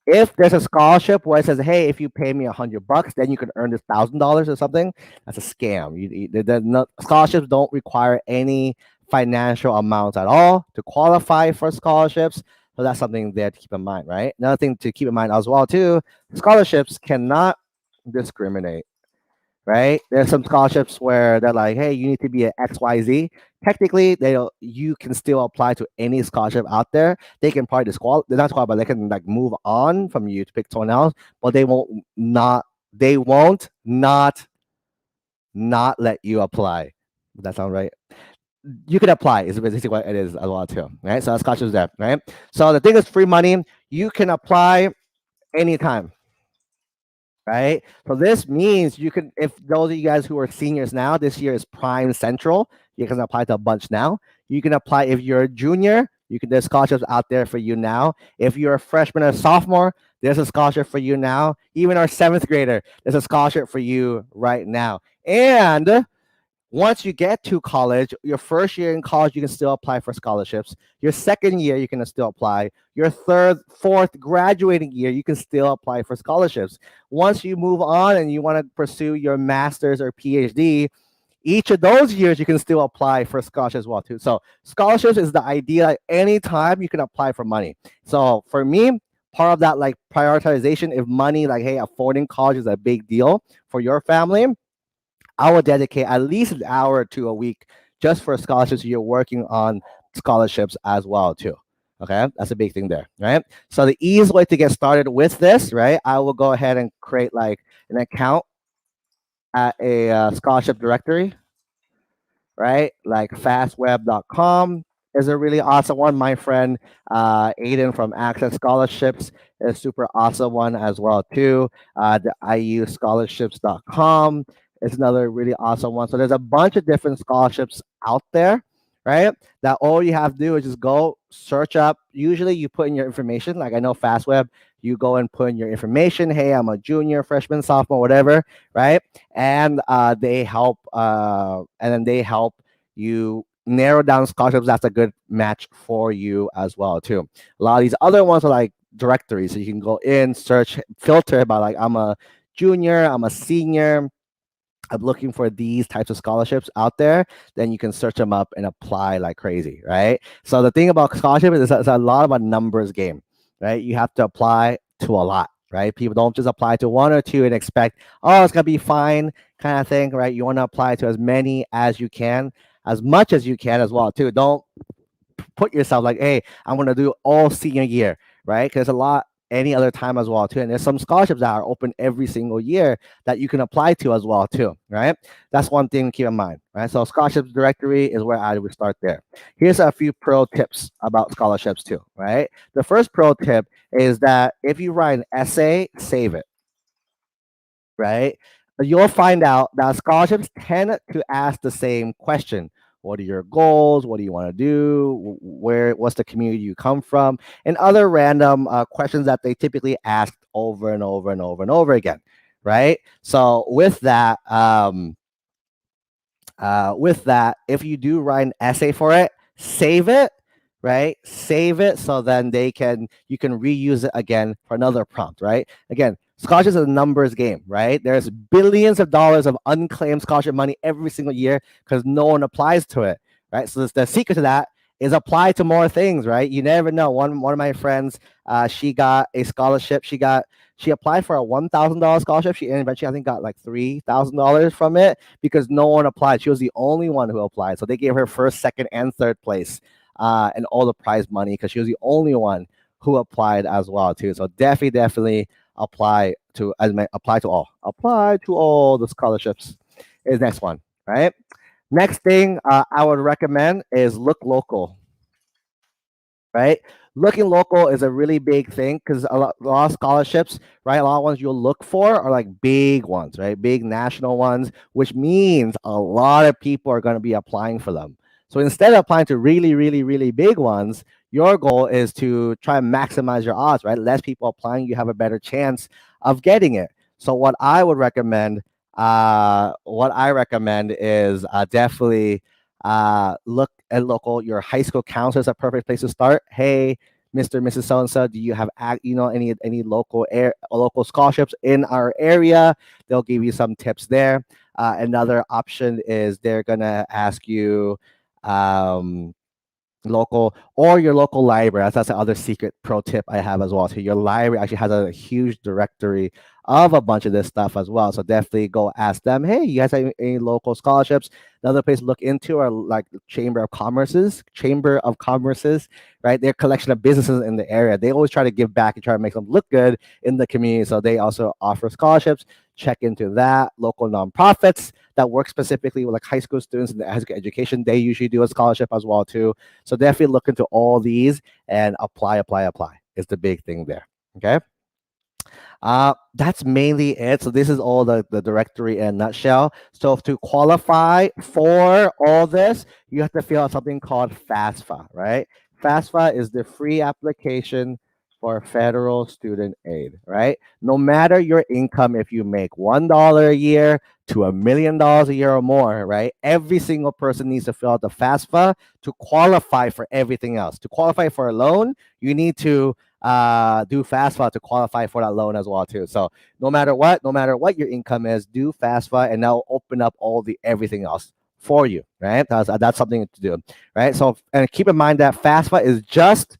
If there's a scholarship where it says, "Hey, if you pay me $100, then you can earn this $1,000 or something," that's a scam. Scholarships don't require any financial amounts at all to qualify for scholarships. So that's something there to keep in mind, right? Another thing to keep in mind as well too: scholarships cannot discriminate, right? There's some scholarships where they're like, hey, you need to be an XYZ. Technically, you can still apply to any scholarship out there. They can probably they're not qualified, but they can like move on from you to pick someone else, but they won't not let you apply. Does that sound right? You can apply is basically what it is as well too, right? So that's scholarships there, right? So the thing is free money, you can apply anytime. Right? So this means you can, if those of you guys who are seniors now, this year is Prime Central. You can apply to a bunch now. You can apply if you're a junior. There's scholarships out there for you now. If you're a freshman or sophomore, there's a scholarship for you now. Even our 7th grader, there's a scholarship for you right now. And once you get to college, your first year in college, you can still apply for scholarships. Your second year, you can still apply. Your third, fourth graduating year, you can still apply for scholarships. Once you move on and you want to pursue your master's or PhD, each of those years, you can still apply for scholarships as well, too. So scholarships is the idea. Anytime you can apply for money. So for me, part of that like prioritization, if money, like, hey, affording college is a big deal for your family, I will dedicate at least an hour or two a week just for scholarships. You're working on scholarships as well too. Okay, that's a big thing there, right? So the easiest way to get started with this, right? I will go ahead and create like an account at a scholarship directory, right? Like fastweb.com is a really awesome one. My friend Aiden from Access Scholarships is a super awesome one as well too. The iuscholarships.com is another really awesome one. So there's a bunch of different scholarships out there, right? That all you have to do is just go search up. Usually you put in your information. Like I know FastWeb, you go and put in your information. Hey, I'm a junior, freshman, sophomore, whatever, right? And they help, and then they help you narrow down scholarships that's a good match for you as well too. A lot of these other ones are like directories, so you can go in, search, filter by like I'm a junior, I'm a senior, I'm looking for these types of scholarships out there. Then you can search them up and apply like crazy, right? So the thing about scholarship is it's a lot of a numbers game, right? You have to apply to a lot, right? People don't just apply to one or two and expect, oh, it's gonna be fine, kind of thing, right? You want to apply to as many as you can, as much as you can as well too. Don't put yourself like, hey, I'm gonna do all senior year, right? Because a lot any other time as well too. And there's some scholarships that are open every single year that you can apply to as well too, right? That's one thing to keep in mind, right? So scholarships directory is where I would start there. Here's a few pro tips about scholarships too, right? The first pro tip is that if you write an essay, save it, right? You'll find out that scholarships tend to ask the same question. What are your goals? What do you want to do? What's the community you come from? And other random questions that they typically ask over and over and over and over again, right? So with that, if you do write an essay for it, save it, right? Save it so then you can reuse it again for another prompt, right? Again, scholarships is a numbers game, right? There's billions of dollars of unclaimed scholarship money every single year because no one applies to it, right? So the secret to that is apply to more things, right? You never know. One of my friends, she got a scholarship. She applied for a $1,000 scholarship. She eventually, I think, got like $3,000 from it because no one applied. She was the only one who applied. So they gave her first, second, and third place, and all the prize money because she was the only one who applied as well too. So definitely apply to all the scholarships. Is next one, right? Next thing I would recommend is look local, right? Looking local is a really big thing because a lot of scholarships, right? A lot of ones you'll look for are like big ones, right? Big national ones, which means a lot of people are going to be applying for them. So instead of applying to really, really, really big ones, your goal is to try and maximize your odds, right? Less people applying, you have a better chance of getting it. So what I recommend is definitely look at local. Your high school counselor is a perfect place to start. Hey, Mr. Mrs. So and so, do you have any local scholarships in our area? They'll give you some tips there. Another option is they're gonna ask you local or your local library. That's the other secret pro tip I have as well. So your library actually has a huge directory of a bunch of this stuff as well. So definitely go ask them, hey, you guys have any local scholarships? Another place to look into are like Chamber of Commerce's, right? Their collection of businesses in the area. They always try to give back and try to make them look good in the community. So they also offer scholarships. Check into that. Local nonprofits that work specifically with like high school students in the high school education, they usually do a scholarship as well too. So definitely look into all these and apply is the big thing there. Okay. That's mainly it. So this is all the directory in a nutshell. So to qualify for all this, you have to fill out something called FAFSA, right? FAFSA is the free application for federal student aid, right? No matter your income, if you make $1 a year to $1 million a year or more, right? Every single person needs to fill out the FAFSA to qualify for everything else. To qualify for a loan, you need to do FAFSA to qualify for that loan as well too. So no matter what your income is, do FAFSA and that'll open up all the everything else for you, right? That's something to do, right? So and keep in mind that FAFSA is just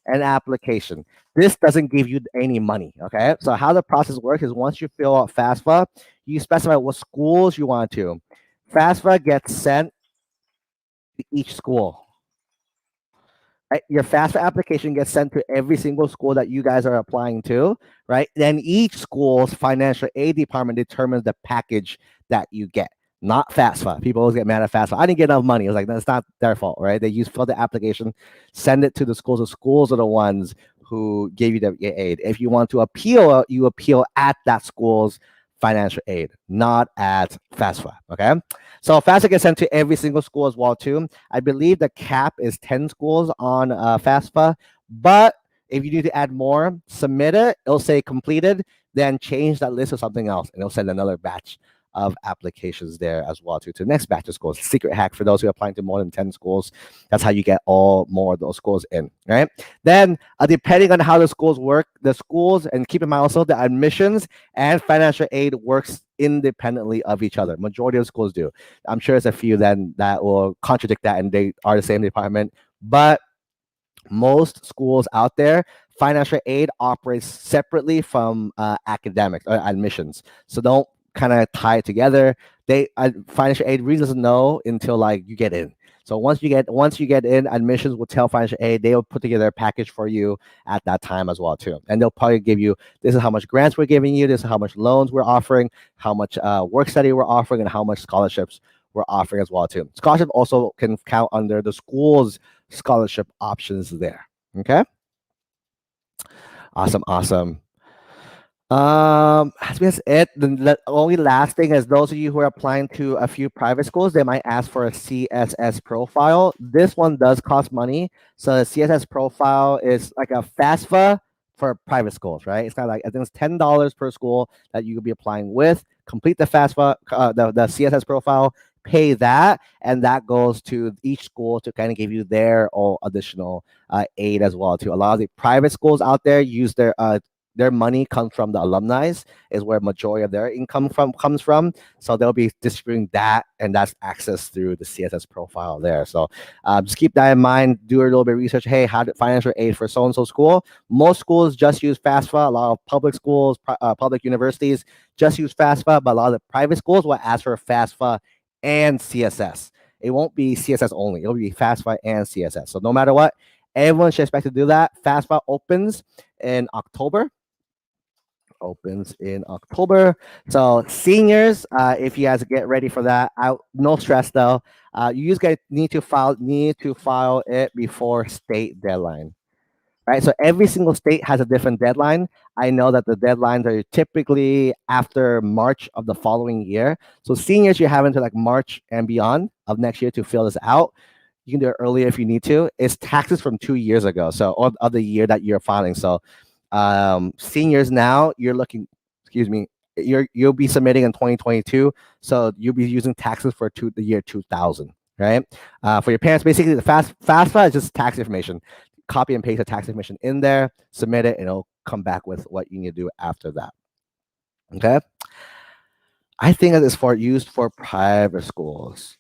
an application. This doesn't give you any money, okay? So how the process works is once you fill out FAFSA, you specify what schools you want to. FAFSA gets sent to each school, right? Your FAFSA application gets sent to every single school that you guys are applying to, right? Then each school's financial aid department determines the package that you get, not FAFSA. People always get mad at FAFSA. I didn't get enough money. It's like, that's not their fault, right? They fill the application, send it to the schools. The schools are the ones who gave you the aid. If you want to appeal, you appeal at that school's financial aid, not at FAFSA, okay? So FAFSA gets sent to every single school as well too. I believe the cap is 10 schools on FAFSA, but if you need to add more, submit it. It'll say completed, then change that list to something else, and it'll send another batch of applications there as well too, to the next batch of schools. Secret hack for those who are applying to more than 10 schools. That's how you get all more of those schools in, right? Then depending on how the schools work, the schools, and keep in mind also the admissions and financial aid works independently of each other. Majority of schools do. I'm sure there's a few then that will contradict that and they are the same department, but most schools out there, financial aid operates separately from academics or admissions. So don't kind of tie it together. They financial aid really doesn't know until like you get in. So once you get in, admissions will tell financial aid. They'll put together a package for you at that time as well too, and they'll probably give you, this is how much grants we're giving you, this is how much loans we're offering, how much work study we're offering, and how much scholarships we're offering as well too. Scholarship also can count under the school's scholarship options there. Okay. Awesome. I think that's it. The only last thing is those of you who are applying to a few private schools, they might ask for a CSS profile. This one does cost money. So the CSS profile is like a FAFSA for private schools, right? It's kind of like, I think it's $10 per school that you could be applying with. Complete the FAFSA, the CSS profile, pay that, and that goes to each school to kind of give you their all additional aid as well too. A lot of the private schools out there use their money comes from the alumni, is where majority of their income comes from. So they'll be distributing that, and that's access through the CSS profile there. So just keep that in mind. Do a little bit of research. Hey, how did financial aid for so-and-so school? Most schools just use FAFSA. A lot of public schools, public universities just use FAFSA, but a lot of the private schools will ask for FAFSA and CSS. It won't be CSS only. It'll be FAFSA and CSS. So no matter what, everyone should expect to do that. FAFSA opens in October. So seniors, if you guys get ready for that, no stress though. You just guys need to file it before state deadline, right? So every single state has a different deadline. I know that the deadlines are typically after March of the following year. So seniors, you have until like March and beyond of next year to fill this out. You can do it earlier if you need to. It's taxes from 2 years ago, so or of the year that you're filing. So seniors now, you'll be submitting in 2022, so you'll be using taxes for the year 2000, right? For your parents, basically the FAFSA is just tax information. Copy and paste the tax information in there, submit it, and it'll come back with what you need to do after that. Okay. I think that is used for private schools.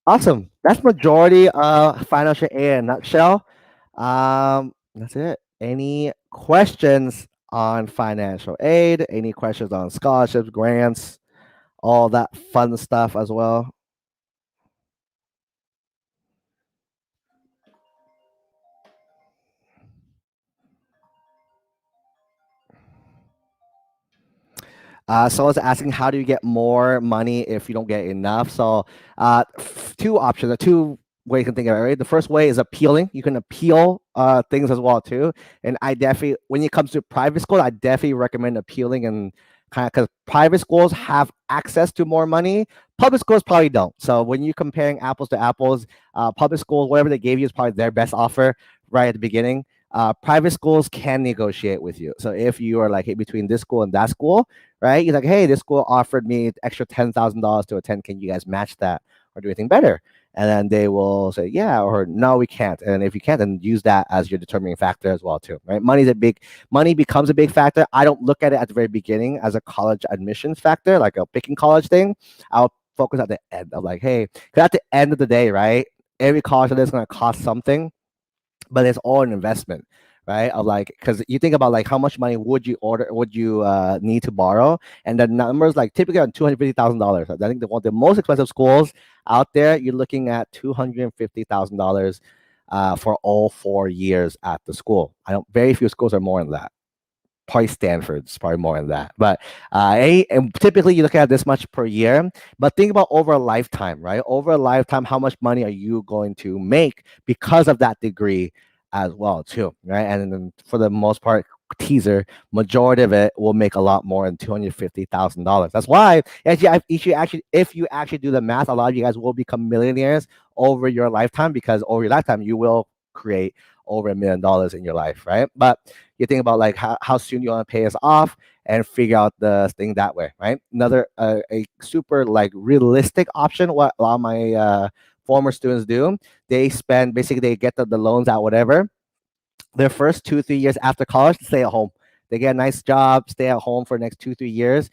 Awesome. That's majority of financial aid in a nutshell. That's it. Any questions on financial aid? Any questions on scholarships, grants, all that fun stuff as well? Someone's asking, how do you get more money if you don't get enough? So two options, two ways you can think of it, right? The first way is appealing. You can appeal things as well too. And I definitely, when it comes to private schools, I definitely recommend appealing, and kind of because private schools have access to more money. Public schools probably don't. So when you're comparing apples to apples, public schools, whatever they gave you is probably their best offer right at the beginning. Private schools can negotiate with you. So if you are like, hey, between this school and that school, right? You're like, hey, this school offered me extra $10,000 to attend. Can you guys match that or do anything better? And then they will say, yeah, or no, we can't. And if you can't, then use that as your determining factor as well too, right? Money becomes a big factor. I don't look at it at the very beginning as a college admissions factor, like a picking college thing. I'll focus at the end of like, hey, because at the end of the day, right? Every college is going to cost something, but it's all an investment, right? Of like, because you think about like how much money would you need to borrow, and the numbers like typically on $250,000. I think the most expensive schools out there, you're looking at $250,000 for all 4 years at the school. I don't. Very few schools are more than that. Probably Stanford's probably more than that. But and typically you look at this much per year. But think about over a lifetime, right? Over a lifetime, how much money are you going to make because of that degree as well, too, right? And then for the most part, teaser majority of it will make a lot more than $250,000. That's why if you actually do the math, a lot of you guys will become millionaires over your lifetime, because over your lifetime you will create over $1 million in your life, right? But you think about like how soon you want to pay us off and figure out the thing that way, right? Another a super like realistic option, what a lot of my former students do, they spend basically, they get the loans out, whatever, their first 2-3 years after college, stay at home. They get a nice job, stay at home for the next 2-3 years,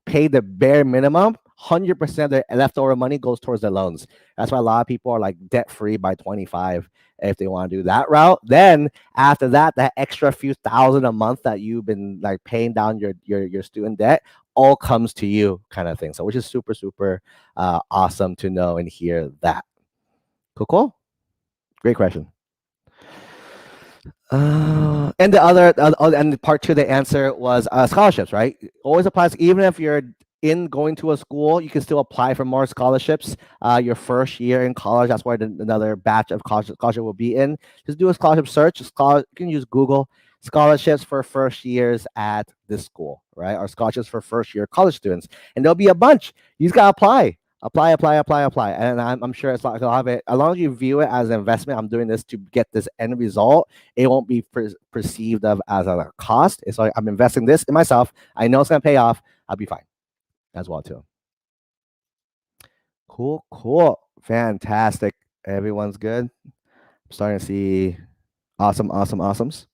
pay the bare minimum. 100% of their leftover money goes towards the loans. That's why a lot of people are like debt free by 25 if they want to do that route. Then after that, that extra few thousand a month that you've been like paying down your student debt all comes to you, kind of thing. So which is super, super awesome to know and hear that. Cool. Great question. And the other and part two, the answer was scholarships, right? Always applies. Even if you're in going to a school, you can still apply for more scholarships your first year in college. That's why another batch of scholarship will be in. Just do a scholarship search. You can use Google scholarships for first years at this school, right? Or scholarships for first year college students, and there'll be a bunch. You just gotta apply. And I'm sure it's like a lot of it, as long as you view it as an investment, I'm doing this to get this end result, it won't be perceived of as a cost. It's like I'm investing this in myself, I know it's going to pay off, I'll be fine as well too. Cool, fantastic. Everyone's good. I'm starting to see awesomes.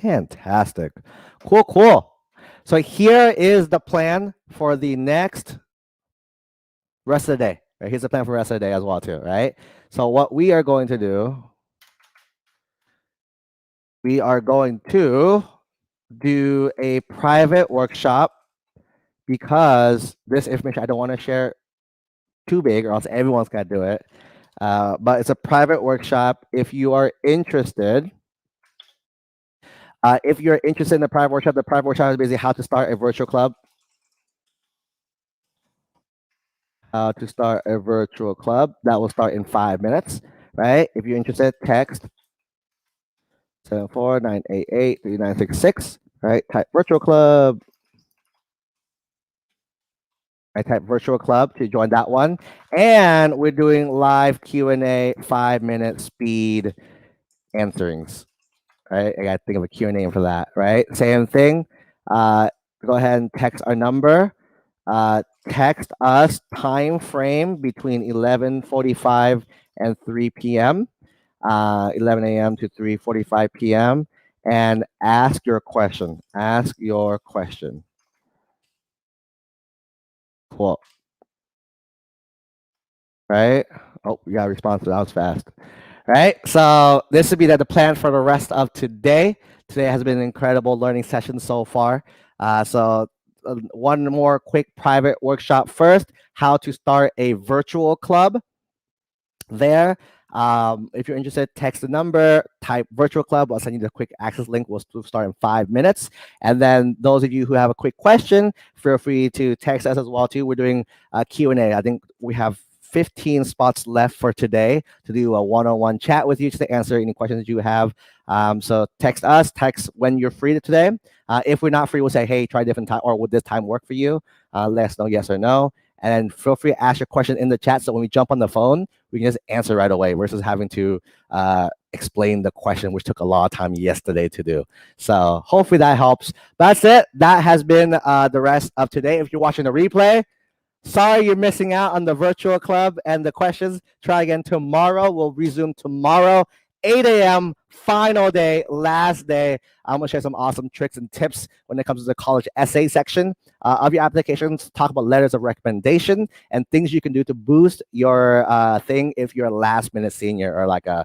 Fantastic. Cool. So here is the plan for the next rest of the day, right? Here's the plan for the rest of the day as well too, right? So what we are going to do, we are going to do a private workshop, because this information I don't want to share too big or else everyone's got to do it. But it's a private workshop. If you are interested, in the private workshop is basically how to start a virtual club. That will start in 5 minutes, right? If you're interested, text 749883966, right? Type virtual club. I type virtual club to join that one. And we're doing live Q&A, 5-minute speed answerings, right? I got to think of a Q&A for that, right? Same thing. Go ahead and text our number. Text us time frame between 11:45 and 3 p.m. 11 a.m. to 3:45 p.m. and ask your question. Cool. Right? Oh, we got a response. That was fast. Right? So this would be the plan for the rest of today. Today has been an incredible learning session so far. So one more quick private workshop first, how to start a virtual club there. If you're interested, text the number, type virtual club. I'll send you the quick access link. We'll start in 5 minutes. And then those of you who have a quick question, feel free to text us as well too. We're doing a Q&A. I think we have 15 spots left for today to do a one-on-one chat with you to answer any questions that you have. So text when you're free today. If we're not free, we'll say, hey, try a different time, or would this time work for you? Let us know yes or no. And then feel free to ask your question in the chat, so when we jump on the phone, we can just answer right away versus having to explain the question, which took a lot of time yesterday to do. So hopefully that helps. That's it. That has been the rest of today. If you're watching the replay, sorry you're missing out on the virtual club and the questions. Try again tomorrow. We'll resume tomorrow, 8 a.m., final day, last day. I'm going to share some awesome tricks and tips when it comes to the college essay section of your applications. Talk about letters of recommendation and things you can do to boost your thing if you're a last-minute senior or like a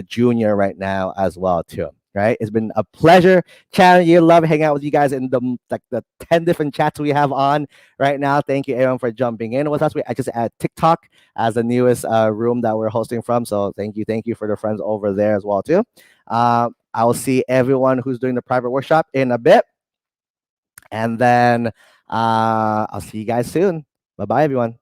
junior right now as well, too. right? It's been a pleasure chatting you. Love hanging out with you guys in the 10 different chats we have on right now. Thank you everyone for jumping in with us. I just add TikTok as the newest room that we're hosting from. So thank you for the friends over there as well too. I will see everyone who's doing the private workshop in a bit. And then I'll see you guys soon. Bye bye, everyone.